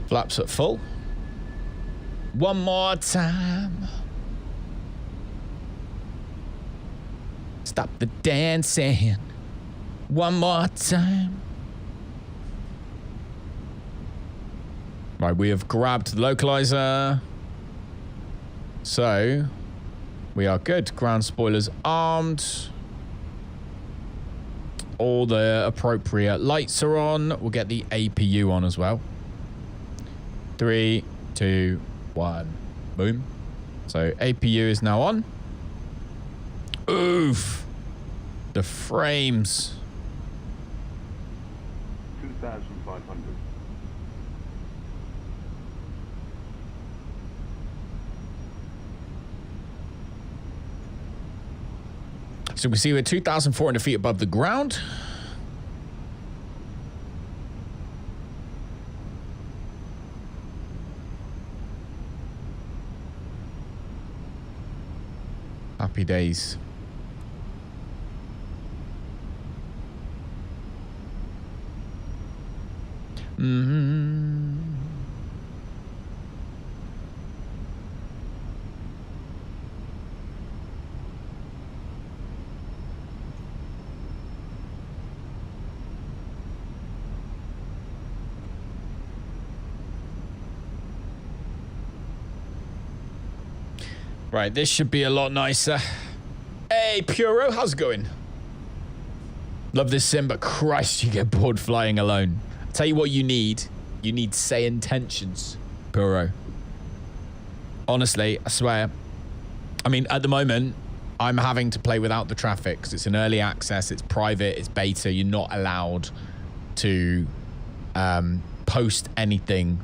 Flaps at full. One more time. Stop the dancing. One more time. Right, we have grabbed the localizer. So, we are good. Ground spoilers armed. All the appropriate lights are on. We'll get the APU on as well. 3, 2, 1. Boom. So APU is now on. Oof. The frames. 2,500. So we see we're 2,400 feet above the ground. Happy days. Right, this should be a lot nicer. Hey, Puro, how's it going? Love this sim, but Christ, you get bored flying alone. I'll tell you what you need. You need SayIntentions, Puro. Honestly, I swear. I mean, at the moment, I'm having to play without the traffic because it's an early access, it's private, it's beta. You're not allowed to post anything,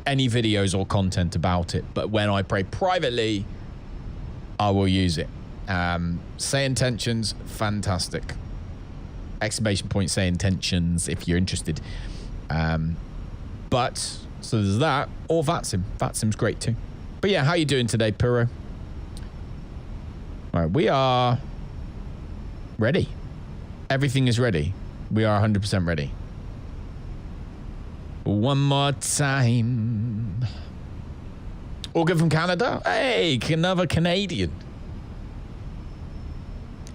any videos or content about it. But when I play privately, I will use it. SayIntentions, fantastic. Exclamation point SayIntentions if you're interested. But, so there's that. Or VATSIM. VATSIM's great too. But yeah, how you doing today, Puro? All right, we are ready. Everything is ready. We are 100% ready. One more time. All good from Canada? Hey, another Canadian.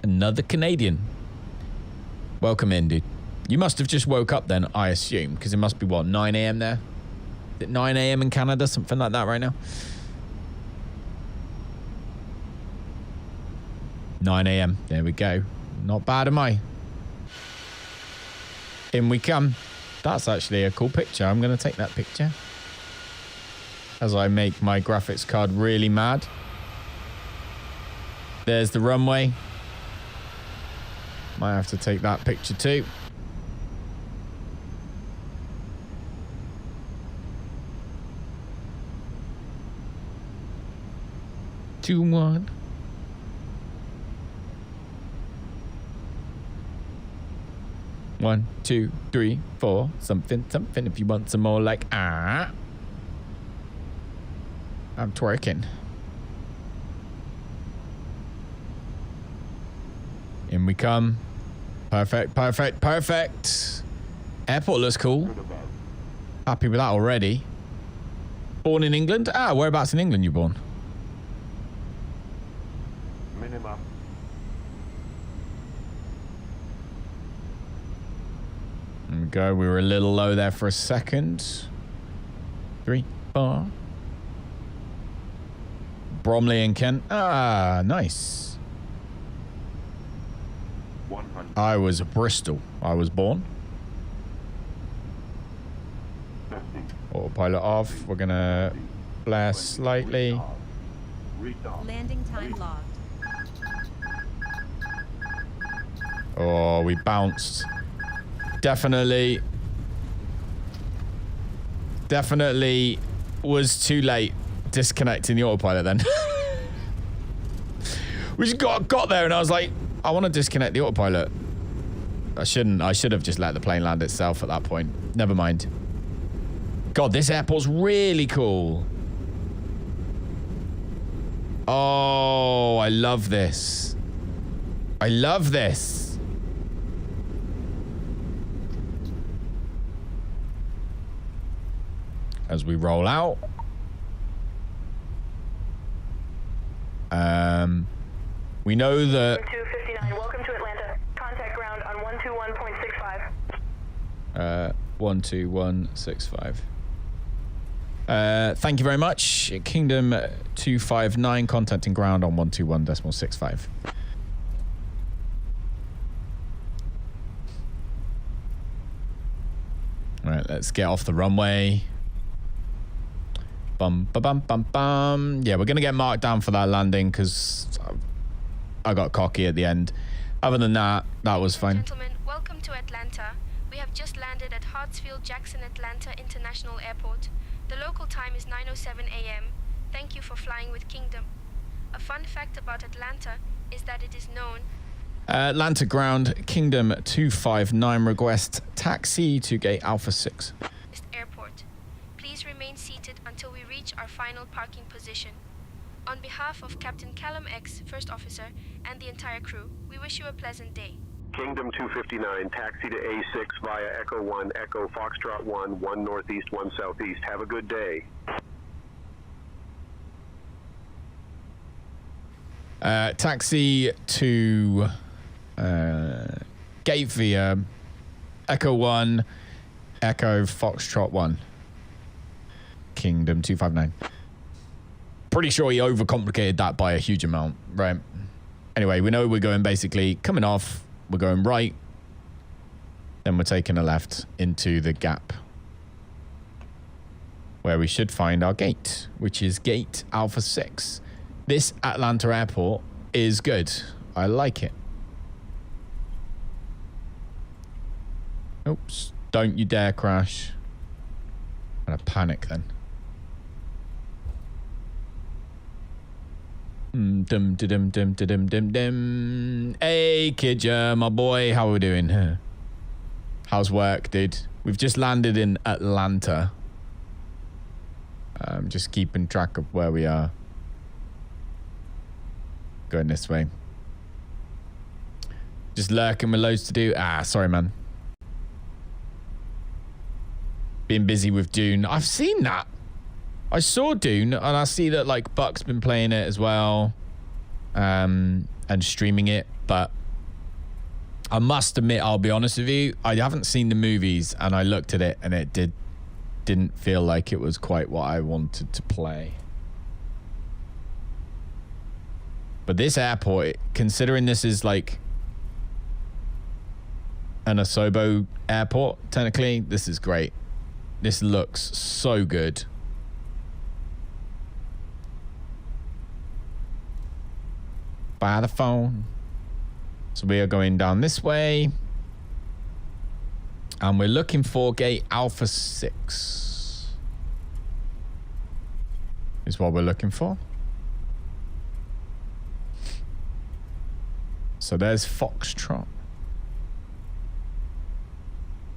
Another Canadian. Welcome in, dude. You must have just woke up then, I assume, because it must be, what, 9 a.m. there? Is it 9 a.m. in Canada? Something like that right now? 9 a.m. There we go. Not bad, am I? In we come. That's actually a cool picture. I'm going to take that picture. As I make my graphics card really mad. There's the runway. Might have to take that picture too. Two, one. One, two, three, four. Something, something. If you want some more like I'm twerking. In we come. Perfect, perfect, perfect. Airport looks cool. Happy with that already. Born in England? Ah, whereabouts in England you born? Minimum. There we go. We were a little low there for a second. 3, 4. Bromley and Kent. Ah, nice. 100. I was Bristol. I was born. 50. Autopilot off. We're gonna flare slightly. Retard. Landing time logged. Oh, we bounced. Definitely was too late disconnecting the autopilot then. We just got there and I was like, I want to disconnect the autopilot. I shouldn't. I should have just let the plane land itself at that point. Never mind. God, this airport's really cool. Oh, I love this. I love this. As we roll out. We know that 259, welcome to Atlanta. Contact ground on 121.65. 12165. Thank you very much. Kingdom 259, contacting ground on 121.65. All right, let's get off the runway. Bum, ba bum, bum, bum. Yeah, we're going to get marked down for that landing because I got cocky at the end. Other than that, that was fine. Gentlemen, welcome to Atlanta. We have just landed at Hartsfield-Jackson Atlanta International Airport. The local time is 9:07 a.m. Thank you for flying with Kingdom. A fun fact about Atlanta is that it is known Atlanta ground, Kingdom 259 request taxi to gate Alpha 6. airport. Please remain seated until we reach our final parking position. On behalf of Captain Callum X, First Officer, and the entire crew, we wish you a pleasant day. Kingdom 259, taxi to A6 via Echo 1, Echo Foxtrot 1, 1 northeast, 1 southeast. Have a good day. Taxi to gate via Echo 1, Echo Foxtrot 1. Kingdom 259. Pretty sure he overcomplicated that by a huge amount, right? Anyway, we know we're going basically coming off, we're going right, then we're taking a left into the gap where we should find our gate, which is gate Alpha 6. This Atlanta airport is good. I like it. Oops. Don't you dare crash. I'm gonna panic then. Dum dum dum dum dum dum. Hey, Kidja, my boy, how are we doing? How's work, dude? We've just landed in Atlanta. Just keeping track of where we are. Going this way. Just lurking with loads to do. Ah, sorry, man. Been busy with Dune. I've seen that. I saw Dune, and I see that like Buck's been playing it as well, and streaming it. But I must admit, I'll be honest with you, I haven't seen the movies, and I looked at it, and it didn't feel like it was quite what I wanted to play. But this airport, considering this is like an Asobo airport, technically, this is great. This looks so good. By the phone. So we are going down this way. And we're looking for gate Alpha 6. Is what we're looking for. So there's Foxtrot.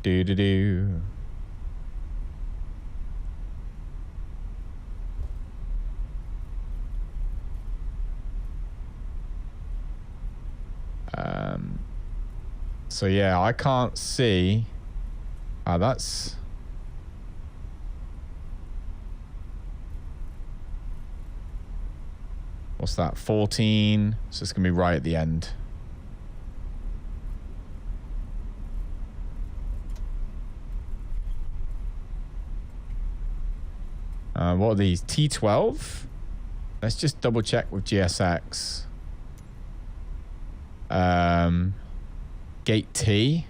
Do-do-do. So yeah, I can't see. Ah, that's... What's that? 14. So it's gonna be right at the end. What are these? T12? Let's just double check with GSX. Gate T.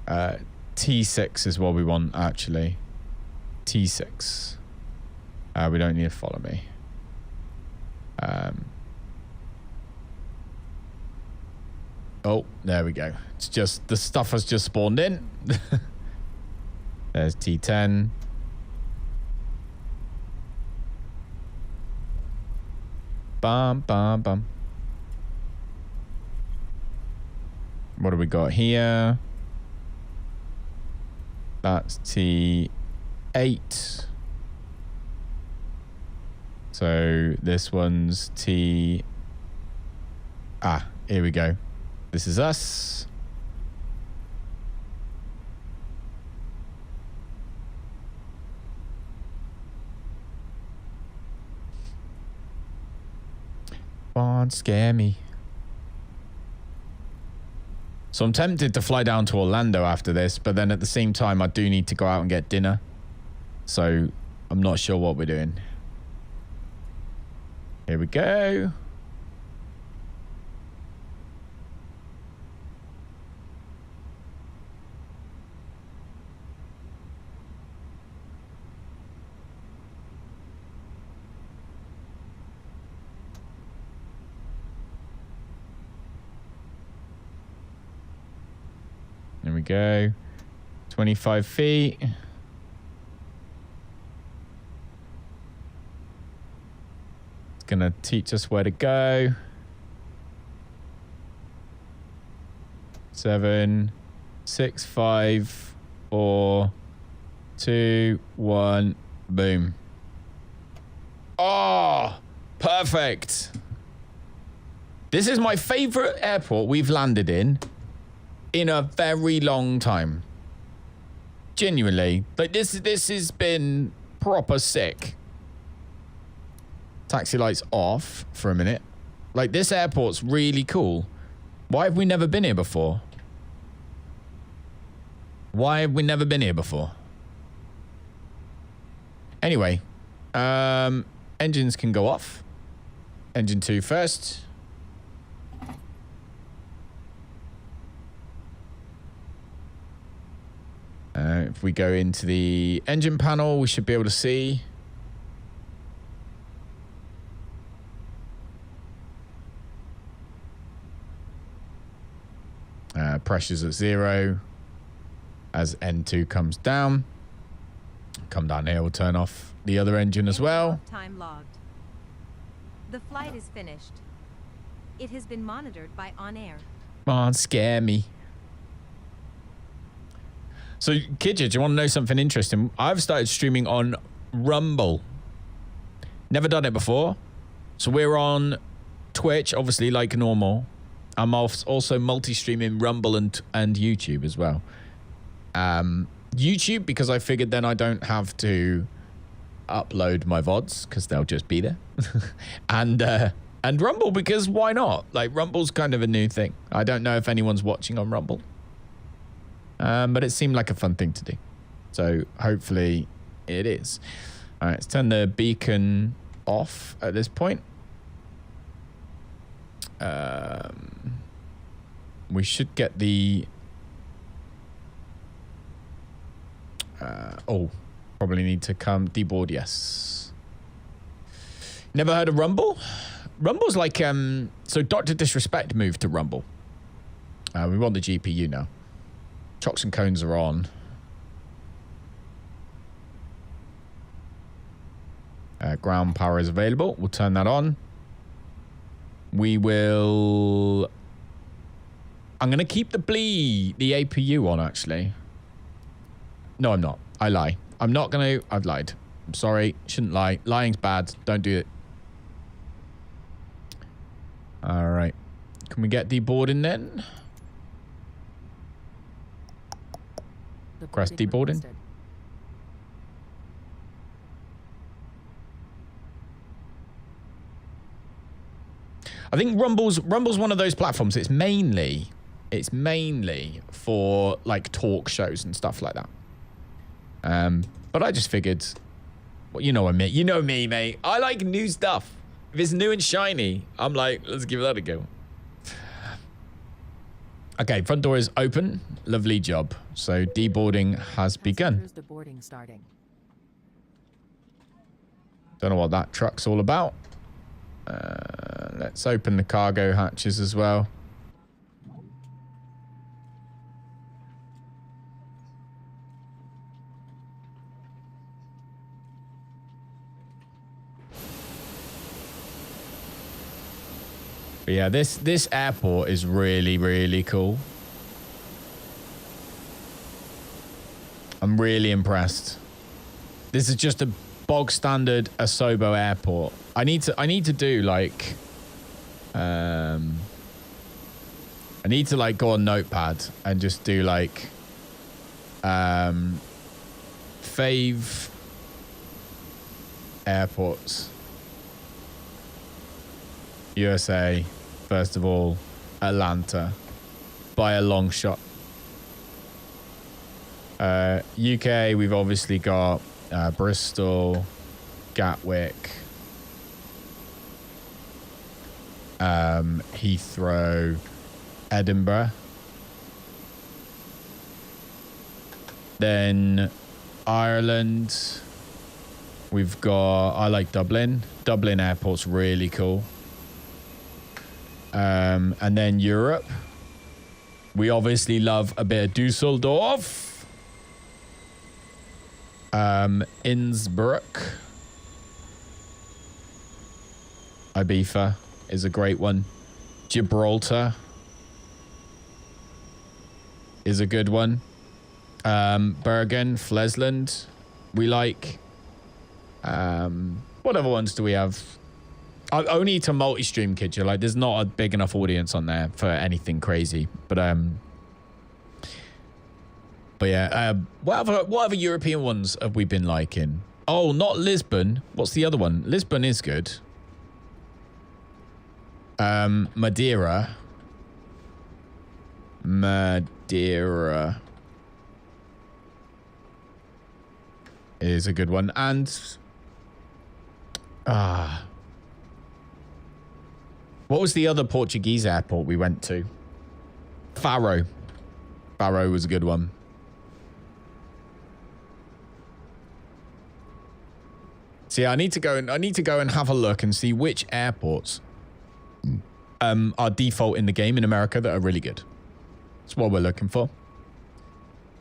T6 is what we want, actually. T6. We don't need to follow me. Oh, there we go. It's just, the stuff has just spawned in. There's T10. Bum, bum, bum. What do we got here? That's T8. So this one's T... Ah, here we go. This is us. Don't scare me. So I'm tempted to fly down to Orlando after this, but then at the same time, I do need to go out and get dinner. So I'm not sure what we're doing. Here we go. we go. 25 feet. It's going to teach us where to go. 7, 6, 5, 4, 2, 1. Boom. Oh, perfect. This is my favorite airport we've landed in a very long time. Genuinely. Like, this has been proper sick. Taxi lights off for a minute. Like, this airport's really cool. Why have we never been here before? Why have we never been here before? Anyway, engines can go off. Engine 2 first. If we go into the engine panel, we should be able to see. Pressure's at 0 as N2 comes down. Come down here, we'll turn off the other engine as well. Time logged. The flight is finished. It has been monitored by OnAir. Come on, scare me. So, Kidja, do you want to know something interesting? I've started streaming on Rumble. Never done it before. So we're on Twitch, obviously, like normal. I'm also multi-streaming Rumble and YouTube as well. YouTube, because I figured then I don't have to upload my VODs, because they'll just be there. And Rumble, because why not? Like, Rumble's kind of a new thing. I don't know if anyone's watching on Rumble. But it seemed like a fun thing to do. So hopefully it is. All right, let's turn the beacon off at this point. We should get the... probably need to come deboard, yes. Never heard of Rumble? Rumble's like... so Dr. Disrespect moved to Rumble. We want the GPU now. Chocks and cones are on. Ground power is available. We'll turn that on. We will... I'm going to keep the APU on, actually. No, I'm not. I lie. I'm not going to... I've lied. I'm sorry. Shouldn't lie. Lying's bad. Don't do it. All right. Can we get deboarding then? Request deboarding. I think Rumble's one of those platforms. It's mainly for like talk shows and stuff like that. But I just figured, well, you know me, mate. I like new stuff. If it's new and shiny, I'm like, let's give that a go. Okay, front door is open. Lovely job. So deboarding has begun. Deboarding starting. Don't know what that truck's all about. Let's open the cargo hatches as well. But yeah, this airport is really, really cool. I'm really impressed. This is just a bog standard Asobo airport. I need to do like I need to like go on Notepad and just do like fave airports. USA, first of all, Atlanta by a long shot. UK, we've obviously got Bristol, Gatwick, Heathrow, Edinburgh. Then Ireland, we've got, I like Dublin. Dublin airport's really cool. And then Europe, We obviously love a bit of Dusseldorf. Innsbruck. Ibiza is a great one. Gibraltar is a good one. Bergen, Flesland, we like. What other ones do we have? Only to multi-stream, kids. You're like, there's not a big enough audience on there for anything crazy. But yeah, what other European ones have we been liking? Oh, not Lisbon. What's the other one? Lisbon is good. Madeira is a good one. And what was the other Portuguese airport we went to? Faro. Faro was a good one. See, I need to go and have a look and see which airports are default in the game in America that are really good. That's what we're looking for.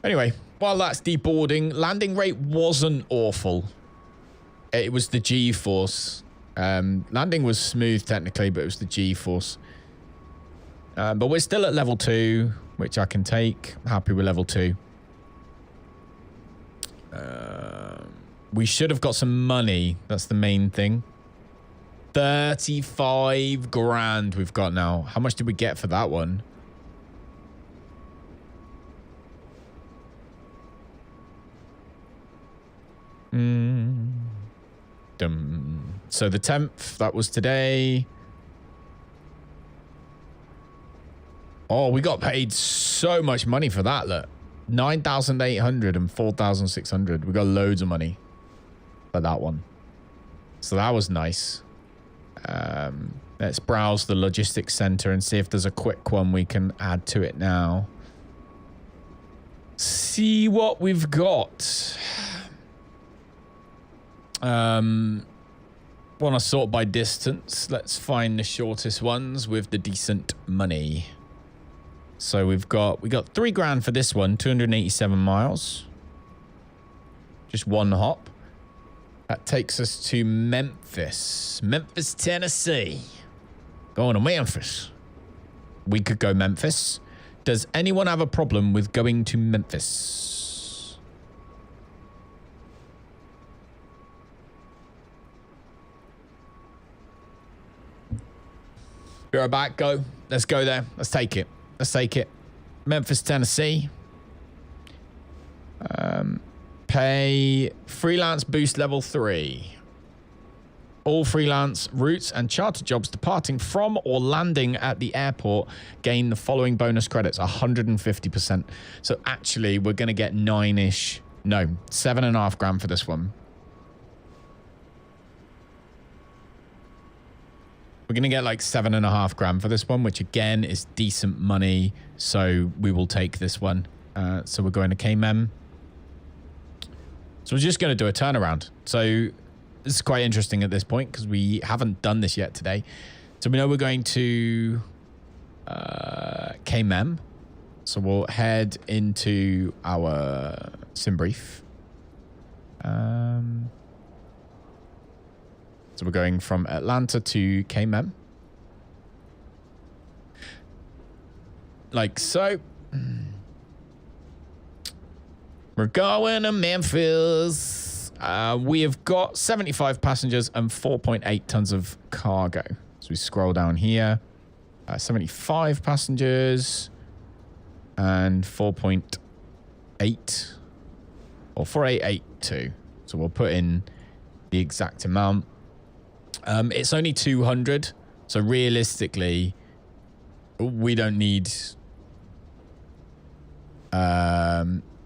Anyway, while that's deboarding, landing rate wasn't awful. It was the G-force. Landing was smooth technically, but it was the G-force. But we're still at level 2, which I can take. I'm happy with level 2. We should have got some money. That's the main thing. 35 grand we've got now. How much did we get for that one? So the 10th, that was today. Oh, we got paid so much money for that, look. 9,800 and 4,600. We got loads of money for that one. So that was nice. Let's browse the logistics center and see if there's a quick one we can add to it now. See what we've got. Want to sort by distance. Let's find the shortest ones with the decent money. So we got 3 grand for this one, 287 miles. Just one hop. That takes us to Memphis. Memphis, Tennessee. Going to Memphis. We could go Memphis. Does anyone have a problem with going to Memphis? Be right back. Go. Let's go there. Let's take it. Let's take it. Memphis, Tennessee. Pay freelance boost level 3. All freelance routes and charter jobs departing from or landing at the airport gain the following bonus credits, 150%. So actually, we're going to get 7.5 grand for this one. We're going to get like 7.5 grand for this one, which again is decent money. So we will take this one. So we're going to KMEM. So we're just going to do a turnaround. So this is quite interesting at this point because we haven't done this yet today. So we know we're going to KMEM. So we'll head into our sim brief. So we're going from Atlanta to KMEM. Like so. We're going to Memphis. We have got 75 passengers and 4.8 tons of cargo. So we scroll down here. 75 passengers and 4.8 or 4882. So we'll put in the exact amount. It's only 200. So realistically, we don't need...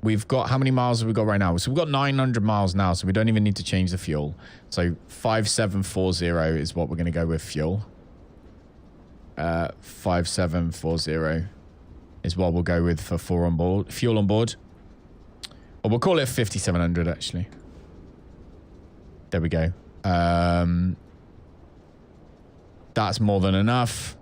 we've got, how many miles have we got right now? So we've got 900 miles now, so we don't even need to change the fuel. So 5740 is what we're going to go with fuel. 5740 is what we'll go with for fuel on board. Or we'll call it 5700 actually. There we go. That's more than enough.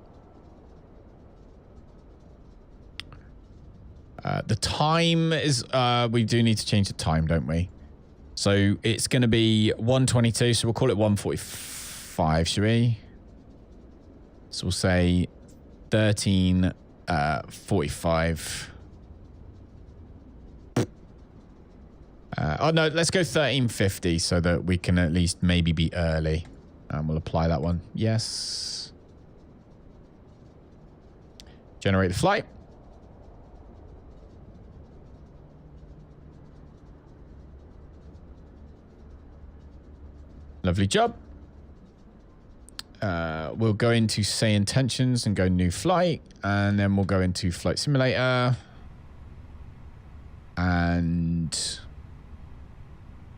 The time is, we do need to change the time, don't we? So it's going to be 1:22, so we'll call it 1:45, should we? So we'll say 13:45. Oh no, let's go 13:50 so that we can at least maybe be early. And we'll apply that one. Yes. Generate the flight. Lovely job. We'll go into SayIntentions and go new flight, and then we'll go into flight simulator and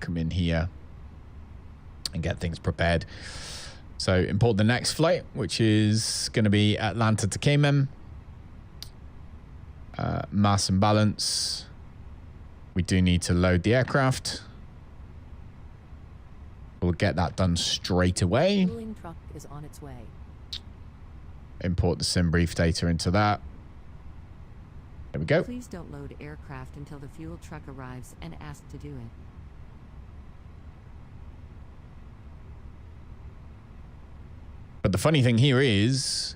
come in here and get things prepared. So import the next flight, which is going to be Atlanta to Cayman. Mass and balance. We do need to load the aircraft. We'll get that done straight away. Fueling truck is on its way. Import the sim brief data into that. There we go. Please don't load aircraft until the fuel truck arrives and ask to do it. But the funny thing here is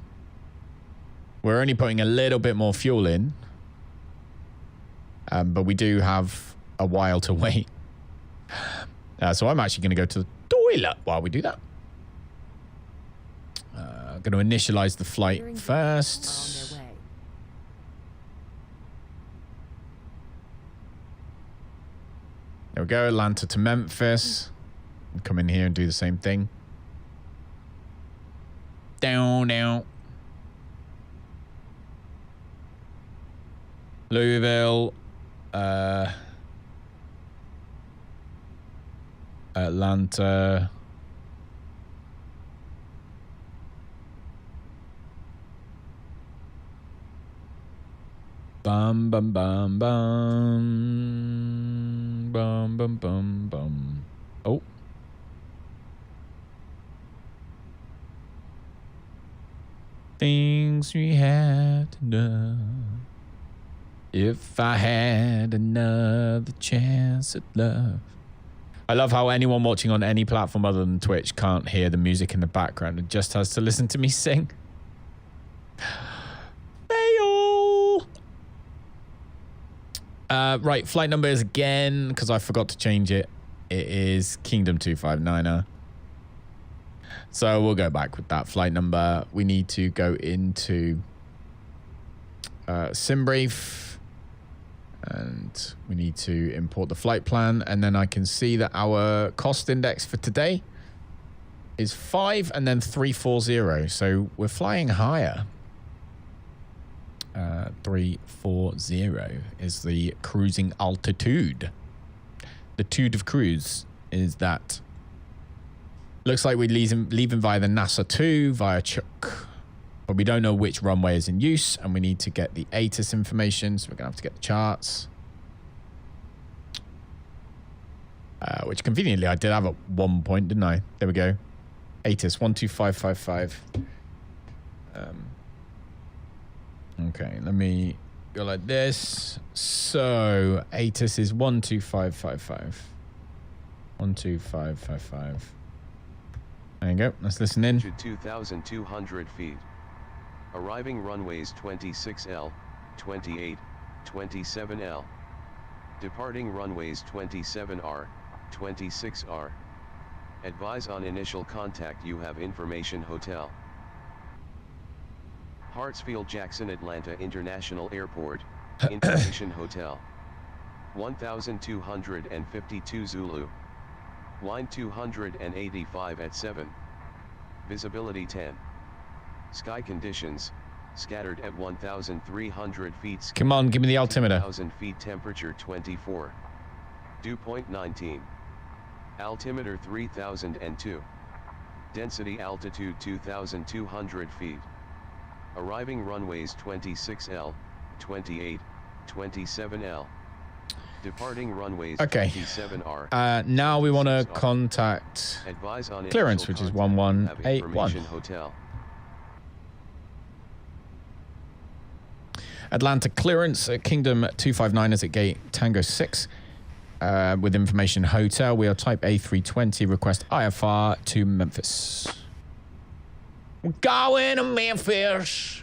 we're only putting a little bit more fuel in. But we do have a while to wait. So I'm actually going to go to the toilet while we do that. I'm going to initialize the flight first. On their way. There we go, Atlanta to Memphis. Come in here and do the same thing. Down. Louisville. Atlanta. Bum bum bum bum. Bum bum bum bum. Oh. Things we had to know. If I had another chance at love. I love how anyone watching on any platform other than Twitch can't hear the music in the background and just has to listen to me sing. Fail! Right, flight number is again, because I forgot to change it. It is Kingdom 259er. So we'll go back with that flight number. We need to go into SimBrief. And we need to import the flight plan. And then I can see that our cost index for today is 5 and then 340. So we're flying higher. 340 is the cruising altitude. The tude of cruise is that. Looks like we're leaving via the NASA 2 via Chuck. But we don't know which runway is in use, and we need to get the ATIS information, so we're going to have to get the charts. Which conveniently I did have at one point, didn't I? There we go. ATIS 12555. Okay, let me go like this. So ATIS is 12555. 12555. There you go. Let's listen in. 2,200 feet. Arriving runways 26L, 28, 27L. Departing runways 27R, 26R. Advise on initial contact you have information hotel. Hartsfield Jackson Atlanta International Airport, information hotel. 1252 Zulu. Line 285 at 7. Visibility 10. Sky conditions, scattered at 1,300 feet. Come on, give me the altimeter. 1,000 feet, temperature 24. Dew point 19. Altimeter 3002. Density altitude 2,200 feet. Arriving runways 26L, 28, 27L. Departing runways 27R. Now we want to contact clearance, which is 1181. Hotel. Atlanta clearance at Kingdom 259 is at gate Tango 6. With information hotel. We are type A320. Request IFR to Memphis. We're going to Memphis.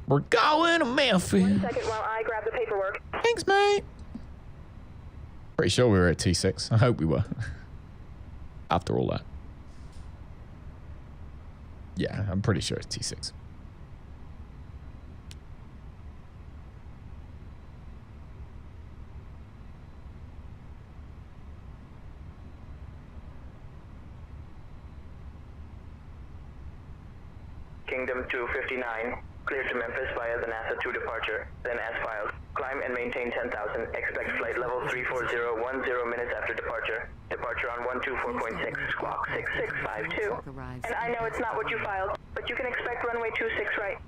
We're going to Memphis. 1 second while I grab the paperwork. Thanks, mate. Pretty sure we were at T6. I hope we were. After all that. Yeah, I'm pretty sure it's T6. Kingdom 259, cleared to Memphis via the NASA 2 departure, then as filed. Climb and maintain 10,000. Expect flight level 34010 minutes after departure. Departure on 124.6, squawk 6652. And I know it's not what you filed, but you can expect runway 26 right.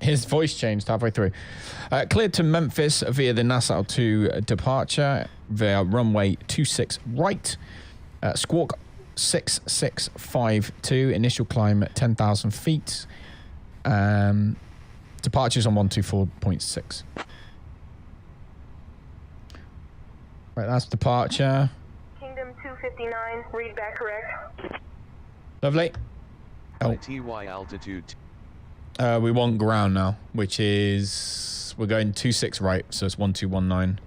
His voice changed halfway through. Cleared to Memphis via the NASA 2 departure via runway 26 right. Squawk 6652. Initial climb at 10,000 feet. Departures on 124.6. Right, that's departure. Kingdom 259, read back correct. Lovely. Oh. TY altitude. We want ground now, which is... We're going 26 right, so it's 1219.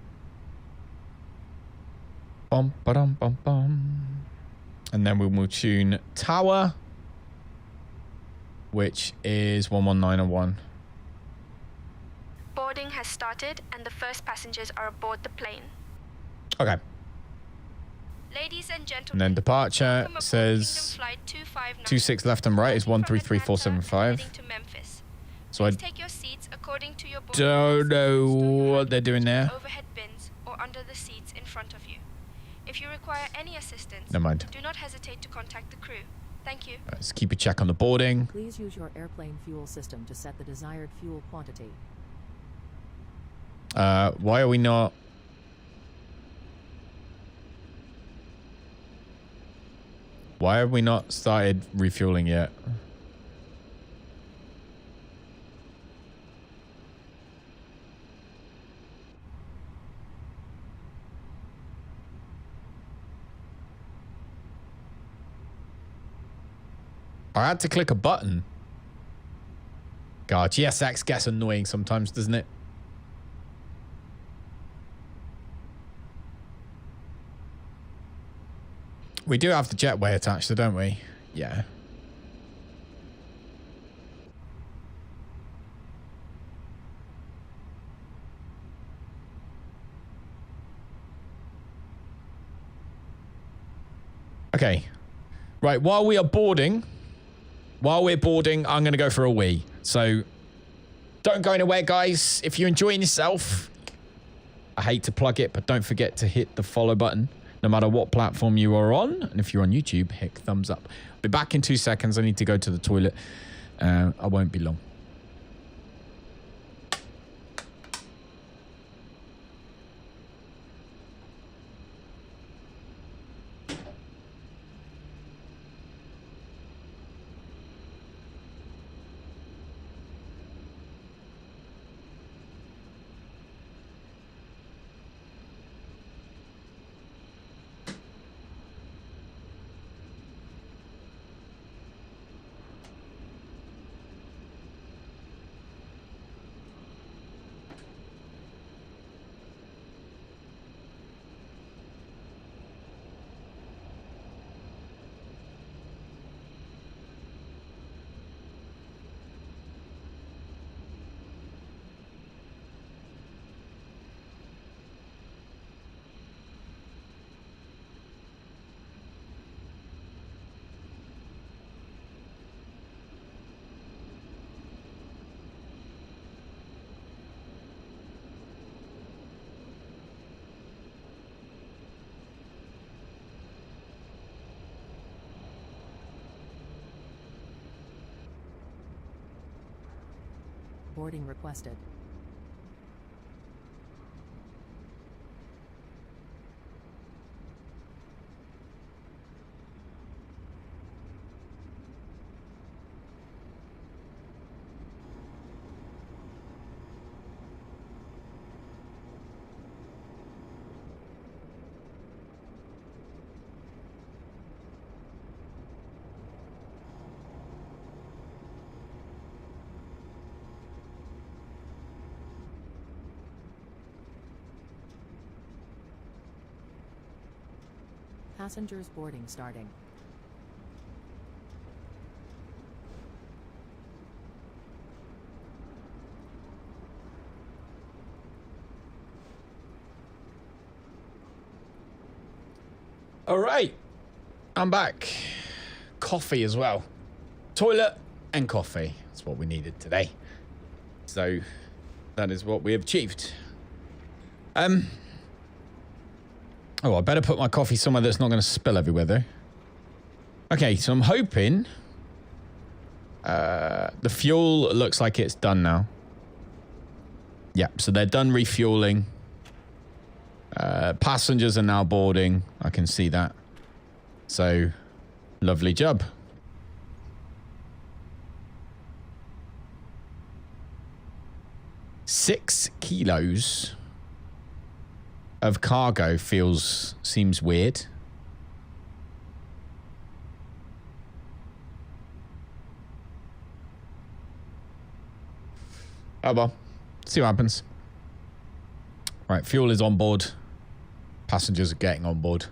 Bum, ba-dum, bum, bum. And then we will tune tower, which is 11901. Boarding has started and the first passengers are aboard the plane. Okay. Ladies and gentlemen, And then departure welcome aboard says Kingdom Flight 259, 26 left and right is from Atlanta and 133475. heading to Memphis. So I Please take your seats according to your boarding don't pass. know Store your what they're doing there. overhead bins or under the seats in front of you. If you require any assistance, Never mind. do not hesitate to contact the crew. Thank you. Let's keep a check on the boarding. Please use your airplane fuel system to set the desired fuel quantity. Why are we not... Why have we not started refueling yet? I had to click a button. God, GSX gets annoying sometimes, doesn't it? We do have the jetway attached, though, don't we? Yeah. Okay. Right, while we're boarding, I'm going to go for a wee. So, don't go anywhere, guys. If you're enjoying yourself, I hate to plug it, but don't forget to hit the follow button, no matter what platform you are on. And if you're on YouTube, hit thumbs up. I'll be back in 2 seconds. I need to go to the toilet. I won't be long. Boarding requested. Passengers boarding starting. All right, I'm back. Coffee as well. Toilet and coffee. That's what we needed today. So that is what we have achieved. Oh, I better put my coffee somewhere that's not going to spill everywhere, though. Okay, so I'm hoping the fuel looks like it's done now. Yeah, so they're done refueling. Passengers are now boarding. I can see that. So, lovely job. $6 kilos of cargo seems weird. Oh well, see what happens. Right, fuel is on board. Passengers are getting on board.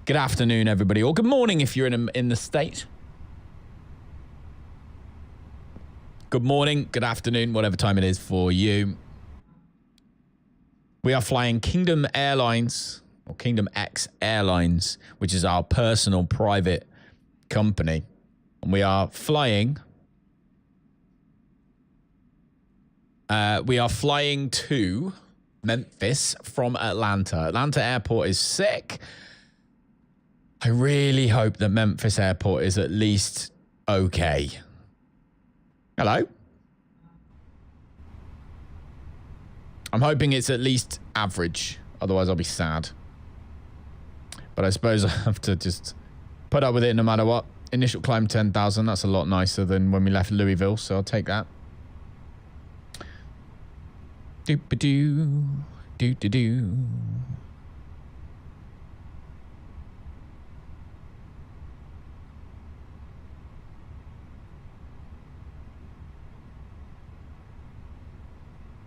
Good afternoon, everybody, or good morning if you're in the state. Good morning, good afternoon, whatever time it is for you. We are flying Kingdom Airlines, or Kingdom X Airlines, which is our personal private company. And we are flying... to Memphis from Atlanta. Atlanta Airport is sick. I really hope that Memphis Airport is at least okay. Hello? I'm hoping it's at least average. Otherwise, I'll be sad. But I suppose I have to just put up with it no matter what. Initial climb 10,000. That's a lot nicer than when we left Louisville, so I'll take that. Doop-a-doo, doo-doo-doo.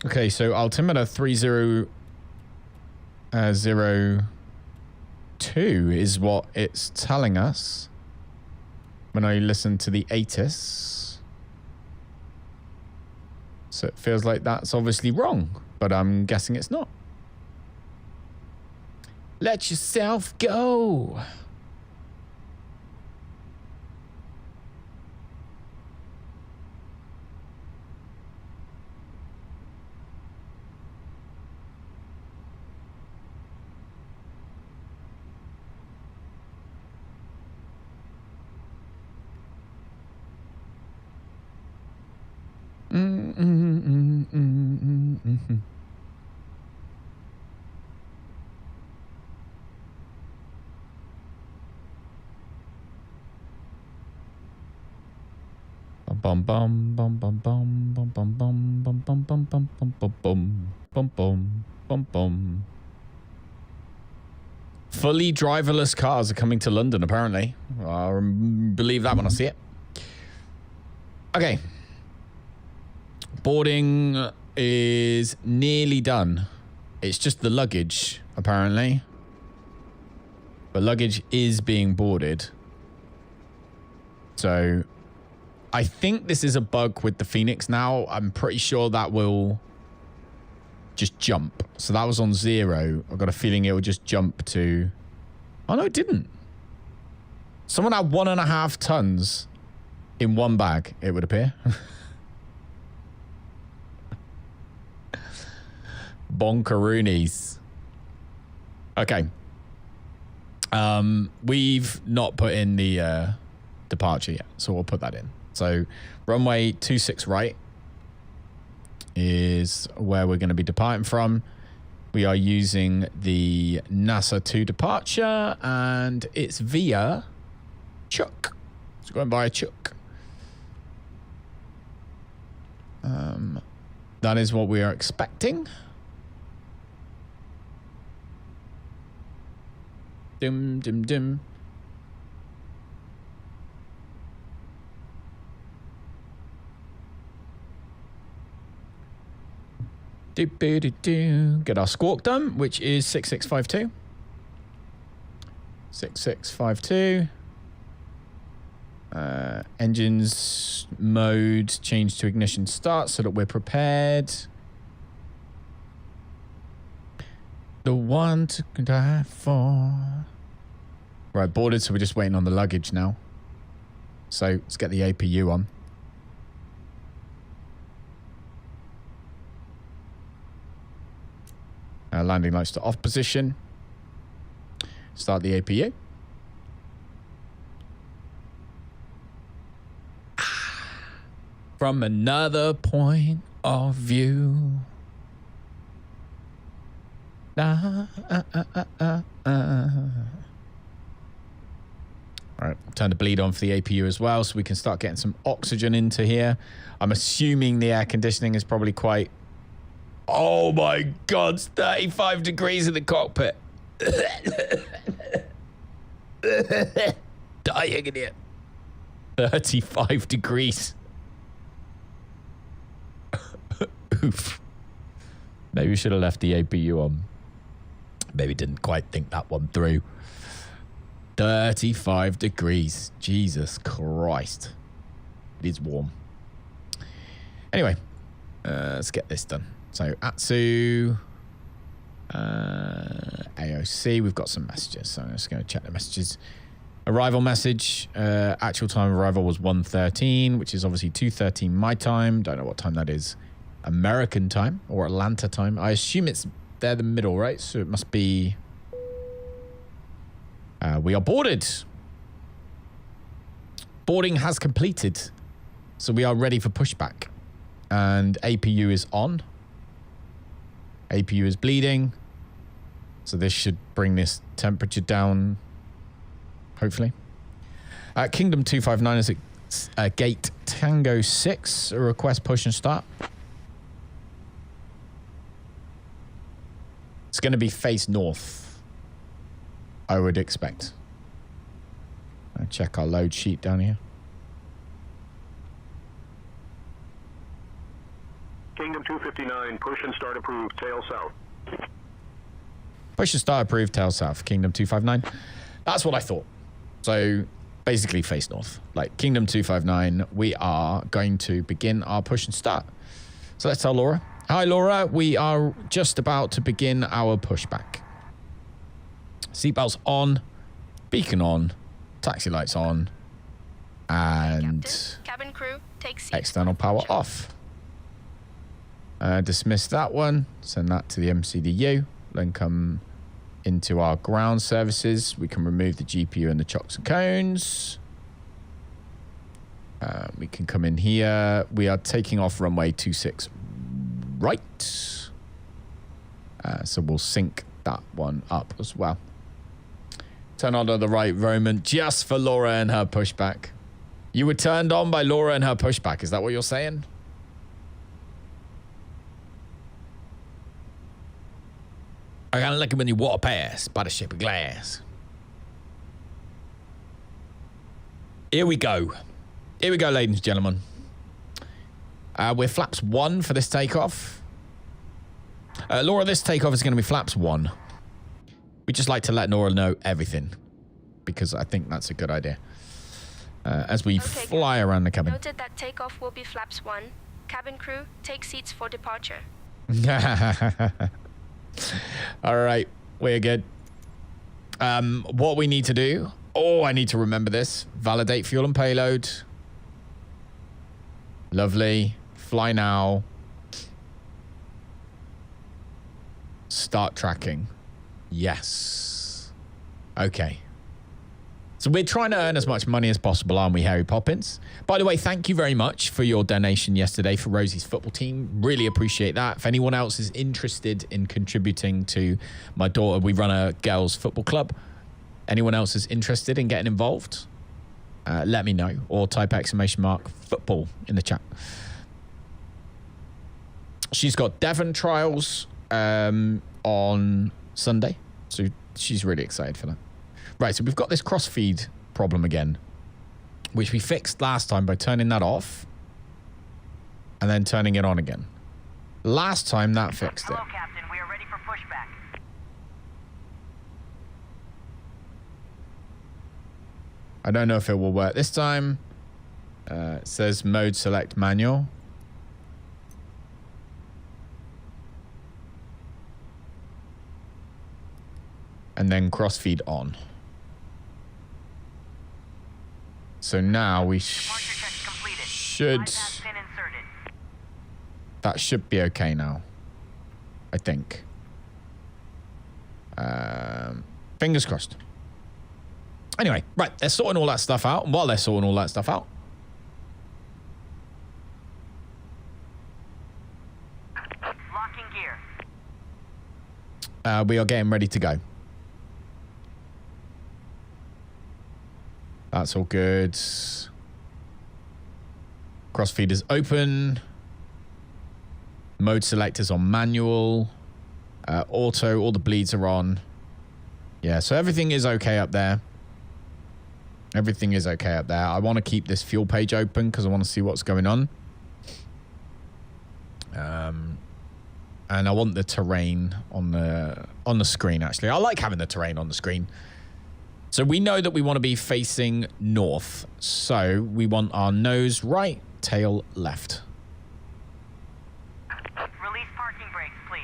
Okay, so altimeter 3002 is what it's telling us when I listen to the ATIS. So it feels like that's obviously wrong, but I'm guessing it's not. Let yourself go. Bum bum bum bum bum bum bum bum bum bum bum bum bum bum bum bum bum bum. Fully driverless cars are coming to London, apparently. I'll believe that when I see it. Okay. Boarding is nearly done. It's just the luggage, apparently. But luggage is being boarded. So I think this is a bug with the Fenix now. I'm pretty sure that will just jump. So that was on 0. I've got a feeling it will just jump to... Oh, no, it didn't. Someone had 1.5 tons in one bag, it would appear. Bonkaroonies. Okay. We've not put in the departure yet, so we'll put that in. So runway 26 right is where we're going to be departing from. We are using the NASA 2 departure, and it's via Chuck. It's going by Chuck. That is what we are expecting. Dim, dim, dim. Get our squawk done, which is 6652. 6652. Engines mode change to ignition start so that we're prepared. The one to die for. Right, boarded, so we're just waiting on the luggage now. So let's get the APU on. Landing lights to off position. Start the APU. From another point of view. All right, turn the bleed on for the APU as well so we can start getting some oxygen into here. I'm assuming the air conditioning is probably quite... Oh my God, it's 35 degrees in the cockpit. Dying in here. 35 degrees. Oof. Maybe we should have left the APU on. Maybe didn't quite think that one through. 35 degrees. Jesus Christ. It is warm. Anyway, let's get this done. So, Atsu, AOC, we've got some messages. So I'm just going to check the messages. Arrival message. Actual time of arrival was 1:13, which is obviously 2:13 my time. Don't know what time that is. American time or Atlanta time. I assume it's they're the middle, right? So it must be... we are boarded. Boarding has completed. So we are ready for pushback. And APU is on. APU is bleeding. So this should bring this temperature down, hopefully. Kingdom 259 is at gate Tango 6. A request push and start. It's going to be face north, I would expect. I'll check our load sheet down here. Kingdom 259, push and start approved, tail south. Push and start approved, tail south. Kingdom 259. That's what I thought. So basically face north. Like Kingdom 259, we are going to begin our push and start. So let's tell Laura. Hi, Laura. We are just about to begin our pushback. Seatbelts on, beacon on, taxi lights on, and Captain, cabin crew, take seats. External power off. Dismiss that one. Send that to the MCDU. Then come into our ground services. We can remove the GPU and the chocks and cones. We can come in here. We are taking off runway 26 right. So we'll sync that one up as well. Turn on to the right, Roman, just for Laura and her pushback. You were turned on by Laura and her pushback. Is that what you're saying? I kind of like it when you walk past by the ship of glass. Here we go. Here we go, ladies and gentlemen. We're flaps 1 for this takeoff. Laura, this takeoff is going to be flaps 1. We just like to let Laura know everything, because I think that's a good idea. As we fly around the cabin. Noted that takeoff will be flaps 1. Cabin crew, take seats for departure. All right, we're good. What we need to do... Oh, I need to remember this. Validate fuel and payload. Lovely. Fly now. Start tracking. Yes. Okay. So we're trying to earn as much money as possible, aren't we, Harry Poppins? By the way, thank you very much for your donation yesterday for Rosie's football team. Really appreciate that. If anyone else is interested in contributing to my daughter, we run a girls' football club. Anyone else is interested in getting involved, let me know. Or type !football in the chat. She's got Devon trials on Sunday. So she's really excited for that. Right, so we've got this crossfeed problem again, which we fixed last time by turning that off and then turning it on again. Last time that fixed it. Hello, Captain. We are ready for pushback. I don't know if it will work this time. It says mode select manual. And then crossfeed on. So now we should... That should be okay now. I think. Fingers crossed. Anyway, right, they're sorting all that stuff out. And while they're sorting all that stuff out, locking gear. We are getting ready to go. That's all good. Crossfeed is open. Mode selectors on manual. Auto, all the bleeds are on. Yeah, so everything is okay up there. Everything is okay up there. I want to keep this fuel page open because I want to see what's going on. And I want the terrain on the screen, actually. I like having the terrain on the screen. So we know that we want to be facing north. So we want our nose right, tail left. Release parking brakes, please.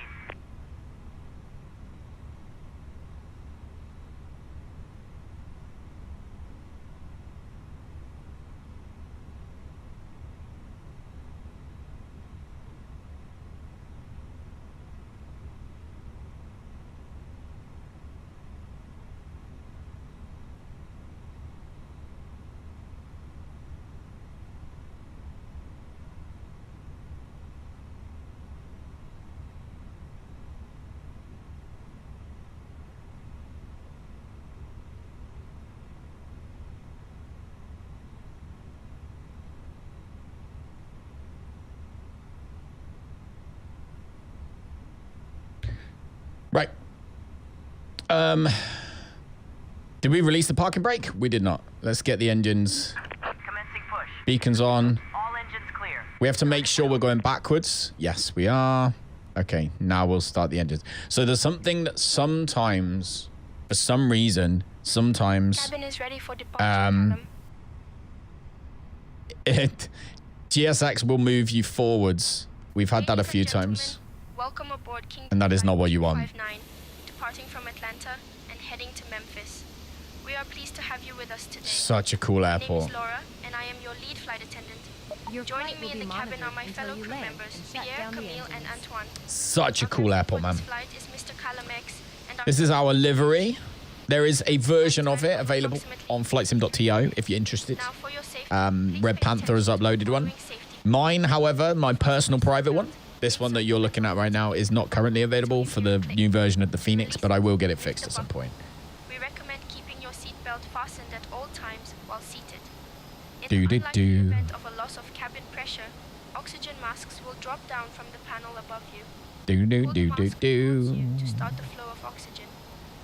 Right. Did we release the parking brake? We did not. Let's get the engines. Commencing push. Beacons on. All engines clear. We have to make sure we're going backwards. Yes, we are. Okay, now we'll start the engines. So there's something that sometimes, for some reason, sometimes... Cabin is ready for departure. GSX will move you forwards. We've had that a few times. Welcome aboard King. And that is not what you want. 59, departing from Atlanta and heading to Memphis. We are pleased to have you with us today. Such a cool My name airport. is Laura, and I am your lead flight attendant. Joining me in the cabin are my fellow crew members, Pierre, Camille, and Antoine. Such a cool airport, man. Flight is Mr. Calamex, and This is our livery. There is a version of it available on flightsim.to if you're interested. now for your safety, Red Panther has uploaded one. Mine, however, my personal private one, this one that you're looking at right now, is not currently available for the new version of the Phoenix, but I will get it fixed at some point. We recommend keeping your seatbelt fastened at all times while seated. In Do, the do, unlikely do. event of a loss of cabin pressure, oxygen masks will drop down from the panel above you. Do, do, Pull the do, do, mask towards do. you to start the flow of oxygen.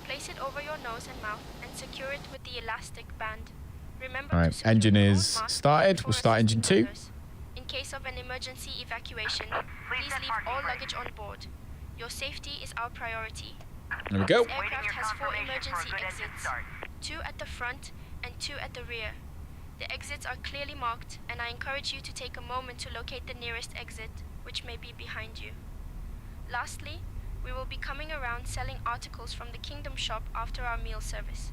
Place it over your nose and mouth and secure it with the elastic band. Remember All to right, secure engine your own is mask started. before We'll start engine assisting 2. others. In case of an emergency evacuation, please leave all luggage on board. Your safety is our priority. There we go. This aircraft has 4 emergency exits, 2 at the front and 2 at the rear. The exits are clearly marked, and I encourage you to take a moment to locate the nearest exit, which may be behind you. Lastly, we will be coming around selling articles from the Kingdom shop after our meal service.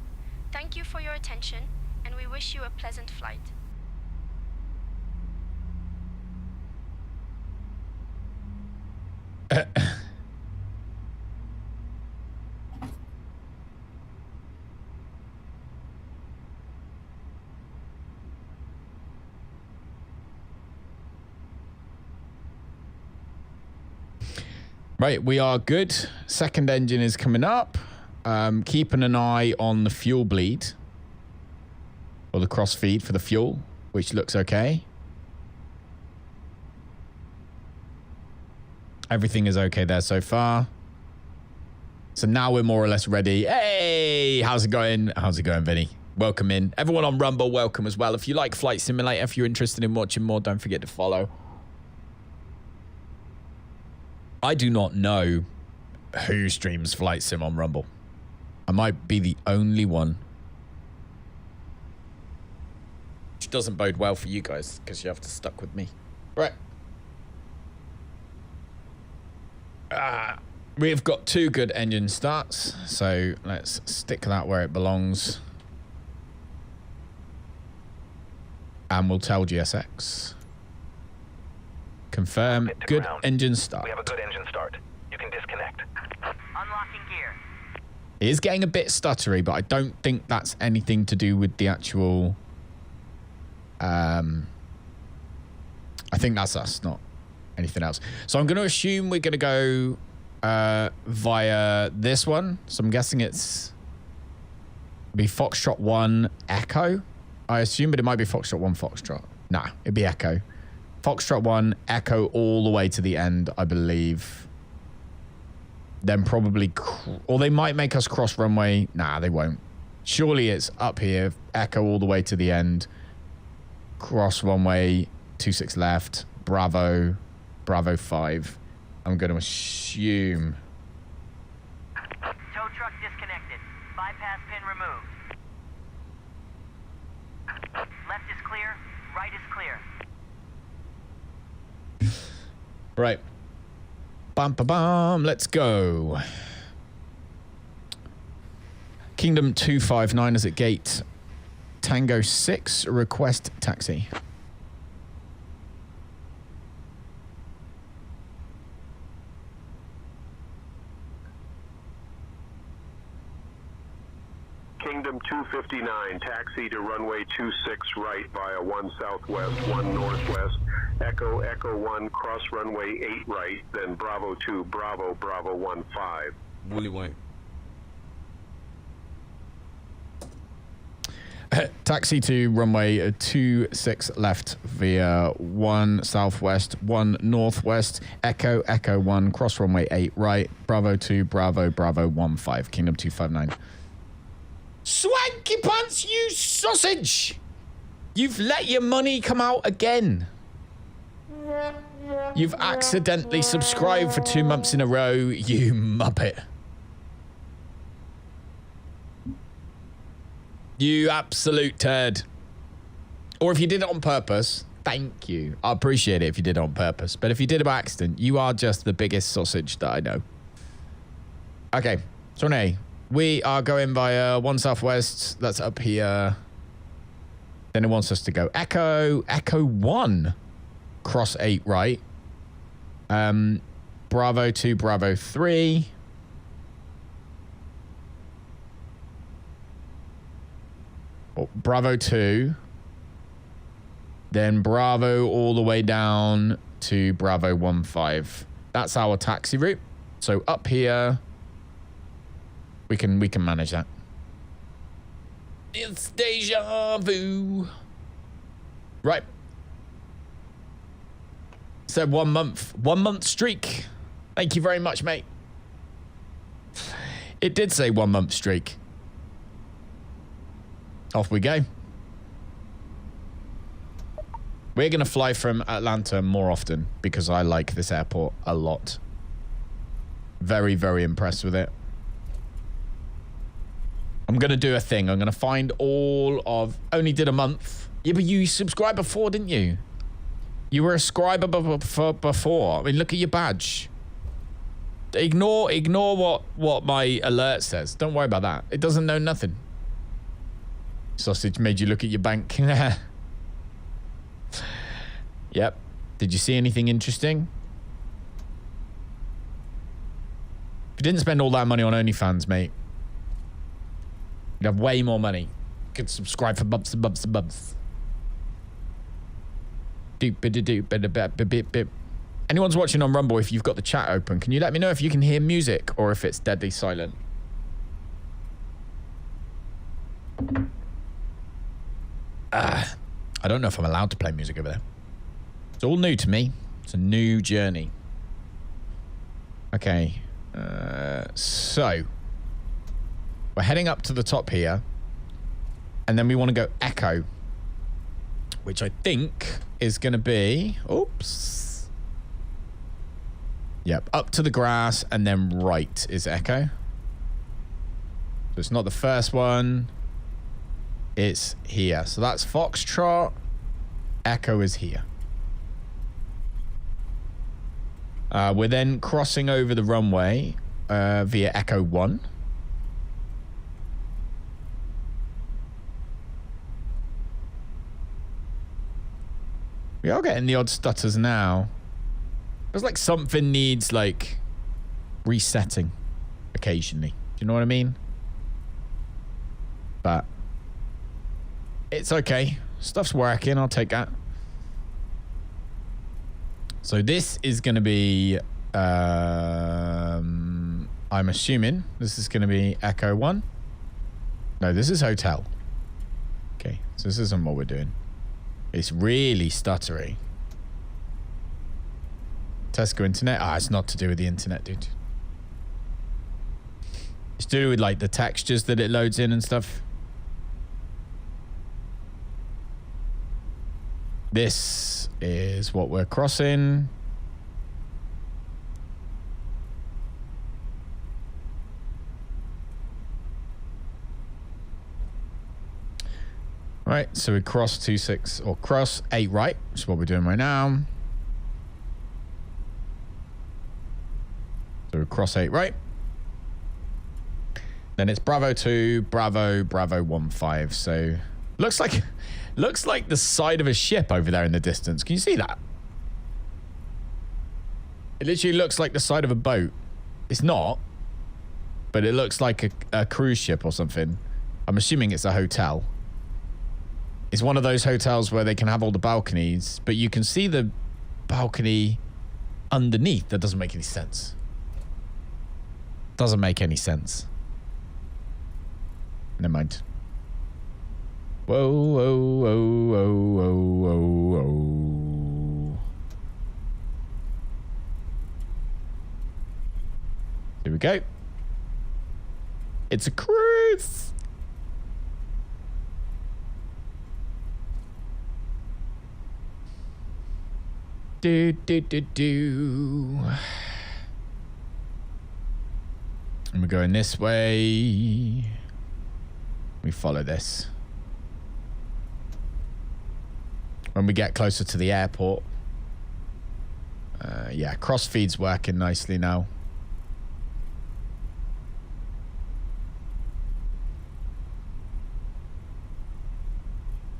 Thank you for your attention, and we wish you a pleasant flight. Right, we are good. Second engine is coming up. Keeping an eye on the fuel bleed. Or the cross feed for the fuel, which looks okay. Everything is okay there so far. So now we're more or less ready. Hey, how's it going? How's it going, Vinny? Welcome in. Everyone on Rumble, welcome as well. If you like Flight Simulator, if you're interested in watching more, don't forget to follow. I do not know who streams Flight Sim on Rumble. I might be the only one. which doesn't bode well for you guys because you have to stuck with me. Right. We've got 2 good engine starts, so let's stick that where it belongs. And we'll tell GSX. Confirm good engine start. We have a good engine start. You can disconnect. Unlocking gear. It is getting a bit stuttery, but I don't think that's anything to do with the actual... I think that's us, not anything else. So I'm going to assume we're going to go via this one. So I'm guessing it's be Foxtrot 1 Echo. I assume, but it might be Foxtrot 1 Foxtrot. Nah, it'd be Echo. Foxtrot 1 Echo all the way to the end, I believe. Then probably... or they might make us cross runway. Nah, they won't. Surely it's up here. Echo all the way to the end. Cross runway 26 left. Bravo 5. I'm going to assume. Tow truck disconnected. Bypass pin removed. Left is clear. Right is clear. Right. Bum, ba, bum. Let's go. Kingdom 259 is at gate Tango 6. Request taxi. Kingdom 259, taxi to runway 26 right via 1 southwest, 1 northwest, Echo 1, cross runway 8 right, then Bravo 2, Bravo 15. Woolly white. Taxi to runway 26 left via 1 southwest, 1 northwest, Echo 1, cross runway 8 right, Bravo 2, Bravo 15, Kingdom 259. Swanky pants, you sausage! You've let your money come out again. You've accidentally subscribed for 2 months in a row, you muppet. You absolute turd. Or if you did it on purpose, thank you. I appreciate it if you did it on purpose. But if you did it by accident, you are just the biggest sausage that I know. Okay, so Renee, we are going via 1 southwest. That's up here. Then it wants us to go Echo 1. Cross 8 right. Bravo 2, Bravo 3. Bravo 2. Then Bravo all the way down to Bravo 15. That's our taxi route. So up here, we can manage that. It's deja vu. Right. Said 1 month. 1 month streak. Thank you very much, mate. It did say 1 month streak. Off we go. We're going to fly from Atlanta more often because I like this airport a lot. Very, very impressed with it. I'm going to do a thing. I'm going to find all of... Only did a month. Yeah, but you subscribed before, didn't you? You were a scriber before. I mean, look at your badge. Ignore what my alert says. Don't worry about that. It doesn't know nothing. Sausage made you look at your bank. Yep. Did you see anything interesting? If you didn't spend all that money on OnlyFans, mate, you'd have way more money. You could subscribe for bumps and bumps and bumps. Anyone's watching on Rumble, if you've got the chat open, can you let me know if you can hear music or if it's deadly silent? I don't know if I'm allowed to play music over there. It's all new to me. It's a new journey. Okay. So we're heading up to the top here. And then we want to go Echo, which I think is going to be... Oops. Yep. Up to the grass and then right is Echo. So it's not the first one. It's here. So that's Foxtrot. Echo is here. We're then crossing over the runway via Echo 1. We are getting the odd stutters now. It's like something needs like resetting occasionally. Do you know what I mean? But it's okay. Stuff's working. I'll take that. So this is going to be, I'm assuming this is going to be Echo 1. No, this is Hotel. Okay, so this isn't what we're doing. It's really stuttery. Tesco internet. It's not to do with the internet, dude. It's to do with like the textures that it loads in and stuff. This is what we're crossing. Right, so we cross 26 or cross 8 right, which is what we're doing right now. So we cross 8 right. Then it's Bravo 2, Bravo 15. So looks like the side of a ship over there in the distance. Can you see that? It literally looks like the side of a boat. It's not, but it looks like a cruise ship or something. I'm assuming it's a hotel. It's one of those hotels where they can have all the balconies, but you can see the balcony underneath. That doesn't make any sense. Doesn't make any sense. Never mind. Whoa, whoa, whoa, whoa, whoa, whoa, whoa. Here we go. It's a cruise. Do, do, do, do. And we're going this way. We follow this. When we get closer to the airport. Yeah, crossfeed's working nicely now.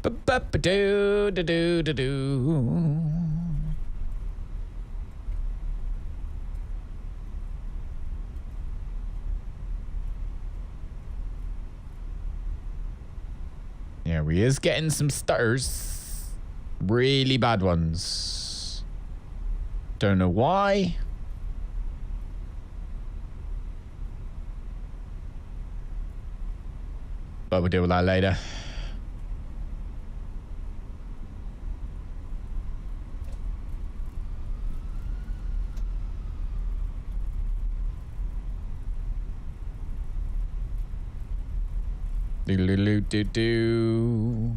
Ba-ba-ba-do-do-do-do-do. Yeah, we is getting some stutters. Really bad ones. Don't know why. But we'll deal with that later. Do-do-do-do-do.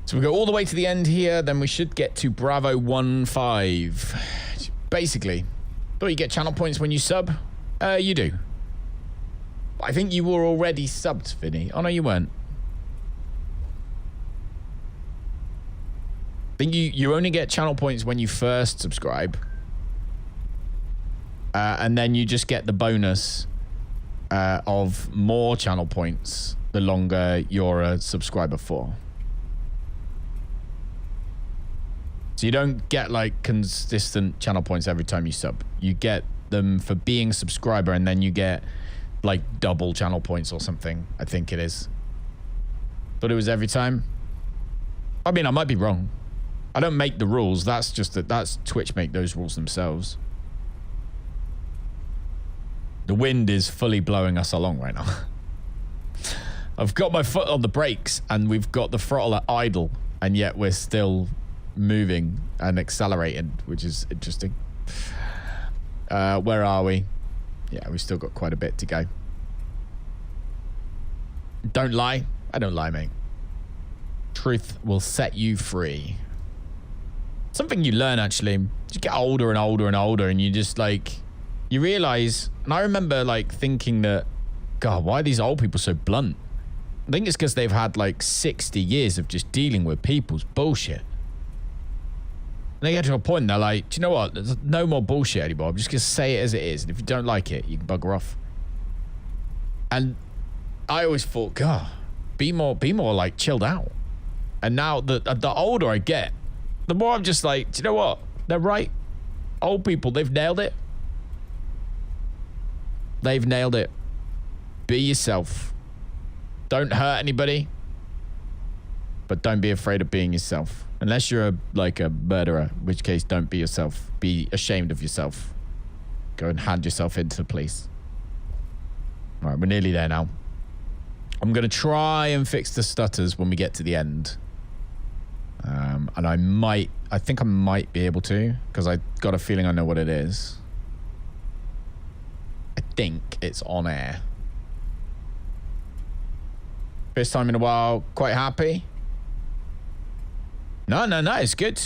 So we go all the way to the end here, then we should get to Bravo 15. Basically, thought you get channel points when you sub. You do. I think you were already subbed, Vinny. Oh no, you weren't. I think you only get channel points when you first subscribe. And then you just get the bonus of more channel points the longer you're a subscriber for. So you don't get like consistent channel points every time you sub. You get them for being a subscriber, and then you get like double channel points or something, I think it is. But it was every time. I mean, I might be wrong. I don't make the rules. That's just that's Twitch make those rules themselves. The wind is fully blowing us along right now. I've got my foot on the brakes and we've got the throttle at idle, and yet we're still moving and accelerating, which is interesting. Where are we? Yeah, we've still got quite a bit to go. Don't lie. I don't lie, mate. Truth will set you free. something you learn, actually. You get older and older and older, and you just, like, you realize, and I remember, like, thinking that, God, why are these old people so blunt? I think it's because they've had, like, 60 years of just dealing with people's bullshit. And they get to a point, and they're like, do you know what? There's no more bullshit anymore. I'm just going to say it as it is, and if you don't like it, you can bugger off. And I always thought, God, be more, like, chilled out. And now, the older I get, the more I'm just like, do you know what? They're right. Old people, they've nailed it. They've nailed it. Be yourself. Don't hurt anybody. But don't be afraid of being yourself. Unless you're like a murderer, in which case don't be yourself. Be ashamed of yourself. Go and hand yourself into the police. All right, we're nearly there now. I'm going to try and fix the stutters when we get to the end. And I think I might be able to, because I got a feeling I know what it is. I think it's OnAir. First time in a while, quite happy. No, it's good.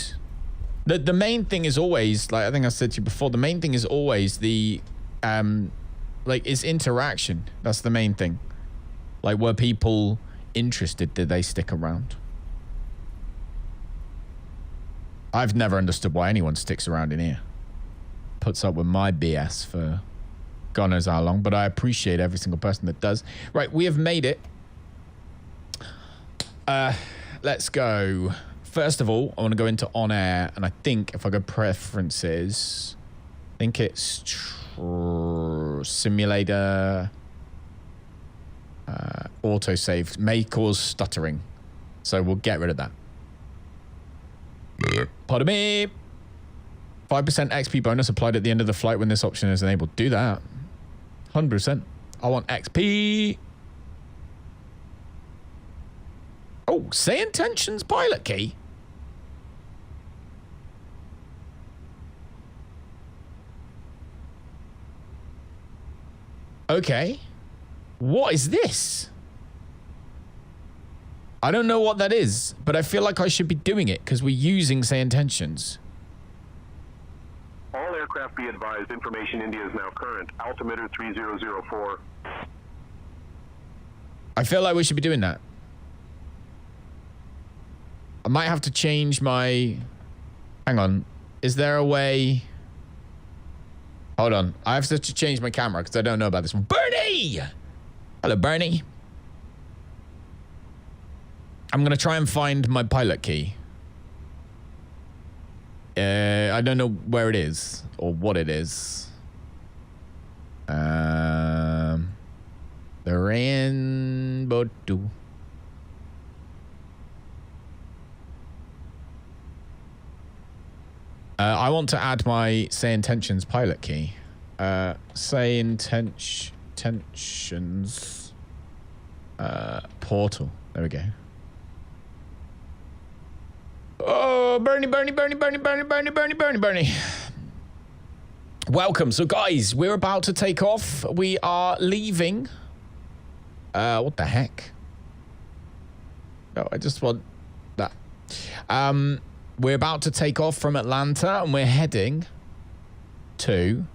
The main thing is always, like I think I said to you before, the main thing is always the, like, it's interaction. That's the main thing. Like, were people interested? Did they stick around? I've never understood why anyone sticks around in here. Puts up with my BS for God knows how long, but I appreciate every single person that does. Right, we have made it. Let's go. First of all, I want to go into OnAir, and I think if I go preferences, I think it's simulator, autosave may cause stuttering. So we'll get rid of that. Pardon me. 5% XP bonus applied at the end of the flight when this option is enabled. Do that. 100%. I want XP. Oh, SayIntentions pilot key. Okay. What is this? I don't know what that is, but I feel like I should be doing it because we're using SayIntentions. All aircraft be advised, information India is now current. Altimeter 3004. I feel like we should be doing that. I might have to change my... Hang on. Is there a way... Hold on. I have to change my camera because I don't know about this one. Bernie! Hello, Bernie. I'm going to try and find my pilot key. I don't know where it is or what it is. The rainbow 2. I want to add my SayIntentions pilot key. SayIntentions portal. There we go. Oh, Bernie. Welcome. So, guys, we're about to take off. We are leaving. What the heck? No, I just want that. We're about to take off from Atlanta, and we're heading to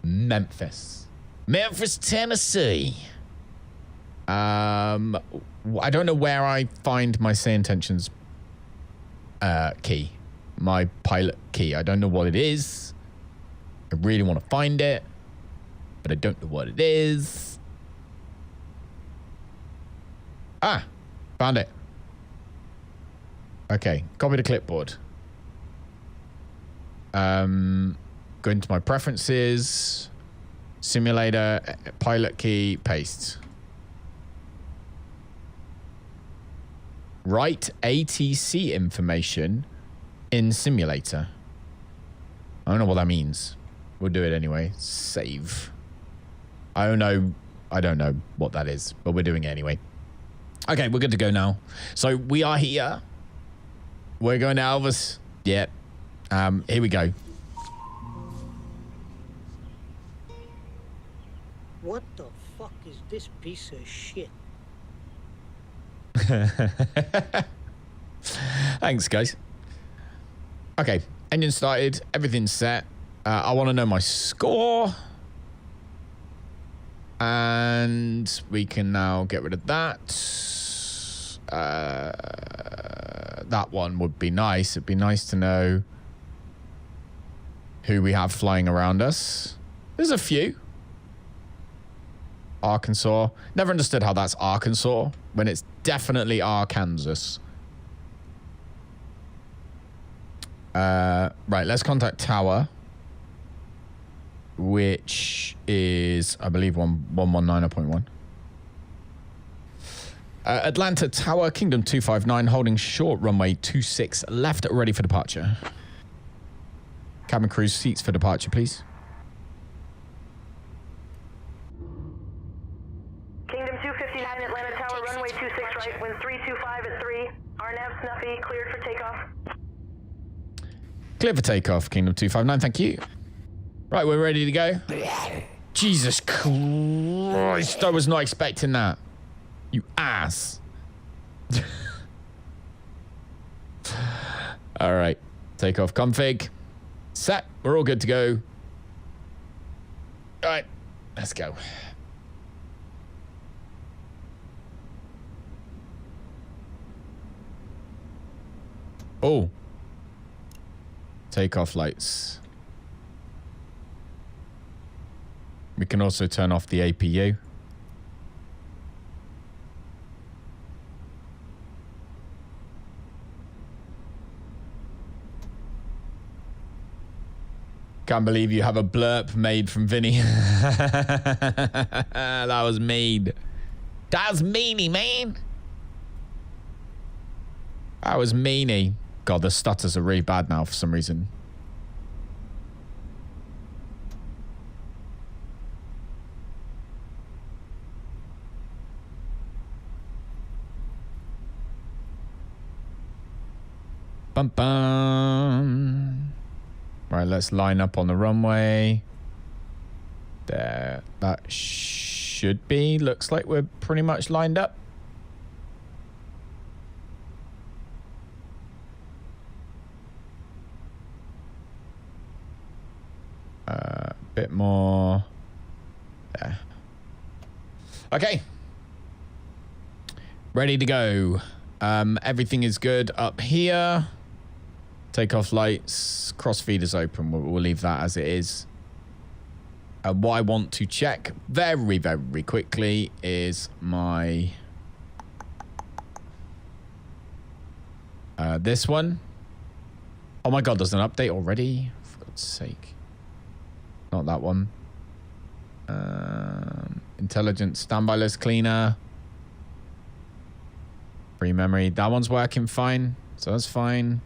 Memphis. Memphis, Tennessee. I don't know where I find my SayIntentions key. My pilot key. I don't know what it is. I really want to find it, but I don't know what it is. Ah, found it. Okay, copy to clipboard. Go into my preferences, simulator, pilot key, paste. Write ATC information in simulator. I don't know what that means. We'll do it anyway. Save. I don't know what that is, but we're doing it anyway. Okay, we're good to go now. So we are here. We're going to Elvis. Yeah. Here we go. What the fuck is this piece of shit? Thanks, guys. Okay, engine started. Everything's set. I want to know my score. And we can now get rid of that. That one would be nice. It'd be nice to know who we have flying around us. There's a few. Arkansas. Never understood how that's Arkansas when it's definitely Arkansas. Right, let's contact Tower, which is, I believe, 119.1. Atlanta Tower, Kingdom 259, holding short runway 26 left, ready for departure. Cabin crew, seats for departure, please. Kingdom 259, Atlanta Tower, runway 26 right, wind 325 at 3. RNAV Snuffy, cleared for takeoff. Clear for takeoff, Kingdom 259, thank you. Right, we're ready to go. Jesus Christ, I was not expecting that. You ass. All right, takeoff config. Set, we're all good to go. All right, let's go. Oh. Takeoff lights. We can also turn off the APU. Can't believe you have a blurb made from Vinny. That was made. That was meanie, man. That was meanie. God, the stutters are really bad now for some reason. Bum bum. Right, let's line up on the runway. There. That should be. Looks like we're pretty much lined up. Bit more. There. Okay. Ready to go. Everything is good up here. Takeoff lights. Cross feeders open. We'll leave that as it is. What I want to check very, very quickly is my... this one. Oh my God, there's an update already? For God's sake. Not that one. Intelligent standby list cleaner. Free memory. That one's working fine. So that's fine.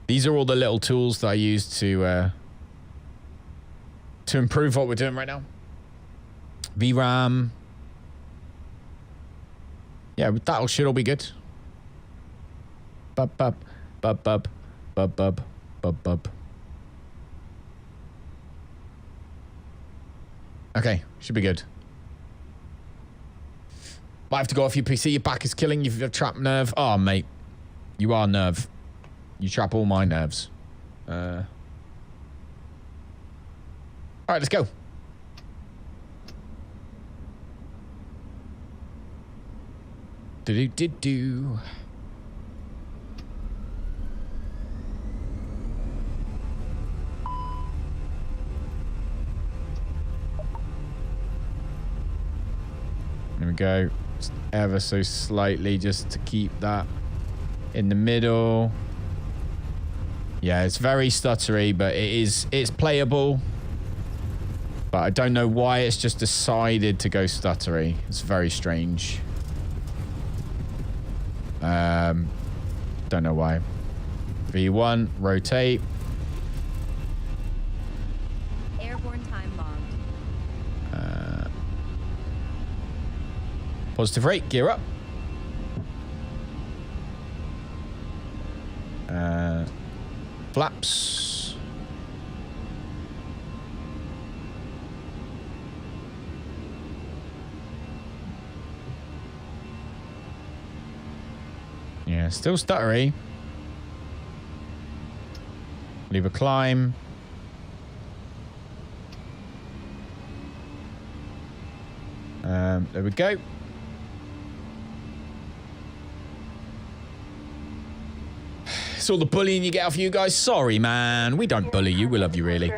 These are all the little tools that I use to improve what we're doing right now. VRAM. Yeah, that should all be good. Bub bub bub bub bub bub bub bub. Okay, should be good. Might have to go off your PC. Your back is killing you. You've trapped nerve. Oh, mate. You are nerve. You trap all my nerves. All right, let's go. Do-do-do-do. There we go. Just ever so slightly just to keep that in the middle. Yeah, it's very stuttery, but it's playable. But I don't know why it's just decided to go stuttery. It's very strange. Don't know why. V1, rotate. Airborne time logged. Positive rate, gear up. Flaps. Yeah, Yeah, still stuttery. Leave a climb. There we go. It's all the bullying you get off you guys. Sorry, man. We don't bully you. We love you, really.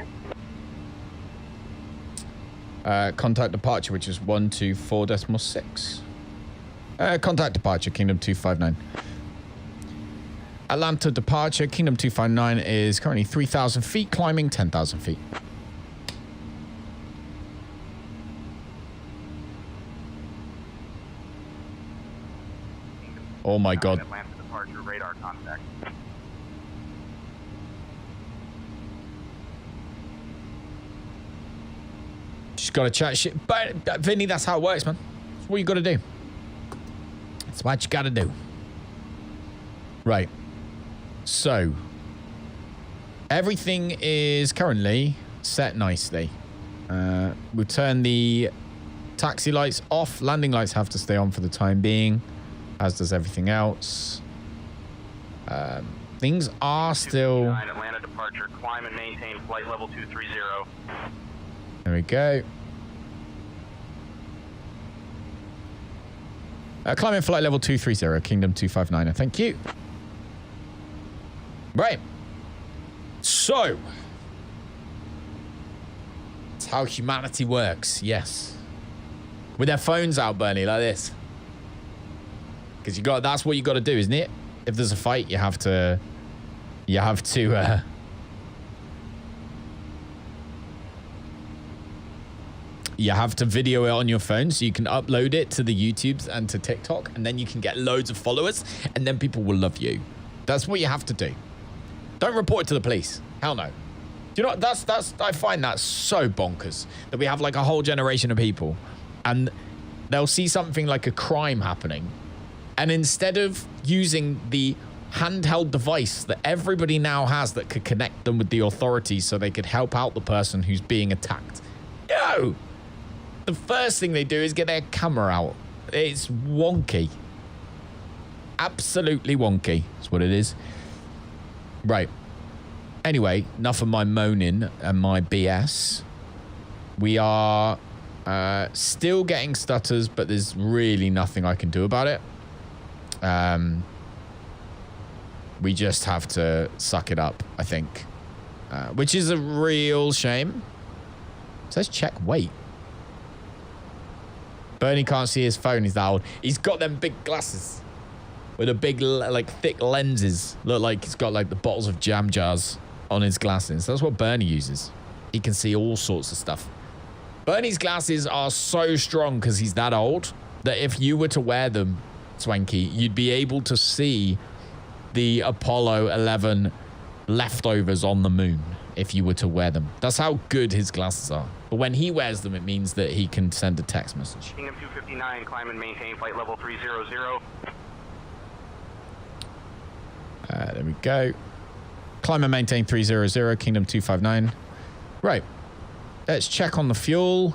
Contact departure, which is 124.6. Contact departure, Kingdom 259. Atlanta departure, Kingdom 259 is currently 3,000 feet, climbing 10,000 feet. Oh my God. Atlanta departure, radar contact. Just gotta chat shit. But, Vinny, that's how it works, man. That's what you gotta do. That's what you gotta do. Right. So, everything is currently set nicely. We'll turn the taxi lights off. Landing lights have to stay on for the time being, as does everything else. Things are still... Atlanta departure, climb and maintain flight level 230. There we go. Climbing flight level 230, Kingdom 259. Thank you. Right. So. It's how humanity works. Yes. With their phones out, Bernie, like this. Because that's what you got to do, isn't it? If there's a fight, you have to you have to video it on your phone so you can upload it to the YouTubes and to TikTok, and then you can get loads of followers, and then people will love you. That's what you have to do. Don't report it to the police. Hell no. Do you know what? That's I find that so bonkers that we have like a whole generation of people and they'll see something like a crime happening, and instead of using the handheld device that everybody now has that could connect them with the authorities so they could help out the person who's being attacked. No! The first thing they do is get their camera out. It's wonky. Absolutely wonky. That's what it is. Right. Anyway, enough of my moaning and my BS. We are still getting stutters, but there's really nothing I can do about it. We just have to suck it up, I think. Which is a real shame. It says check weight. Bernie can't see his phone. He's that old. He's got them big glasses with a big, like, thick lenses. Look like he's got, like, the bottles of jam jars on his glasses. That's what Bernie uses. He can see all sorts of stuff. Bernie's glasses are so strong because he's that old that if you were to wear them, Swanky, you'd be able to see the Apollo 11 leftovers on the moon if you were to wear them. That's how good his glasses are. But when he wears them, it means that he can send a text message. Kingdom 259, climb and maintain flight level 300. There we go. Climb and maintain 300, Kingdom 259. Right. Let's check on the fuel.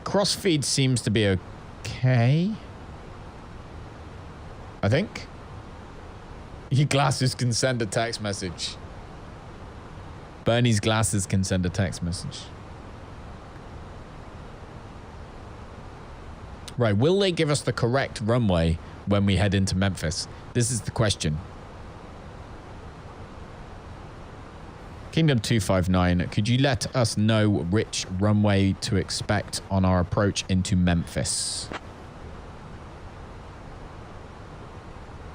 Crossfeed seems to be okay. I think. Your glasses can send a text message. Bernie's glasses can send a text message. Right, will they give us the correct runway when we head into Memphis? This is the question. Kingdom 259, could you let us know which runway to expect on our approach into Memphis?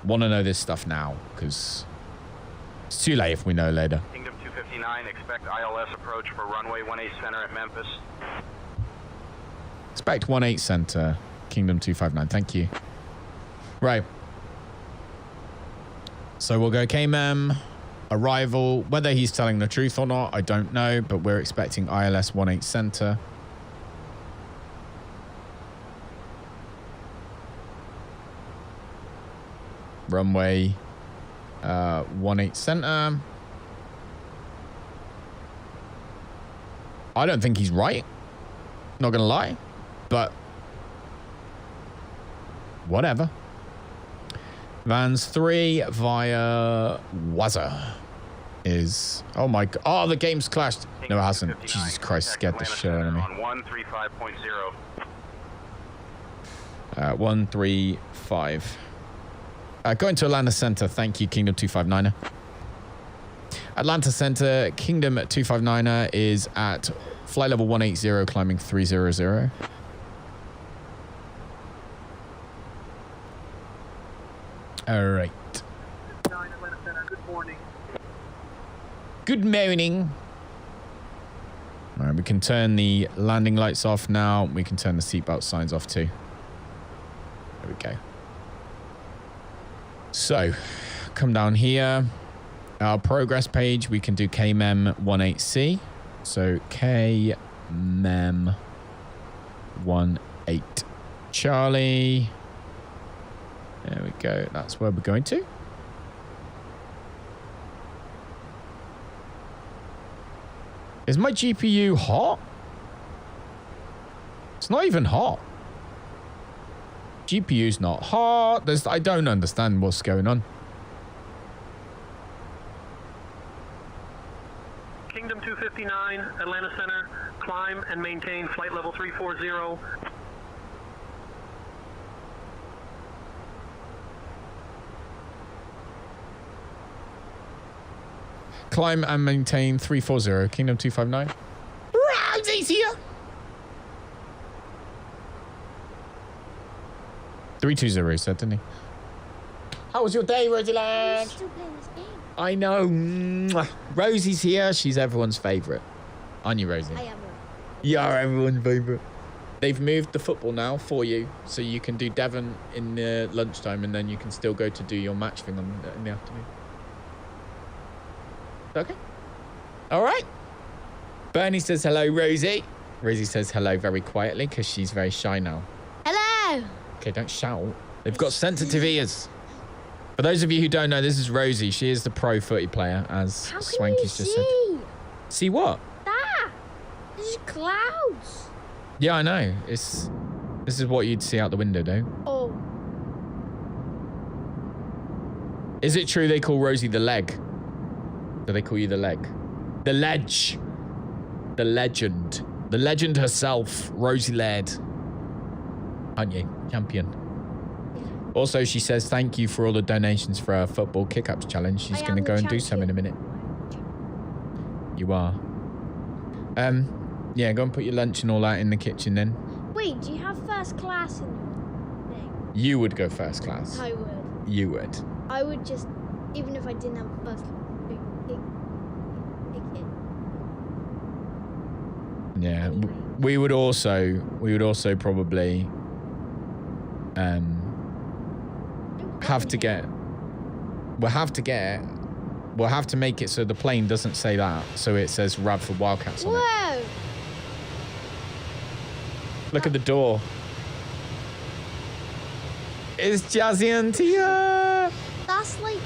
Want to know this stuff now, because it's too late if we know later. Kingdom 259, expect ILS approach for runway 18 center at Memphis. Expect 18 center, Kingdom 259. Thank you. Right. So we'll go KMM, arrival. Whether he's telling the truth or not, I don't know, but we're expecting ILS 18 center. Runway 18 center. I don't think he's right. Not gonna lie, but Whatever. Vans 3 via Wazza is... Oh my god. Oh, the game's clashed. No, it hasn't. Jesus Christ, scared the shit out of me. On 135.0. 135. Going to Atlanta Center. Thank you, Kingdom 259er. Atlanta Center, Kingdom 259er is at flight level 180, climbing 300. All right. Good morning. Good morning. All right, we can turn the landing lights off now. We can turn the seatbelt signs off too. There we go. So, come down here. Our progress page, we can do KMEM 18C. So, KMEM 18 Charlie. There we go. That's where we're going to. Is my GPU hot? It's not even hot. GPU's not hot. I don't understand what's going on. Kingdom 259, Atlanta Center, climb and maintain flight level 340. Climb and maintain 340. Kingdom 259. Rosie's here. 320 said, didn't he? How was your day, Rosie Land? Still playing this game. I know. Mwah. Rosie's here. She's everyone's favourite. Aren't you, Rosie? I am. You are everyone's favourite. They've moved the football now for you, so you can do Devon in lunchtime, and then you can still go to do your match thing in the afternoon. Okay. All right. Bernie says hello, Rosie. Rosie says hello very quietly because she's very shy now. Hello. Okay, don't shout. They've got sensitive ears. For those of you who don't know, this is Rosie. She is the pro footy player, as Swanky's just said. See what? That. This is clouds. Yeah, I know. This is what you'd see out the window, though. Oh. Is it true they call Rosie the leg? Do they call you the leg? The ledge. The legend. The legend herself, Rosie Laird. Aren't you? Champion. Also, she says thank you for all the donations for our football kick-ups challenge. She's going to go and do some in a minute. You are. Yeah, go and put your lunch and all that in the kitchen then. Wait, do you have first class in your thing? You would go first class. I would. You would. I would just, even if I didn't have first class. Yeah, we would also probably have to make it so the plane doesn't say that, so it says Radford Wildcats on it. Whoa! Look at the door. It's Jazzy and Tia. That's like,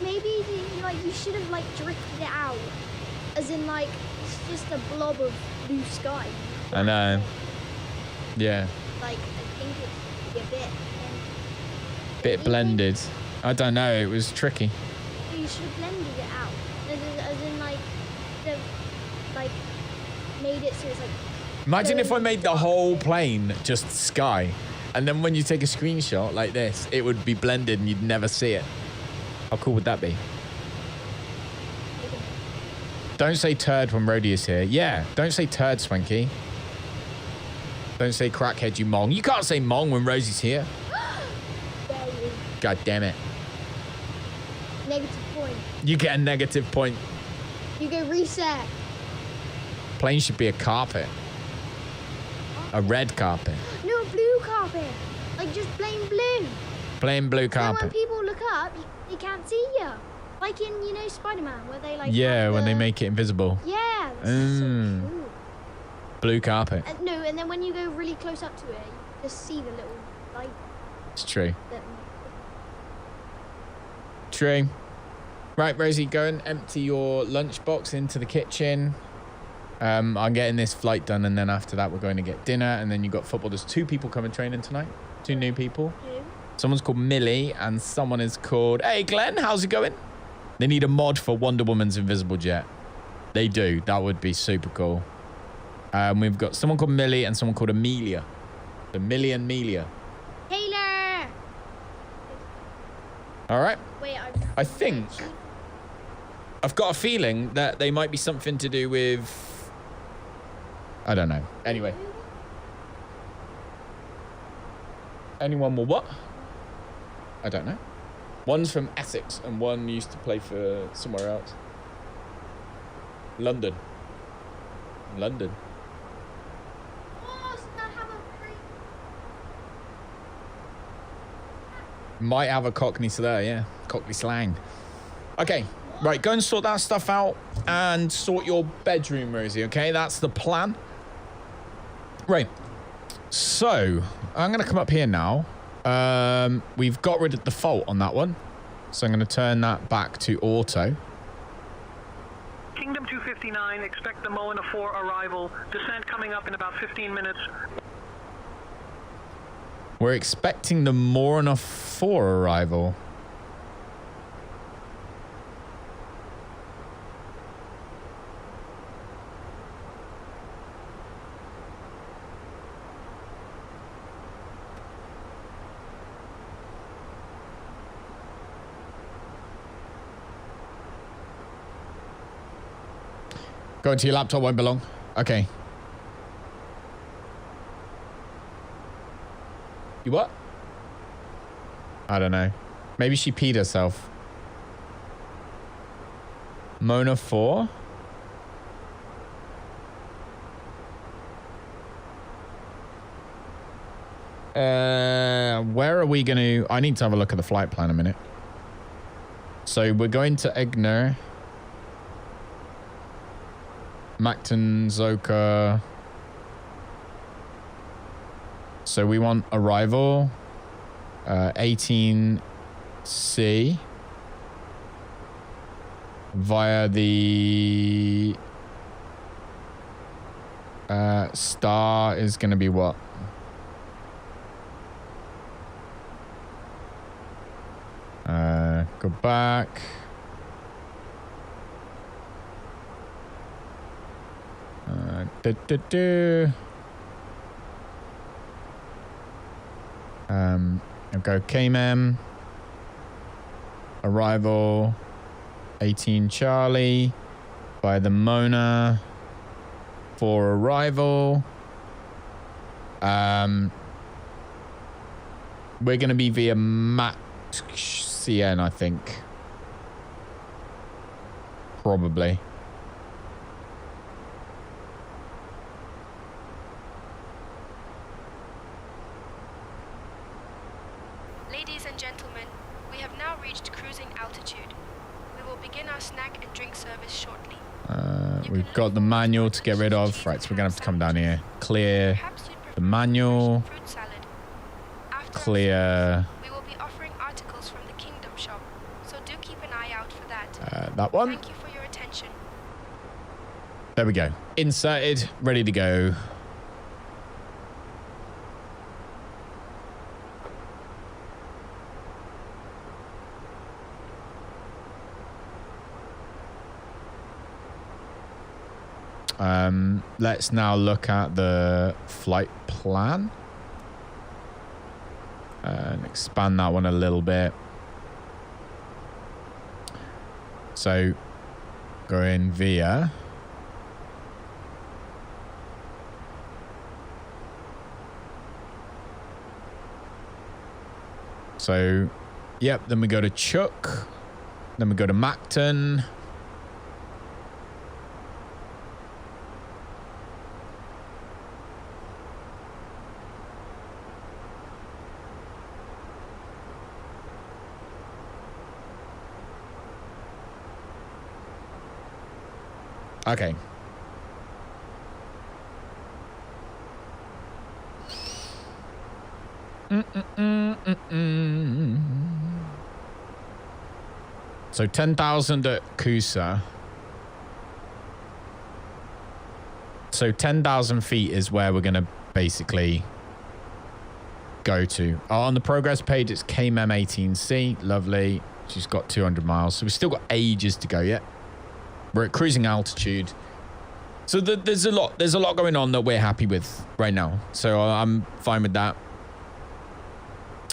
maybe you should have like drifted it out, as in like it's just a blob of blue sky. I know. Yeah. Like I think it's a bit blended. I don't know. It was tricky. You should have blended it out, as in like, made it so it's like. Imagine if I made the whole plane just sky, and then when you take a screenshot like this, it would be blended and you'd never see it. How cool would that be? Don't say turd when Rhodey is here. Yeah, don't say turd, Swanky. Don't say crackhead, you mong. You can't say mong when Rosie's here. God damn it. Negative point. You get a negative point. You go reset. Plane should be a carpet. A red carpet. No, a blue carpet. Like just plain blue. Plain blue So carpet. when people look up, they can't see you. Like in, Spider-Man, where they like. Yeah, when they make it invisible. Yeah, that's so cool. Blue carpet. No, and then when you go really close up to it, you just see the little light. It's true. That... True. Right, Rosie, go and empty your lunchbox into the kitchen. I'm getting this flight done, and then after that, we're going to get dinner, and then you've got football. There's 2 people coming training tonight. 2 new people. Who? Someone's called Millie, and someone is called... Hey, Glenn, how's it going? They need a mod for Wonder Woman's invisible jet. They do. That would be super cool. We've got someone called Millie and someone called Amelia. So Millie and Amelia. Taylor! All right. Wait, I think... I've got a feeling that they might be something to do with... I don't know. Anyway. Anyone will what? I don't know. One's from Essex and one used to play for somewhere else. London. London. Oh, so I have a free... Might have a Cockney slur, yeah. Cockney slang. Okay. Right, go and sort that stuff out and sort your bedroom, Rosie, okay? That's the plan. Right. So, I'm going to come up here now. We've got rid of the default on that one. So I'm going to turn that back to auto. Kingdom 259, expect the Moana 4 arrival. Descent coming up in about 15 minutes. We're expecting the Moana 4 arrival. Going to your laptop won't belong. Okay. You what? I don't know. Maybe she peed herself. Mona 4? Where are we going to... I need to have a look at the flight plan a minute. So we're going to Egner. Macton, Zoka. So we want arrival. 18C. Via the... star is going to be what? Go back. I'll go KMM. Arrival. 18 Charlie. By the Mona. For arrival. We're going to be via Mac CN, I think. Probably. Ladies and gentlemen, we have now reached cruising altitude. We will begin our snack and drink service shortly. We've got the manual to get rid of. Right, so we're going to have to come down here. Clear the manual. Clear. We will be offering articles from the Kingdom shop, so do keep an eye out for that. That one. Thank you for your attention. There we go. Inserted, ready to go. Let's now look at the flight plan and expand that one a little bit. So going via yep, then we go to Chuck, then we go to Macton. Okay. So 10,000 at Kusa. So 10,000 feet is where we're going to basically go to? On the progress page, it's KMM18C. Lovely. She's got 200 miles. So we've still got ages to go yet. We're at cruising altitude. So there's a lot going on that we're happy with right now. So I'm fine with that.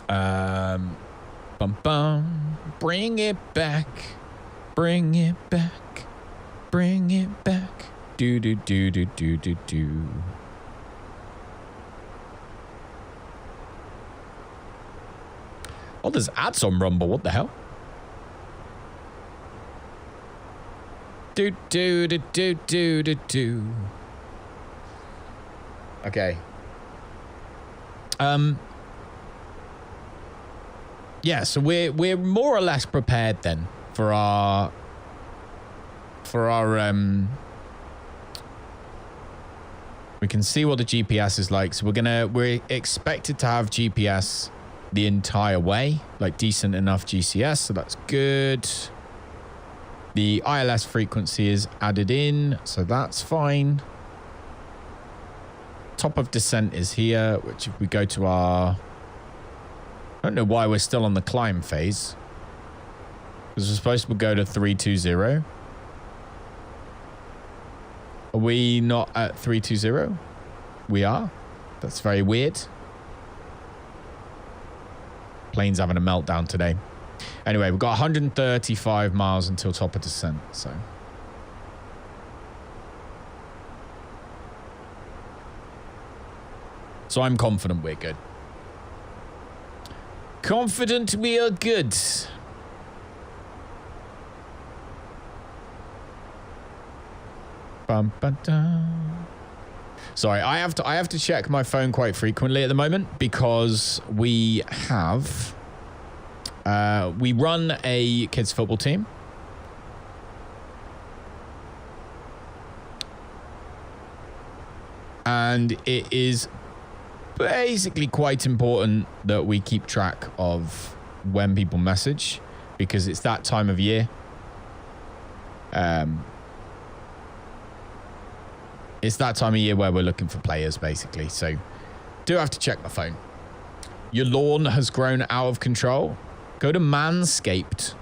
Bum bum. Bring it back. Bring it back. Bring it back. Do do do do do do do. Oh, there's ads on Rumble. What the hell? Do do do do do do do. Okay. Yeah, so we're more or less prepared then for our we can see what the GPS is like. So we're expected to have GPS the entire way, like decent enough GCS, so that's good. The ILS frequency is added in, so that's fine. Top of descent is here, which if we go to our... I don't know why we're still on the climb phase. Because we're supposed to go to 320. Are we not at 320? We are? That's very weird. Plane's having a meltdown today. Anyway, we've got 135 miles until top of descent, so... So I'm confident we're good. Confident we are good. Bum, ba, da. Sorry, I have to check my phone quite frequently at the moment because we have we run a kids football team. And it is basically quite important that we keep track of when people message because it's that time of year. It's that time of year where we're looking for players, basically. So, do have to check my phone. Your lawn has grown out of control. Go to Manscaped.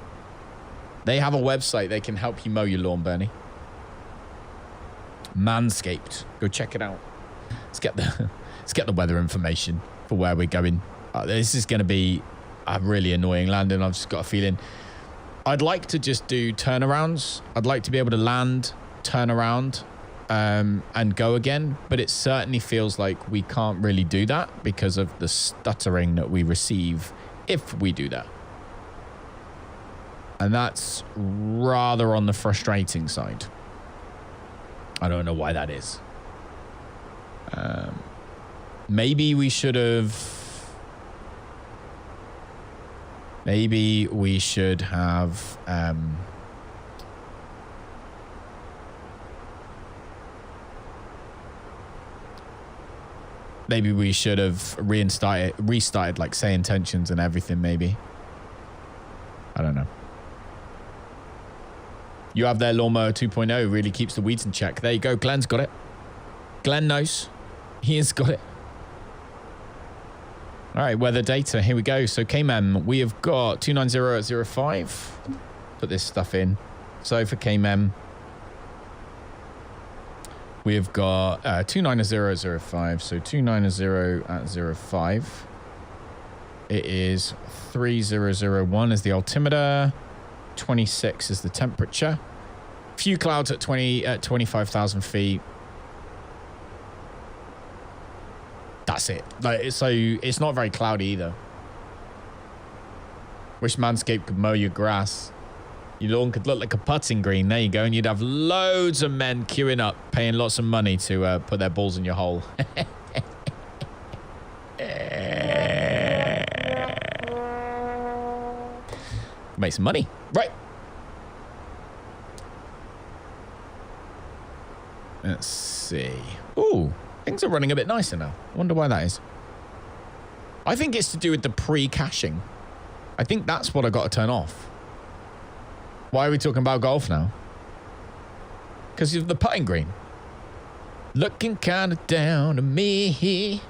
They have a website. They can help you mow your lawn, Bernie. Manscaped. Go check it out. Let's get the weather information for where we're going. This is going to be a really annoying landing. I've just got a feeling. I'd like to just do turnarounds. I'd like to be able to land, turn around, and go again. But it certainly feels like we can't really do that because of the stuttering that we receive if we do that. And that's rather on the frustrating side. I don't know why that is. Maybe we should have... Maybe we should have... maybe we should have restarted like SayIntentions and everything, maybe. I don't know. You have their lawnmower 2.0, really keeps the weeds in check. There you go, Glenn's got it. Glenn knows. He has got it. All right, weather data, here we go. So KMM, we have got 290 at 05. Put this stuff in. So for KMM, we have got 290 at 05. So 290 at 05. It is 3001 is the altimeter. 26 is the temperature. Few clouds at 25,000 feet. That's it. Like, so it's not very cloudy either. Wish Manscaped could mow your grass. Your lawn could look like a putting green. There you go. And you'd have loads of men queuing up, paying lots of money to put their balls in your hole. Make some money. Right. Let's see. Ooh. Things are running a bit nicer now. I wonder why that is. I think it's to do with the pre-caching. I think that's what I got to turn off. Why are we talking about golf now? Because of the putting green. Looking kind of down to me.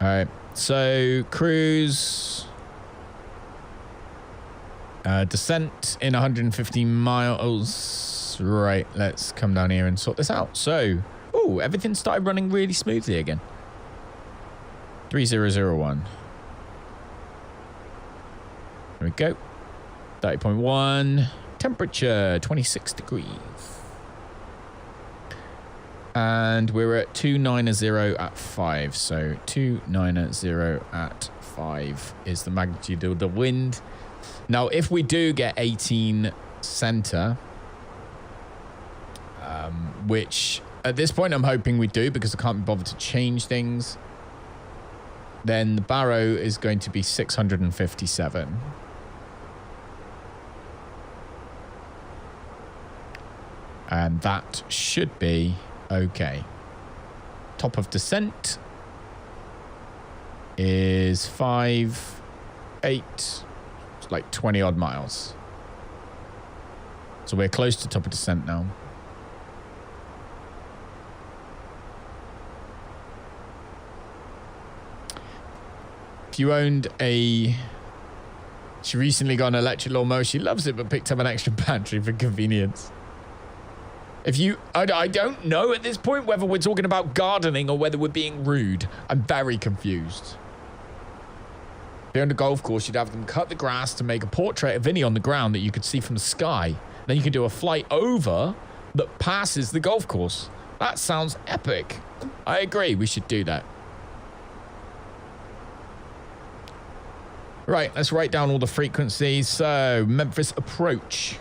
All right, so cruise, descent in 150 miles. Right, let's come down here and sort this out. So, oh, everything started running really smoothly again. 3001. There we go. 30.1. Temperature, 26 degrees. And we're at 290 at 5. So 290 at 5 is the magnitude of the wind. Now, if we do get 18 center, which at this point I'm hoping we do because I can't be bothered to change things, then the Barrow is going to be 657. And that should be okay. Top of descent is 5, 8, it's like 20 odd miles. So we're close to top of descent now. If you owned she recently got an electric lawnmower, she loves it, but picked up an extra battery for convenience. I don't know at this point whether we're talking about gardening or whether we're being rude. I'm very confused. If you're on a golf course, you'd have them cut the grass to make a portrait of Vinny on the ground that you could see from the sky. Then you could do a flight over that passes the golf course. That sounds epic. I agree, we should do that. Right, let's write down all the frequencies. So, Memphis approach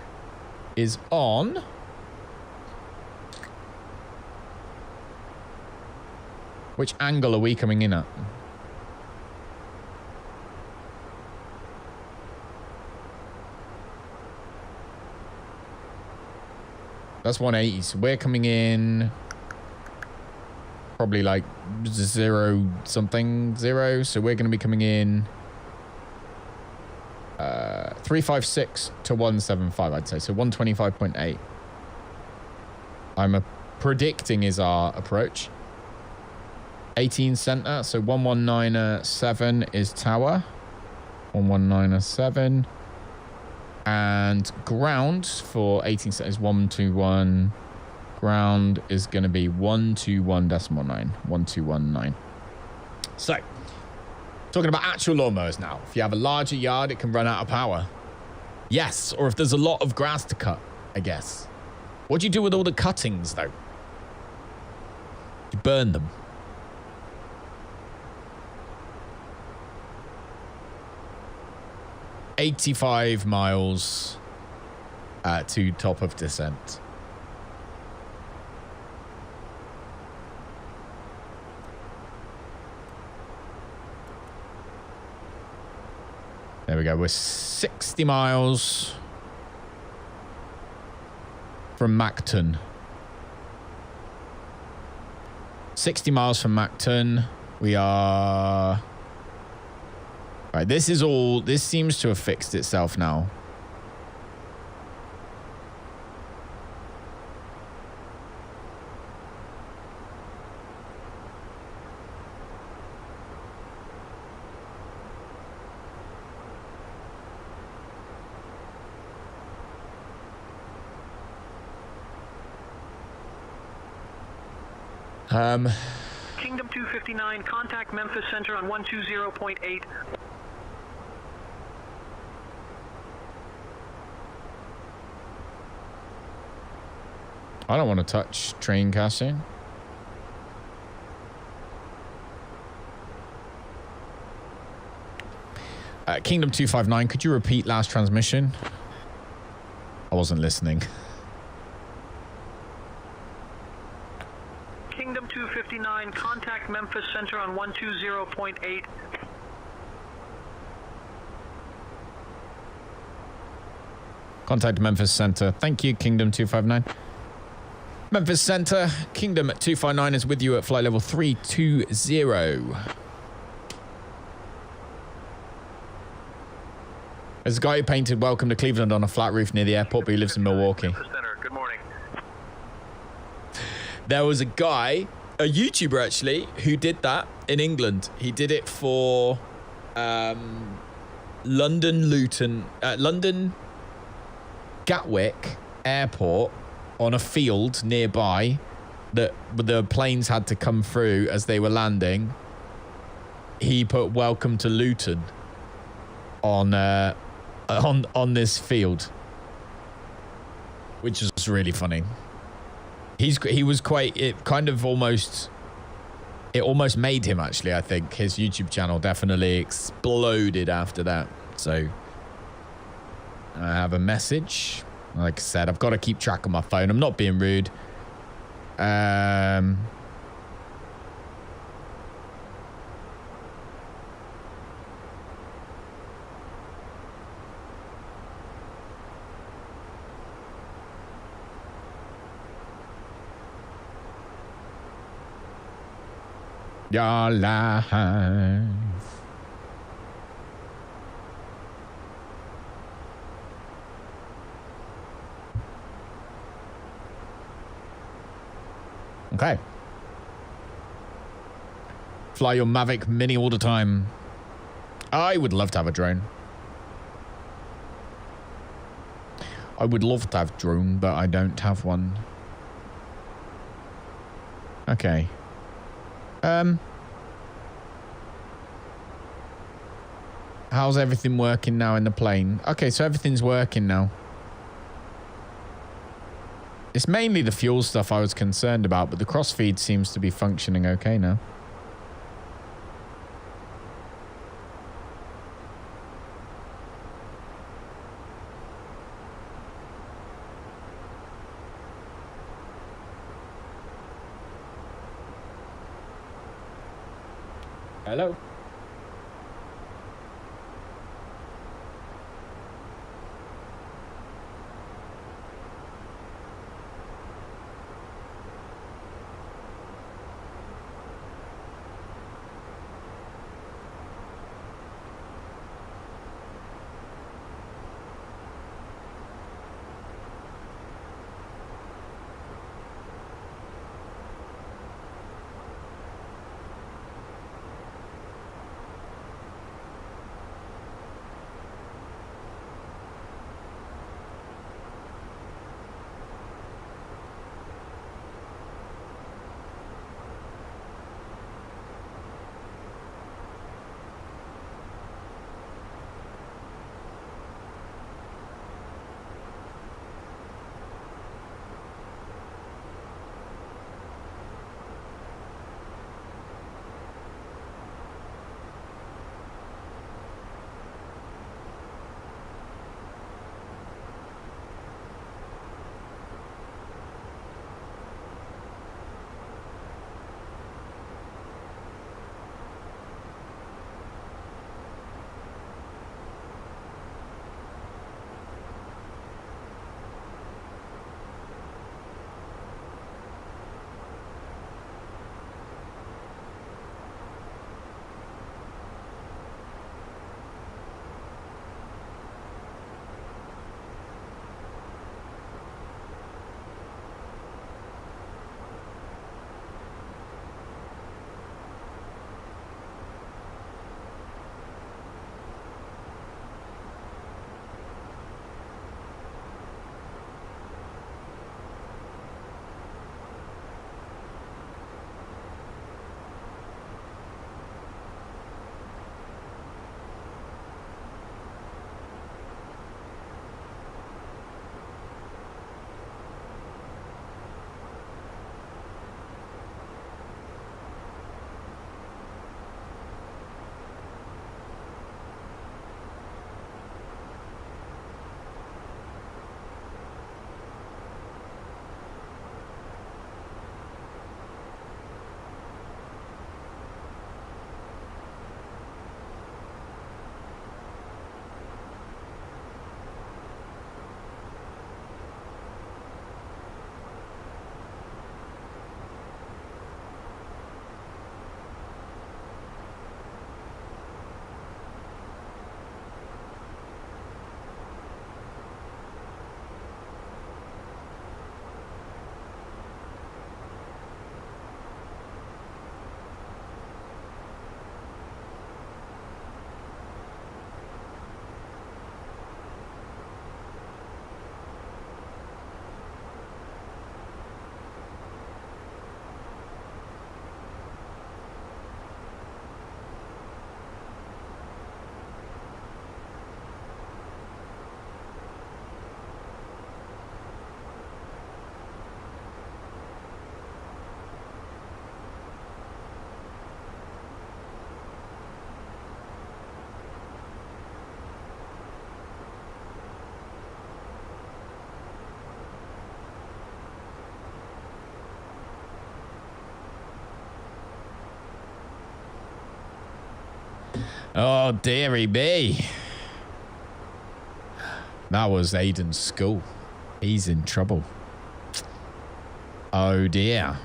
is on. Which angle are we coming in at? That's 180. So we're coming in probably like 0 something 0. So we're going to be coming in 356 to 175, I'd say. So 125.8. I'm predicting is our approach. 18 center, so 119.7 is tower. 119.7. And ground for 18 center is 121. Ground is going to be 121.9. 1219. So, talking about actual lawnmowers now. If you have a larger yard, it can run out of power. Yes, or if there's a lot of grass to cut, I guess. What do you do with all the cuttings, though? You burn them. 85 miles to top of descent. There we go. We're 60 miles from Macton. 60 miles from Macton. We are... Right, this seems to have fixed itself now. Kingdom 259, contact Memphis Center on 120.8. I don't want to touch train casting. Kingdom 259, could you repeat last transmission? I wasn't listening. Kingdom 259, contact Memphis Center on 120.8. Contact Memphis Center. Thank you, Kingdom 259. Memphis Center, Kingdom 259 is with you at flight level 320. There's a guy who painted "Welcome to Cleveland" on a flat roof near the airport, but he lives in Milwaukee. Memphis Center, good morning. There was a guy a YouTuber actually who did that in England. He did it for London Gatwick Airport on a field nearby that the planes had to come through as they were landing. He put "Welcome to Luton" on this field, which is really funny. He was quite, it almost made him actually. I think his YouTube channel definitely exploded after that. So I have a message. Like I said, I've got to keep track of my phone. I'm not being rude. Your life. Okay. Fly your Mavic Mini all the time. I would love to have a drone. I would love to have a drone, but I don't have one. Okay. How's everything working now in the plane? Okay, so everything's working now. It's mainly the fuel stuff I was concerned about, but the crossfeed seems to be functioning okay now. Hello? Oh, dearie me. That was Aiden's school. He's in trouble. Oh, dear.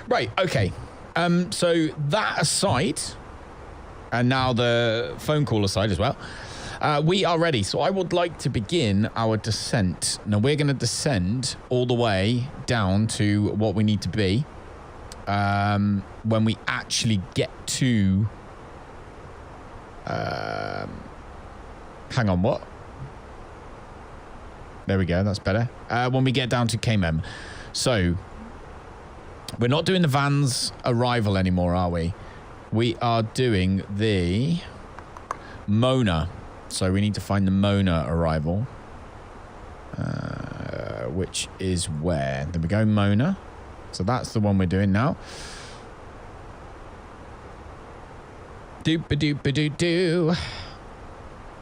Right, okay. So that aside, and now the phone call aside as well, we are ready. So I would like to begin our descent. Now we're going to descend all the way down to what we need to be when we actually get to... hang on, what? There we go, that's better. When we get down to KMM. So... we're not doing the van's arrival anymore, are we? We are doing the Mona. So we need to find the Mona arrival. Which is where? There we go, Mona. So that's the one we're doing now. Doop-a-doop-a-doo-doo.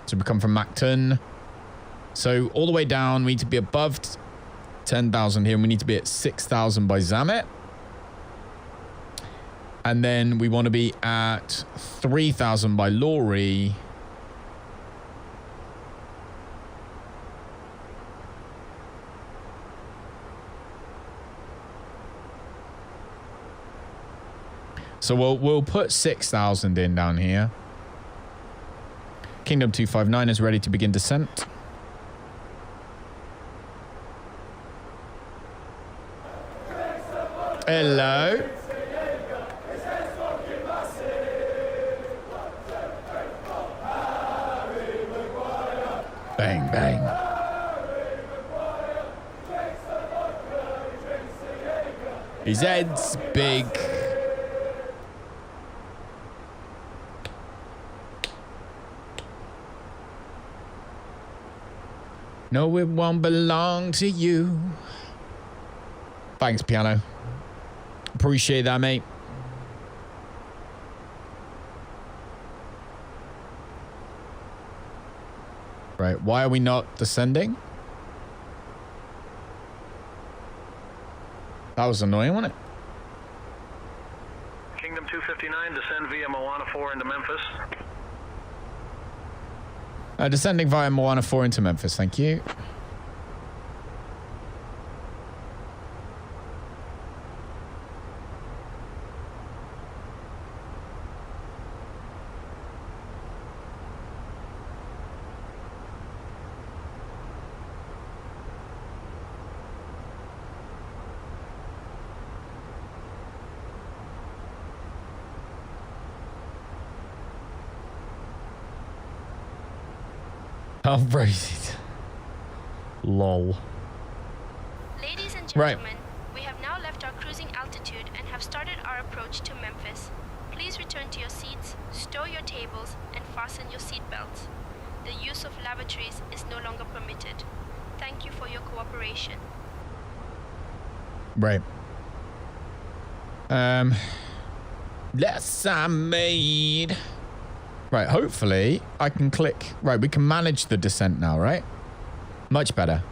So we come from Macton. So all the way down, we need to be above 10,000 here. And we need to be at 6,000 by Zamet. And then we want to be at 3,000 by Laurie. So we'll put 6,000 in down here. Kingdom 259 is ready to begin descent. Hello. Bang, bang. His head's big. No, it won't belong to you. Thanks, piano. Appreciate that, mate. Right, why are we not descending? That was annoying, wasn't it? Kingdom 259, descend via Moana 4 into Memphis. Descending via Moana 4 into Memphis, thank you. I'll brace it. Lol. Ladies and gentlemen, we have now left our cruising altitude and have started our approach to Memphis. Please return to your seats, stow your tables, and fasten your seat belts. The use of lavatories is no longer permitted. Thank you for your cooperation. Right. Less I made. Right, hopefully I can click. Right, we can manage the descent now, right? Much better.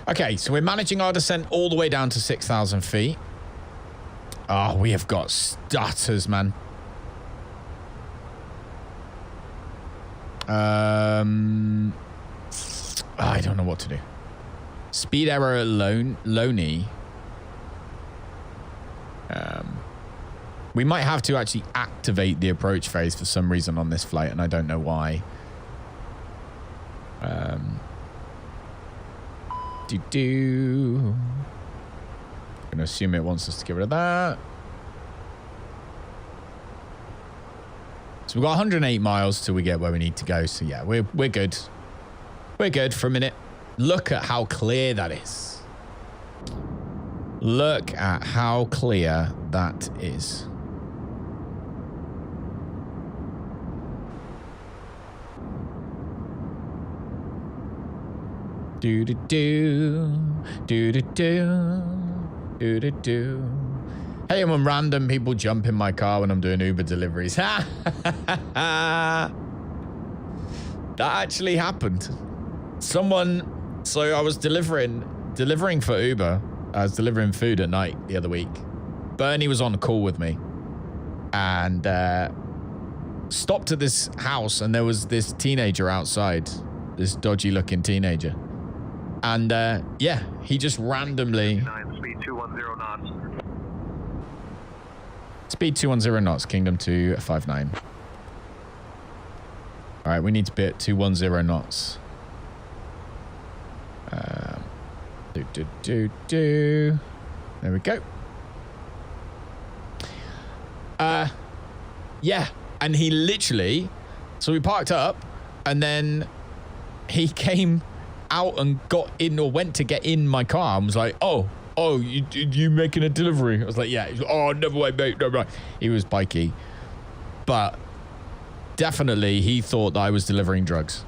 Okay, so we're managing our descent all the way down to 6,000 feet. Oh, we have got stutters, man. I don't know what to do. Speed error at Loney. We might have to actually activate the approach phase for some reason on this flight, and I don't know why. I'm gonna assume it wants us to get rid of that. So we've got 108 miles till we get where we need to go. So yeah, we're good. We're good for a minute. Look at how clear that is. Look at how clear that is. Do do do do do do do do do. Hey, I'm on random people jump in my car when I'm doing Uber deliveries. That actually happened. Someone, so I was delivering for Uber. I was delivering food at night the other week. Bernie was on a call with me and stopped at this house, and there was this teenager outside, this dodgy looking teenager. And yeah, he just randomly... Speed 210 knots. Speed 210 knots, Kingdom 259. All right, we need to be at 210 knots. There we go. Yeah, and he literally... So we parked up, and then he came out and got in, or went to get in my car, and was like, oh, you making a delivery? I was like, yeah. He was like, oh, never mind, mate, never mind. He was pikey, but definitely he thought that I was delivering drugs.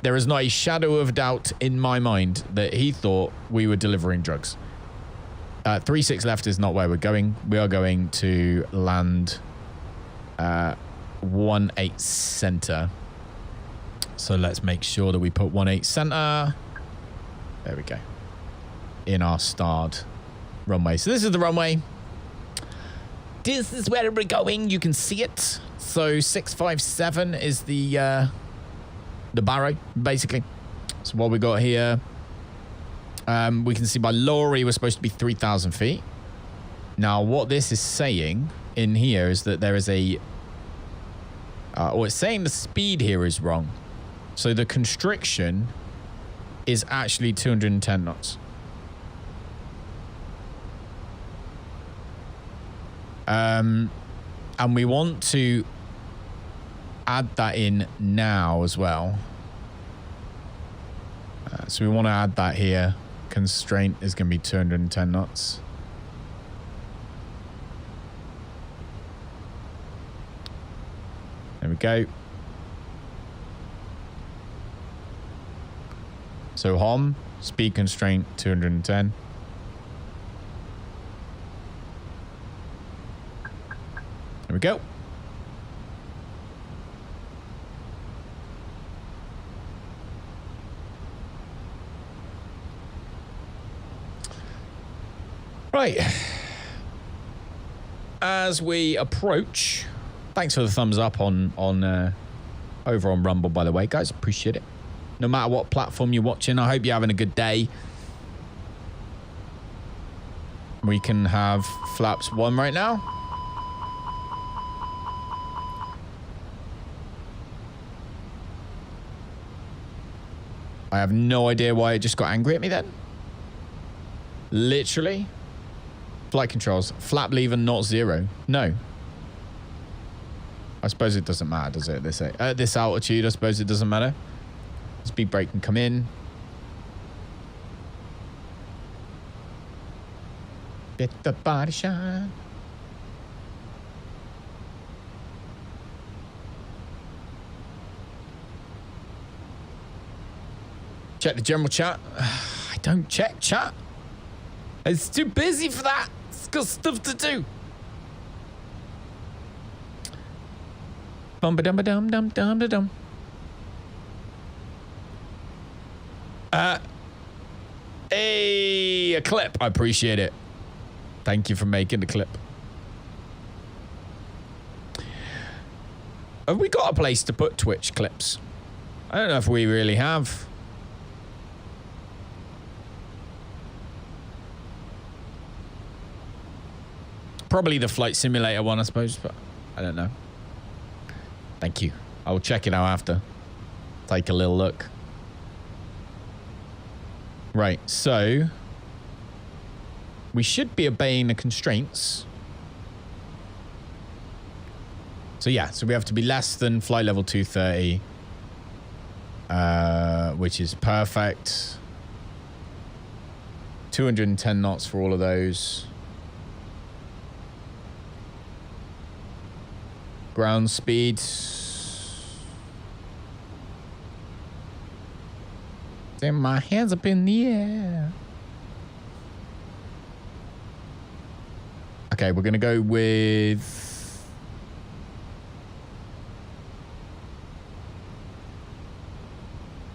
There is not a shadow of doubt in my mind that he thought we were delivering drugs. 36 left is not where we're going. We are going to land 18 center. So let's make sure that we put 18 center. There we go. In our starred runway. So this is the runway. This is where we're going. You can see it. So 657 is the barrow, basically. So what we got here, we can see by lorry we're supposed to be 3,000 feet. Now what this is saying in here is that there is a, or it's saying the speed here is wrong. So the constriction is actually 210 knots. And we want to add that in now as well. So we want to add that here. Constraint is going to be 210 knots. There we go. So HOM, speed constraint 210. There we go. Right. As we approach, thanks for the thumbs up on over on Rumble, by the way, guys. Appreciate it. No matter what platform you're watching, I hope you're having a good day. We can have flaps 1 right now. I have no idea why it just got angry at me then. Literally. Flight controls. Flap lever not 0. No. I suppose it doesn't matter, does it? At this altitude, I suppose it doesn't matter. Speed brake can come in. Get the body shine. Check the general chat. I don't check chat. It's too busy for that. It's got stuff to do. Bum ba dum ba dum dum dum da dum. A clip. I appreciate it. Thank you for making the clip. Have we got a place to put Twitch clips? I don't know if we really have. Probably the flight simulator one, I suppose, but I don't know. Thank you. I will check it out after. Take a little look. Right, so we should be obeying the constraints. So yeah, so we have to be less than flight level 230, which is perfect. 210 knots for all of those. Ground speed. Then my hands up in the air. Okay, we're going to go with...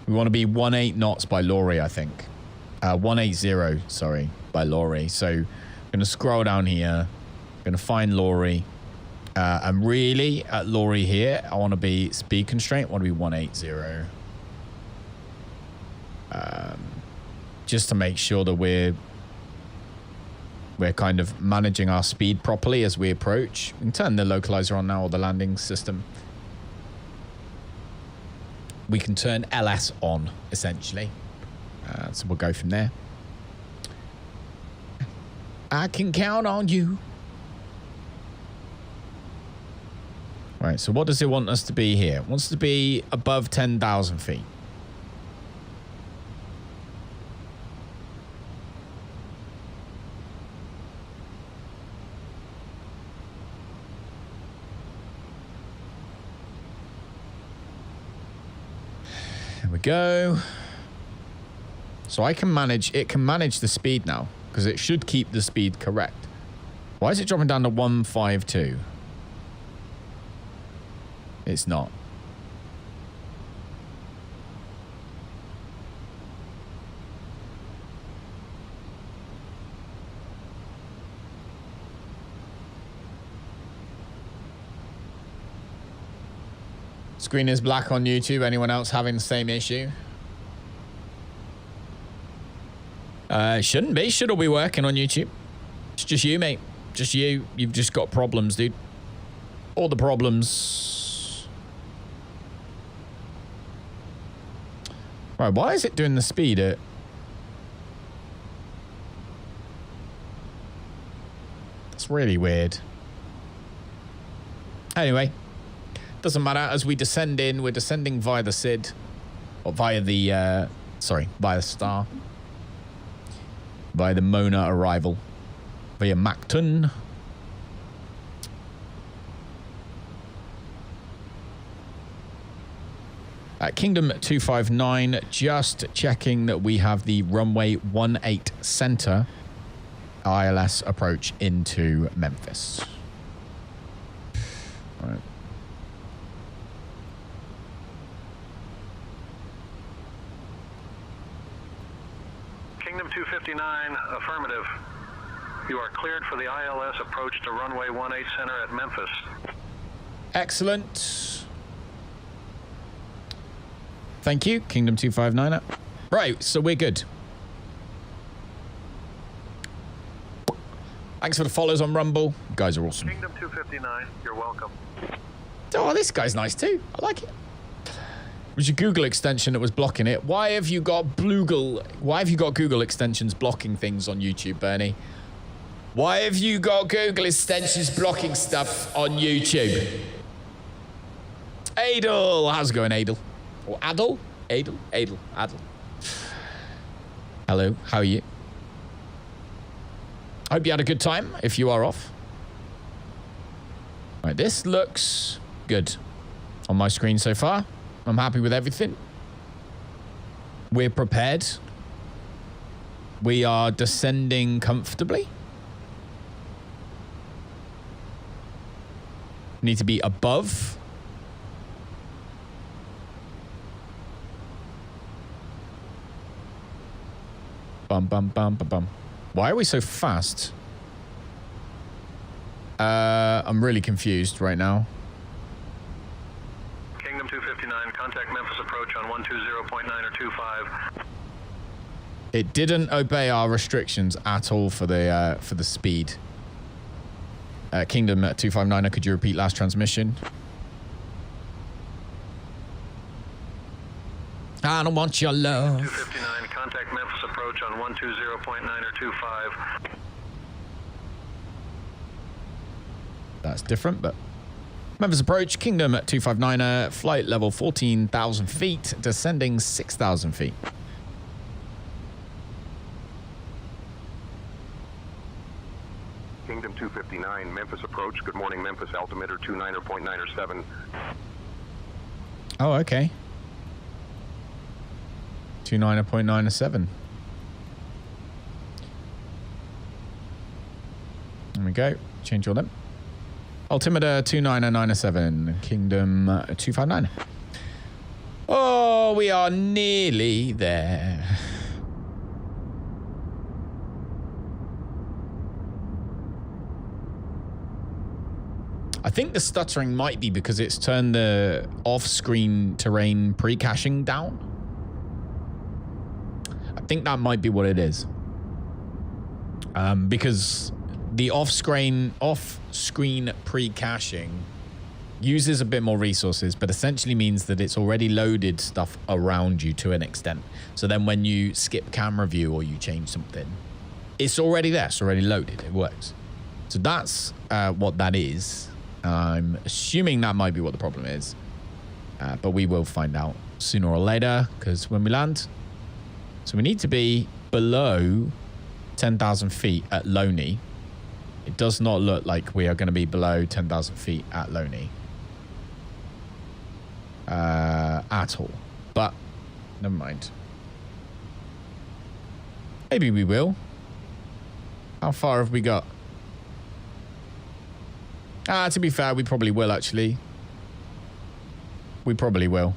We want to be 18 knots by Laurie, I think. 180, sorry, by Laurie. So I'm going to scroll down here. I'm going to find Laurie. And really, at Laurie here, I want to be speed constraint. I want to be 180. Just to make sure that we're kind of managing our speed properly as we approach. We can turn the localizer on now, or the landing system. We can turn LS on, essentially. So we'll go from there. I can count on you. Right, so what does it want us to be here? It wants to be above 10,000 feet. There we go. So it can manage the speed now, because it should keep the speed correct. Why is it dropping down to 152? It's not. Screen is black on YouTube. Anyone else having the same issue? Shouldn't be. Should all be working on YouTube. It's just you, mate. Just you. You've just got problems, dude. All the problems. Right, why is it doing the speed at... It's really weird. Anyway, doesn't matter. As we descend in, we're descending via the SID. Or via the, via the Star. Via the Mona arrival. Via Macton. Kingdom 259, just checking that we have the runway 18 center ILS approach into Memphis. All right. Kingdom 259, affirmative. You are cleared for the ILS approach to runway 18 center at Memphis. Excellent. Thank you, Kingdom 259. Right, so we're good. Thanks for the follows on Rumble. You guys are awesome. Kingdom 259, you're welcome. Oh, this guy's nice too. I like it. It was your Google extension that was blocking it. Why have you got Google? Why have you got Google extensions blocking things on YouTube, Bernie? Why have you got Google extensions blocking stuff on YouTube? Adel, how's it going, Adel? Or Adel? Adel? Adel. Adel. Hello, how are you? Hope you had a good time, if you are off. Right, this looks good on my screen so far. I'm happy with everything. We're prepared. We are descending comfortably. Need to be above. Bum, bum, bum, bum, bum. Why are we so fast? I'm really confused right now. Kingdom 259, contact Memphis approach on 120.9 or 25. It didn't obey our restrictions at all for the speed. Kingdom 259, could you repeat last transmission? I don't want your love. 259, contact Memphis approach on 120.9 or 25. That's different, but... Memphis approach, Kingdom 259, flight level 14,000 feet, descending 6,000 feet. Kingdom 259, Memphis approach. Good morning, Memphis, altimeter 29.907. Oh, okay. 29.97. There we go. Change all them. Altimeter 2997. Kingdom 259. Oh, we are nearly there. I think the stuttering might be because it's turned the off-screen terrain pre-caching down. I think that might be what it is. Because the off-screen pre-caching uses a bit more resources, but essentially means that it's already loaded stuff around you to an extent. So then when you skip camera view or you change something, it's already there. It's already loaded. It works. So that's what that is. I'm assuming that might be what the problem is. But we will find out sooner or later, because when we land... So we need to be below 10,000 feet at Loney. It does not look like we are going to be below 10,000 feet at Loney. At all. But, never mind. Maybe we will. How far have we got? To be fair, we probably will, actually. We probably will.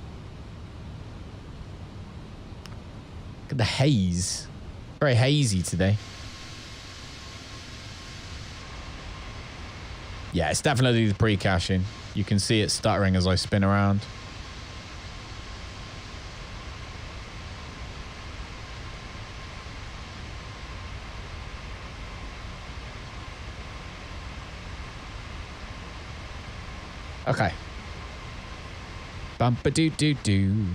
Look at the haze. Very hazy today. Yeah, it's definitely the pre-caching. You can see it stuttering as I spin around. Okay. Bump-a-doo-doo-doo.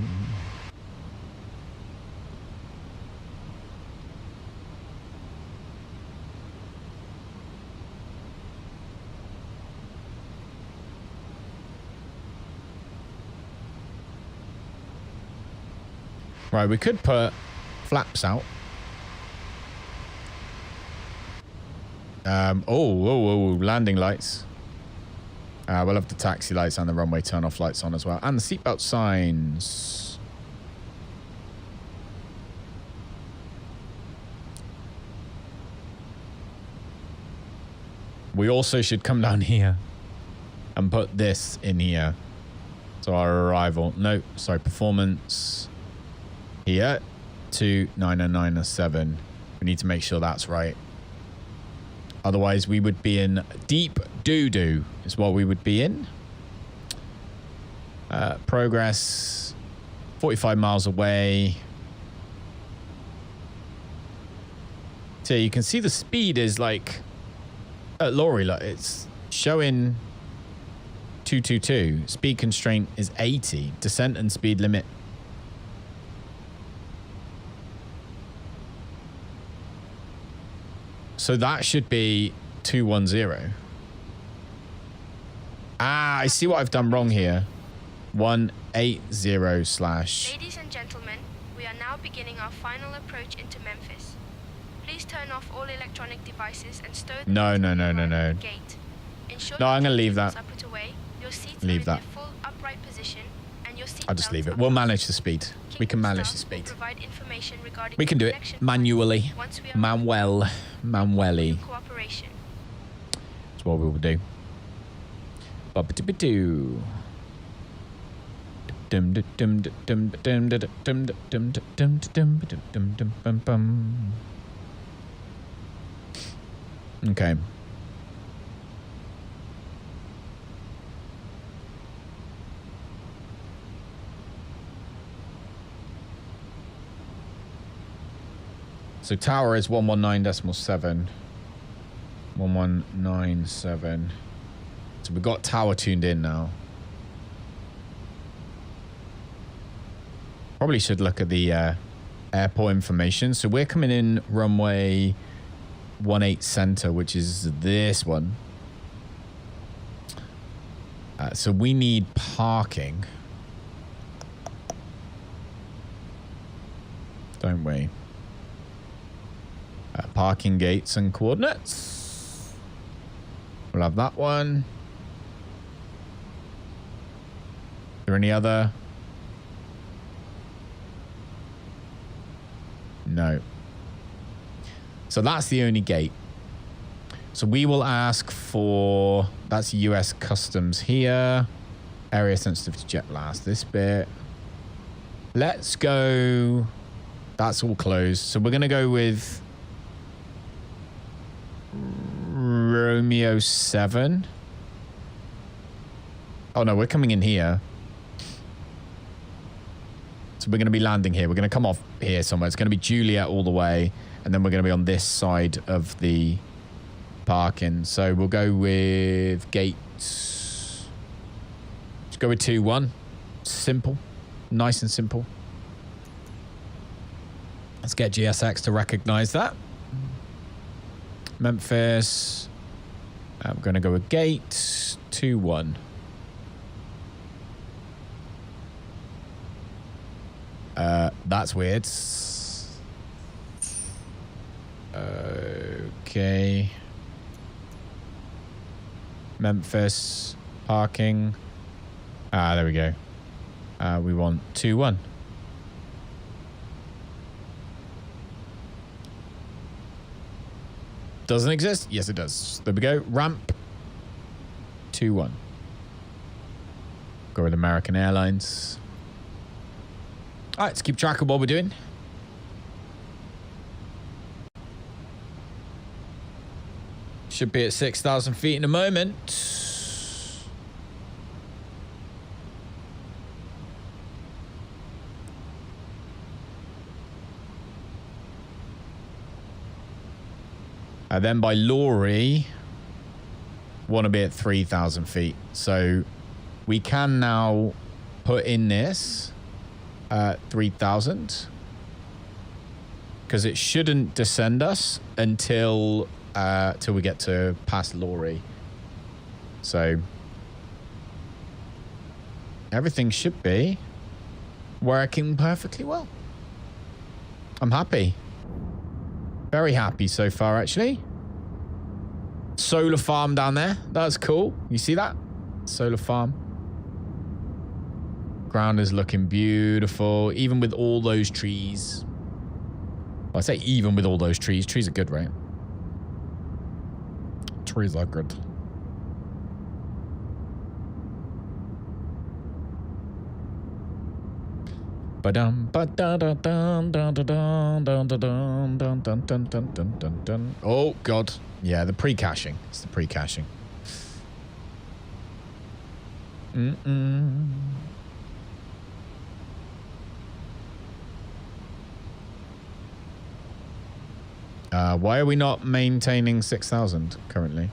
Right, we could put flaps out. Landing lights. We'll have the taxi lights and the runway turn-off lights on as well. And the seatbelt signs. We also should come down here and put this in here. So our arrival. No, sorry, performance. Here, 2997. We need to make sure that's right. Otherwise, we would be in deep doo-doo is what we would be in. Progress, 45 miles away. So you can see the speed is like, at Laurie, like it's showing 222. Speed constraint is 80. Descent and speed limit. So that should be 210. I see what I've done wrong here. 180 slash. Ladies and gentlemen, we are now beginning our final approach into Memphis. Please turn off all electronic devices and stow the No. gate. No, I'm going to leave that. Put away. Your seats Leave are that. in their full upright position and your seat I'll just leave belts it. are We'll fastened. manage the speed. We can manage the speed. Provide information regarding We can do it connection manually. once we are Manually. cooperation. That's what we will do. Ba-ba-doo-ba-doo. Okay. So tower is 119.7. 1197. So we've got tower tuned in now. Probably should look at the airport information. So we're coming in runway 18 center, which is this one. So we need parking. Don't we? Parking gates and coordinates. We'll have that one. Is there any other? No. So that's the only gate. So we will ask for, that's US Customs here. Area sensitive to jet blast, this bit. Let's go, that's all closed. So we're going to go with Romeo 7. Oh no, we're coming in here. So we're going to be landing here. We're going to come off here somewhere. It's going to be Juliet all the way. And then we're going to be on this side of the parking. So we'll go with gate. Let's go with 2-1. Simple. Nice and simple. Let's get GSX to recognize that. Memphis. I'm going to go with gate 2-1. That's weird. Okay. Memphis parking. There we go. We want 2-1. Doesn't exist? Yes, it does. There we go. Ramp 2-1. Go with American Airlines. All right, let's keep track of what we're doing. Should be at 6,000 feet in a moment. And then by lorry, want to be at 3,000 feet. So we can now put in this 3,000 because it shouldn't descend us until till we get to past lorry. So everything should be working perfectly well. I'm happy. Very happy so far, actually. Solar farm down there. That's cool. You see that? Solar farm. Ground is looking beautiful, even with all those trees. Well, I say even with all those trees. Trees are good, right? Trees are good. Oh God. Yeah, the pre-caching. It's the pre-caching. Why are we not maintaining 6,000 currently?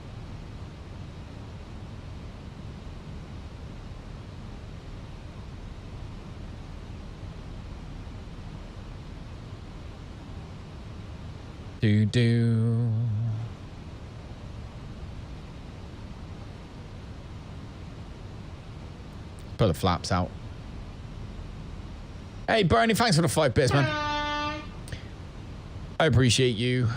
Do. Put the flaps out. Hey, Bernie, thanks for the 5 bits, man. I appreciate you.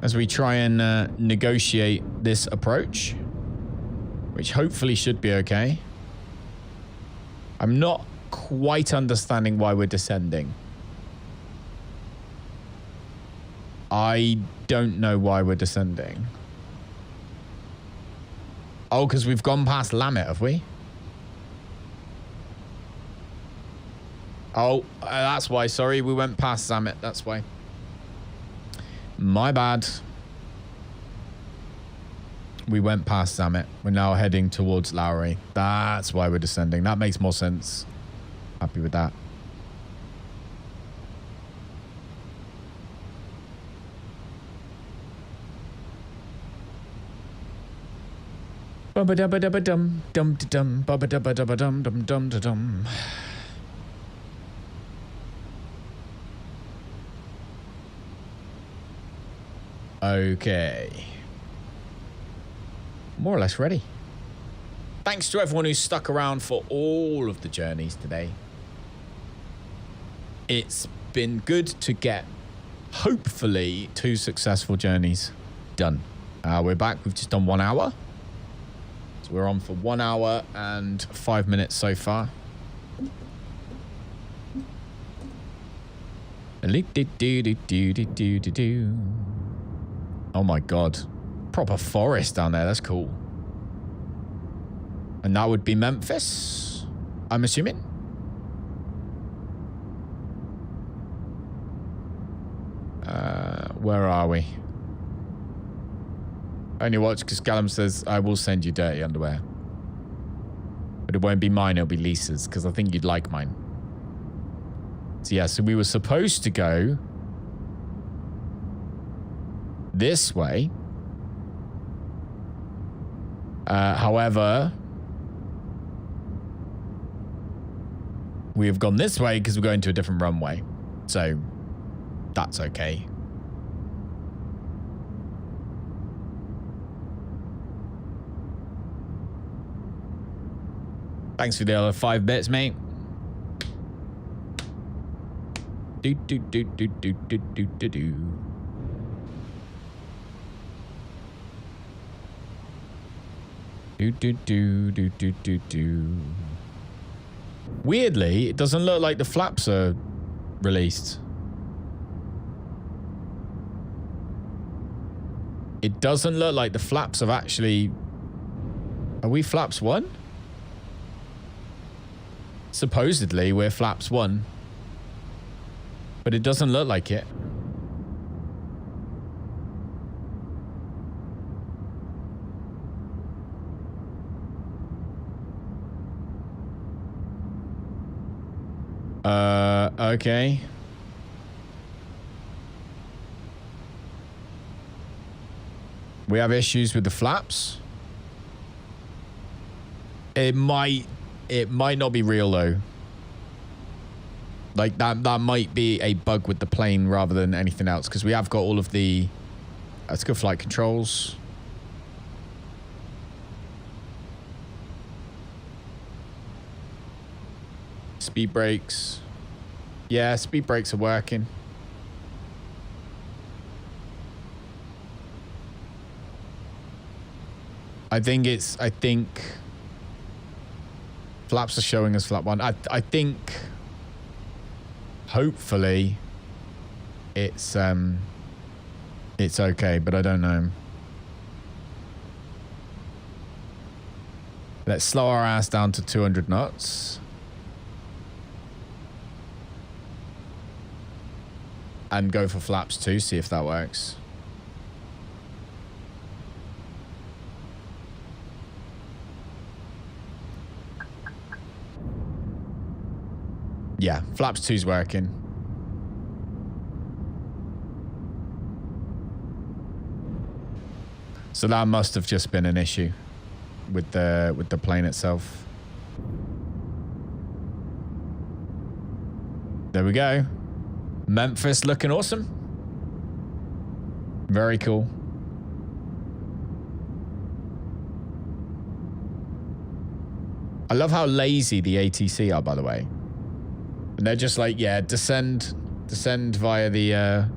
As we try and negotiate this approach, which hopefully should be okay. I'm not quite understanding why we're descending. I don't know why we're descending. Oh, because we've gone past Lamet, have we? Oh, that's why. Sorry, we went past Zamet. That's why. My bad. We went past Zamet. We're now heading towards Lowry. That's why we're descending. That makes more sense. Happy with that. Bubba-dubba-dubba-dum, dum-da-dum, bubba-dubba-dubba-dum, dum-dum-da-dum. Okay. More or less ready. Thanks to everyone who stuck around for all of the journeys today. It's been good to get, hopefully, 2 successful journeys done. We're back. We've just done 1 hour. So we're on for 1 hour and 5 minutes so far. Oh my god. Proper forest down there. That's cool. And that would be Memphis, I'm assuming. Where are we? Only watch because Callum says, I will send you dirty underwear. But it won't be mine, it'll be Lisa's, because I think you'd like mine. So yeah, so we were supposed to go this way. However, we have gone this way because we're going to a different runway. So that's okay. Thanks for the other 5 bits, mate. Do do do do do do do do do. Do do do do do do do. Weirdly, it doesn't look like the flaps are released. It doesn't look like the flaps have actually... Are we flaps 1? Supposedly, we're flaps 1. But it doesn't look like it. Okay. We have issues with the flaps. It might not be real though. Like that might be a bug with the plane rather than anything else, because we have got all of the let's go flight controls. Speed brakes. Yeah, speed brakes are working. I think flaps are showing us flap 1. I think hopefully it's okay, but I don't know. Let's slow our ass down to 200 knots. And go for flaps 2, see if that works. Yeah, flaps 2's working. So that must have just been an issue with the plane itself. There we go. Memphis looking awesome. Very cool. I love how lazy the ATC are, by the way. And they're just like, yeah, descend via the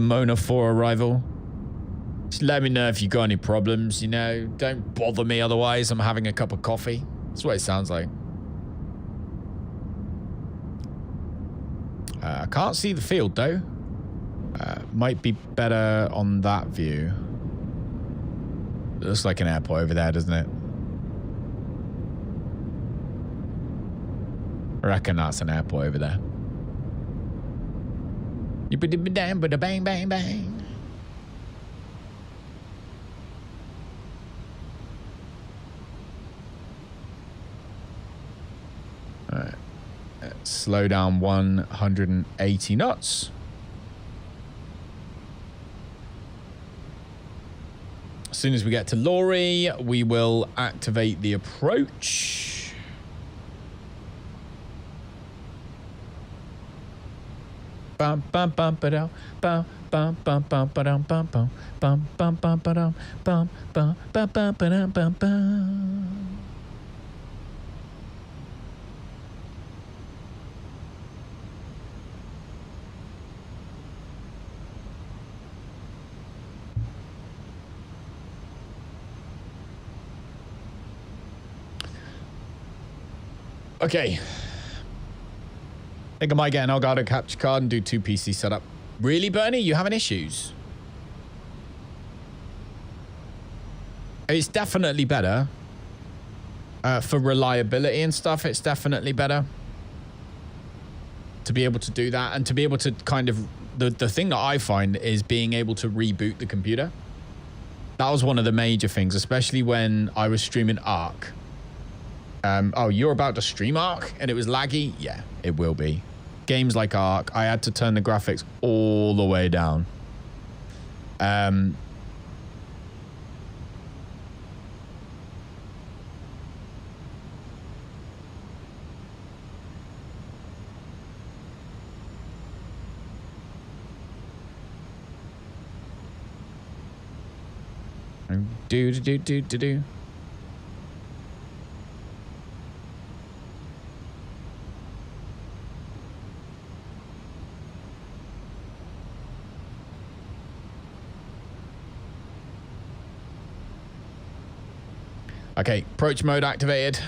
Mona 4 arrival. Just let me know if you got any problems, you know. Don't bother me otherwise. I'm having a cup of coffee. That's what it sounds like. I can't see the field though. Might be better on that view. It looks like an airport over there, doesn't it? I reckon that's an airport over there. Bang, bang, bang. All right. Slow down 180 knots. As soon as we get to Laurie, we will activate the approach. Bum bum bum ba-dum, bum bum bum bum ba-dum, bum bum bum bum bum ba-dum, bum bum bum bum ba-dum, bum bum. Okay. think I might get an Elgato capture card and do 2 PC setup. Really, Bernie? You having issues? It's definitely better. For reliability and stuff, it's definitely better. To be able to do that and to be able to kind of... The thing that I find is being able to reboot the computer. That was one of the major things, especially when I was streaming Ark. Oh, you're about to stream Ark and it was laggy? Yeah, it will be. Games like Ark, I had to turn the graphics all the way down. Do. Okay, approach mode activated.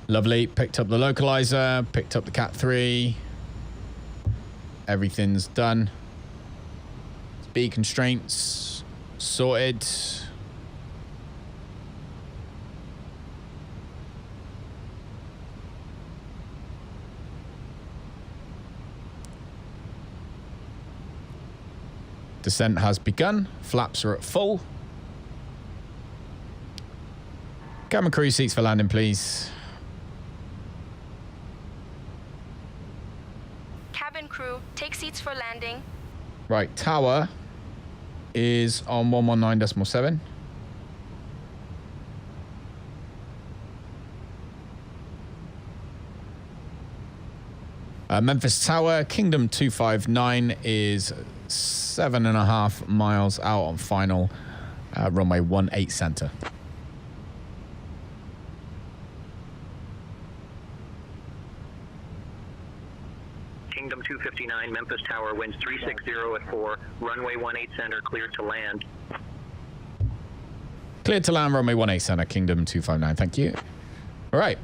Lovely. Picked up the localizer, picked up the Cat 3. Everything's done. Speed constraints sorted. Descent has begun. Flaps are at full. Cabin crew seats for landing, please. Cabin crew, take seats for landing. Right, tower is on 119.7. Memphis Tower, Kingdom 259 is 7.5 miles out on final, runway 18 center. Kingdom 259, Memphis Tower, winds 360 at 4, runway 18 center, cleared to land. Cleared to land, runway 18 center, Kingdom 259, thank you. All right.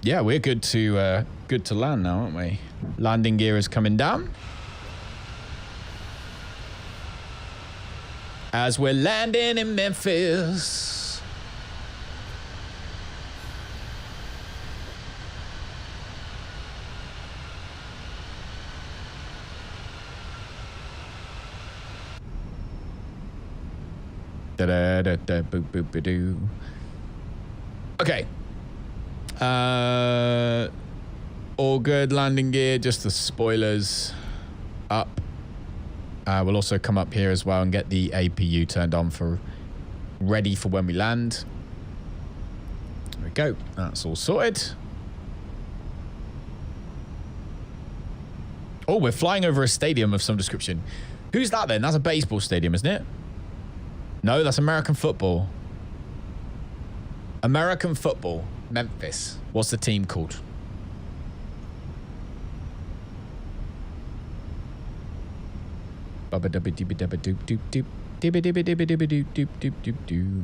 Yeah, we're good to land now, aren't we? Landing gear is coming down. As we're landing in Memphis. Da-da-da-da, boop-boop-a-doo. Okay. All good landing gear, just the spoilers up. We'll also come up here as well and get the APU turned on for ready for when we land. There we go. That's all sorted. Oh, we're flying over a stadium of some description. Who's that then? That's a baseball stadium, isn't it? No, that's American football. American football. Memphis. What's the team called? Bubba dubba dibba dubba doop doop doop. Dibba dibba dibba dibba doop doop doop doop doo.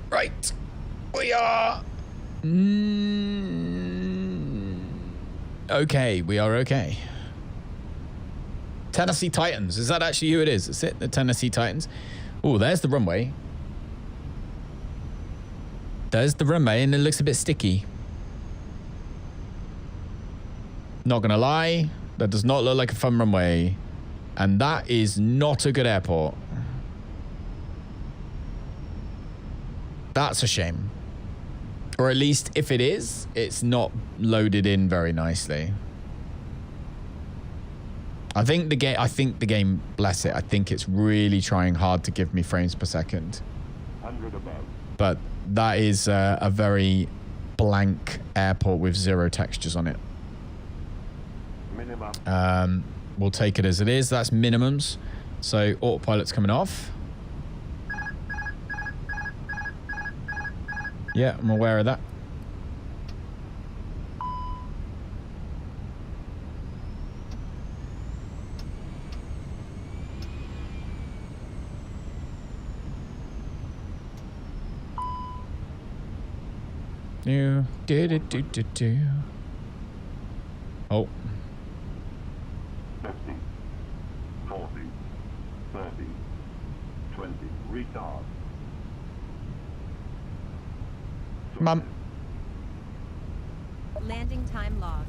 Right. We are... okay, we are okay. Tennessee Titans. Is that actually who it is? Is it the Tennessee Titans? Oh, there's the runway. There's the runway, and it looks a bit sticky. Not gonna lie, that does not look like a fun runway. And that is not a good airport. That's a shame. Or at least if it is, it's not loaded in very nicely. I think the game, bless it, I think it's really trying hard to give me frames per second. 100 above. But that is a very blank airport with zero textures on it. Minimum. We'll take it as it is. That's minimums. So autopilot's coming off. Yeah, I'm aware of that. Do. Oh. 50, 40, 30, 20, retard. Mum. Landing time logged.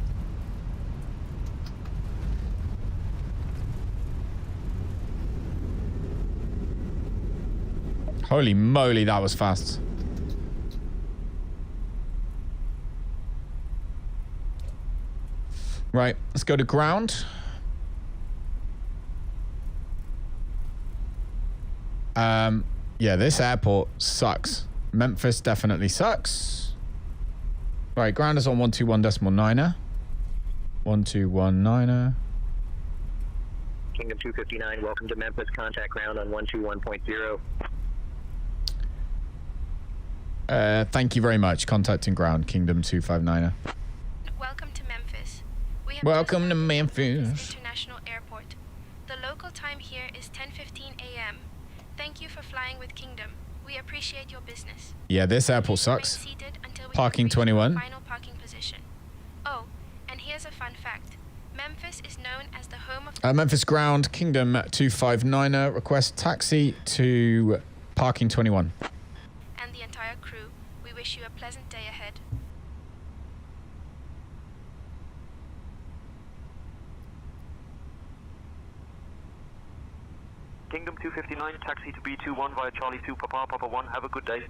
Holy moly, that was fast. Right, let's go to ground. Yeah, this airport sucks. Memphis definitely sucks. Right, ground is on 121.9er. 121.9er. Kingdom 259, welcome to Memphis. Contact ground on 121.0. Thank you very much. Contacting ground, Kingdom 259er. Welcome to Memphis. We have Welcome to just landed at Memphis. International Airport. The local time here is 10:15 a.m. Thank you for flying with Kingdom. We appreciate your business. Yeah, this airport Remain sucks. seated until we Parking have reached our 21. final parking position. Oh, and here's a fun fact. Memphis is known as the home of Memphis ground, Kingdom 259er. Request taxi to parking 21. and the entire crew. We wish you a pleasant day ahead. Kingdom 259, taxi to B21 via Charlie 2 Papa Papa 1. Have a good day.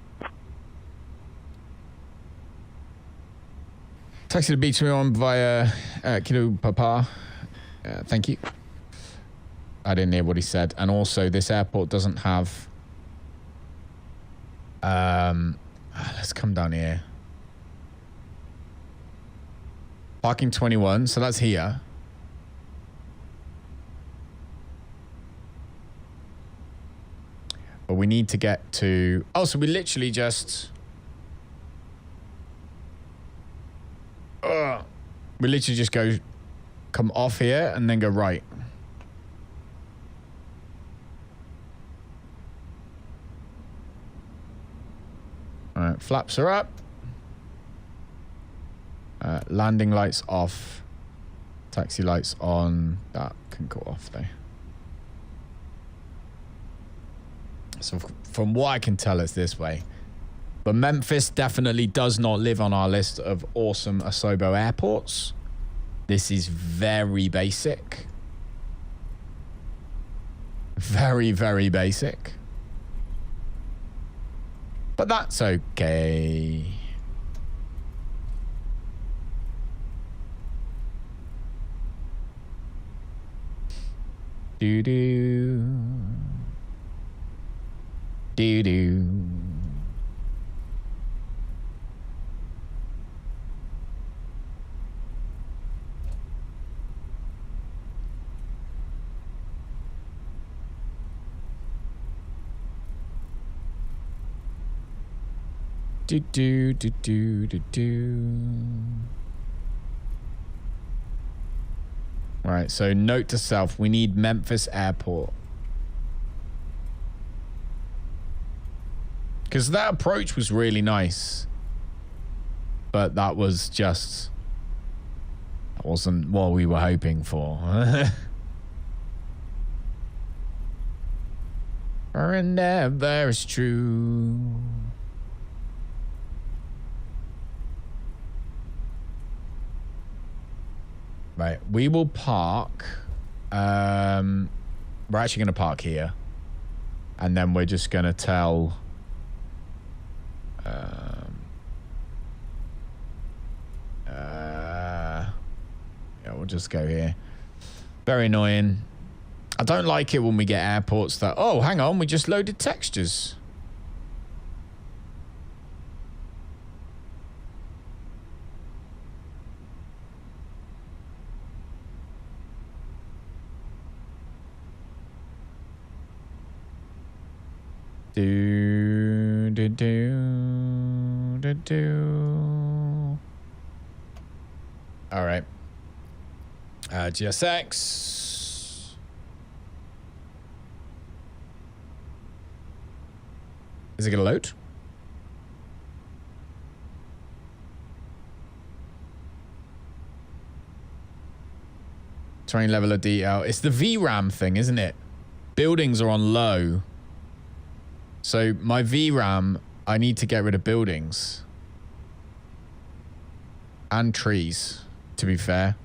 Taxi to B21 via Kilo Papa. Thank you. I didn't hear what he said. And also, this airport doesn't have... let's come down here. Parking 21, so that's here. But we need to get to... Oh, so we literally just... we literally just go... Come off here and then go right. Alright, flaps are up. Landing lights off. Taxi lights on. That can go off though. So from what I can tell, it's this way. But Memphis definitely does not live on our list of awesome Asobo airports. This is very basic. Very, very basic. But that's okay. Do-do. Do-do. Do. Right, so note to self, we need Memphis Airport. Because that approach was really nice. But that was just... That wasn't what we were hoping for. And never is true. Right, we will park. We're actually going to park here. And then we're just going to tell... we'll just go here. Very annoying. I don't like it when we get airports that, oh, hang on, we just loaded textures. Do. All right. GSX. Is it gonna load? Terrain level of detail. It's the VRAM thing, isn't it? Buildings are on low. So my VRAM, I need to get rid of buildings. And trees, to be fair.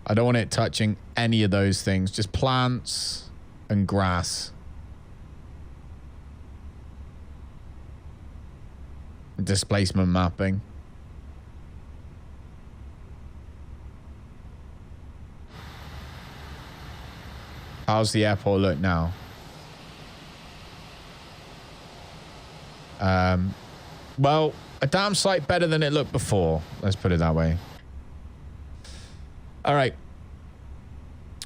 I don't want it touching any of those things. Just plants and grass. Displacement mapping. How's the airport look now? Well, a damn sight better than it looked before. Let's put it that way. All right.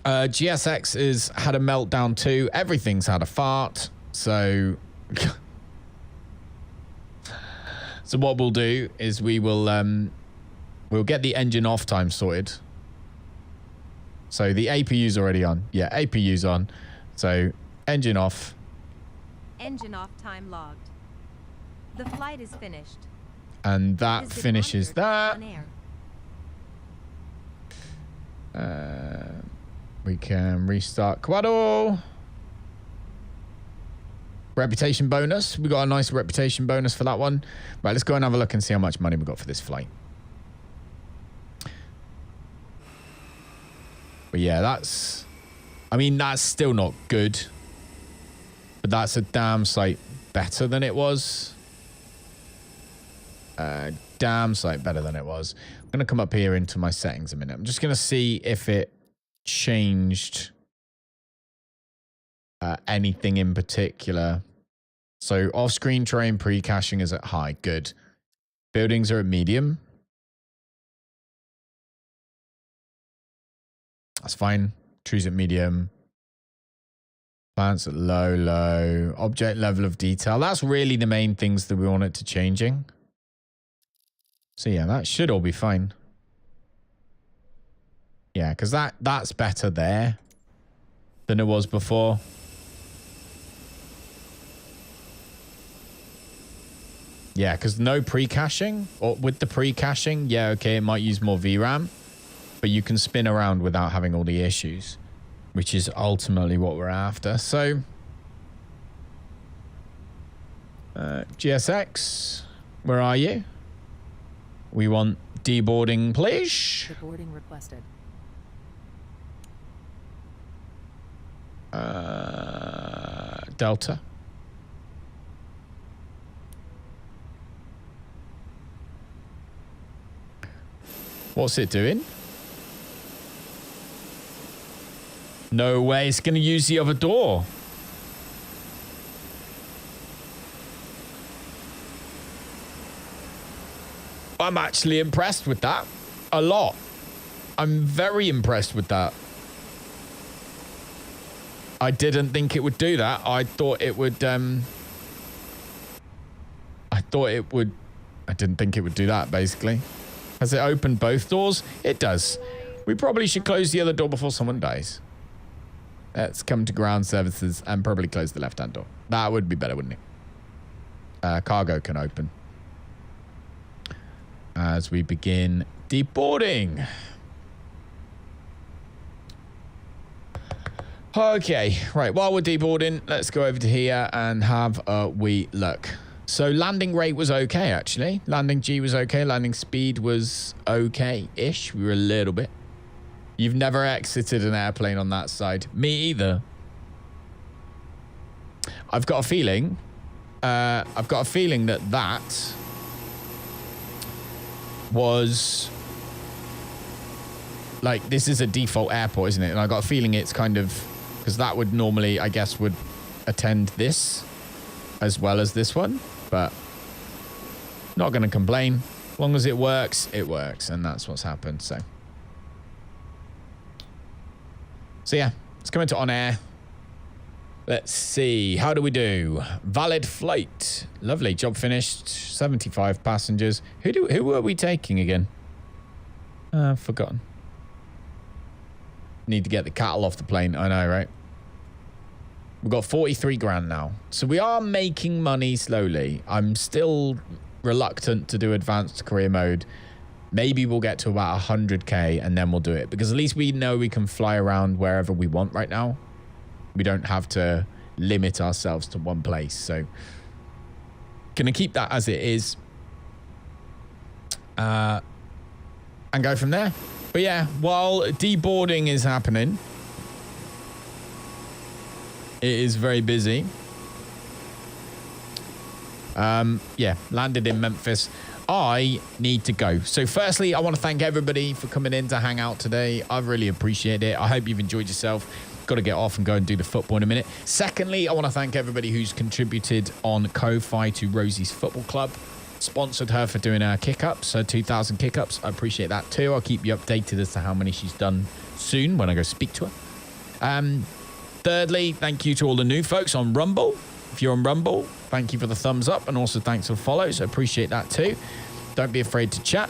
GSX is had a meltdown too. Everything's had a fart. So, so what we'll do is we will we'll get the engine off time sorted. So the APU's already on. Yeah, APU's on. So engine off. Engine off time logged. The flight is finished. And that finishes that. We can restart Quado. Reputation bonus. We got a nice reputation bonus for that one. Right, let's go and have a look and see how much money we got for this flight. But yeah, that's... I mean, that's still not good. But that's a damn sight better than it was. Damn sight better than it was. I'm going to come up here into my settings a minute. I'm just going to see if it changed anything in particular. So off-screen terrain pre-caching is at high. Good. Buildings are at medium. That's fine. Trees at medium. Plants at low, low. Object level of detail. That's really the main things that we want it to changing. So yeah, that should all be fine. Yeah, because that's better there than it was before. Yeah, because no pre-caching. Or with the pre-caching, yeah, okay, it might use more VRAM. But you can spin around without having all the issues. Which is ultimately what we're after. So, GSX, where are you? We want deboarding, please. Deboarding requested. Delta. What's it doing? No way, it's going to use the other door. I'm actually impressed with that. A lot. I'm very impressed with that. I didn't think it would do that. I thought it would, I didn't think it would do that, basically. Has it opened both doors? It does. We probably should close the other door before someone dies. Let's come to ground services and probably close the left-hand door. That would be better, wouldn't it? Cargo can open. As we begin deboarding. Okay, right, while we're deboarding, let's go over to here and have a wee look. So landing rate was okay, actually. Landing G was okay. Landing speed was okay-ish. We were a little bit. You've never exited an airplane on that side. Me either. I've got a feeling. That was like, this is a default airport, isn't it? And I got a feeling it's kind of, because that would normally, I guess, would attend this as well as this one, but not going to complain. As long as it works, and that's what's happened. So yeah, let's come into OnAir. Let's see, how do we do? Valid flight, lovely, job finished. 75 passengers. Who were we taking again? I've forgotten. Need to get the cattle off the plane. I know, right? We've got 43 grand now, so we are making money slowly. I'm still reluctant to do advanced career mode. Maybe we'll get to about 100k and then we'll do it, because at least we know we can fly around wherever we want right now. We don't have to limit ourselves to one place, so gonna keep that as it is and go from there. But yeah, while deboarding is happening, it is very busy. Yeah, landed in Memphis. I need to go. So firstly, I want to thank everybody for coming in to hang out today. I really appreciate it. I hope you've enjoyed yourself. Got to get off and go and do the football in a minute. Secondly, I want to thank everybody who's contributed on Ko-Fi to Rosie's Football Club. Sponsored her for doing her kick-ups, her 2,000 kick-ups. I appreciate that too. I'll keep you updated as to how many she's done soon when I go speak to her. Thirdly, thank you to all the new folks on Rumble. If you're on Rumble, thank you for the thumbs up, and also thanks for the follows. I appreciate that too. Don't be afraid to chat.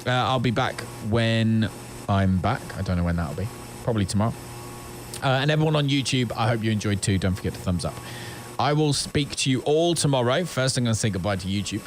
I'll be back when I'm back. I don't know when that'll be. Probably tomorrow. And everyone on YouTube, I hope you enjoyed too. Don't forget to thumbs up. I will speak to you all tomorrow. First, I'm going to say goodbye to YouTube.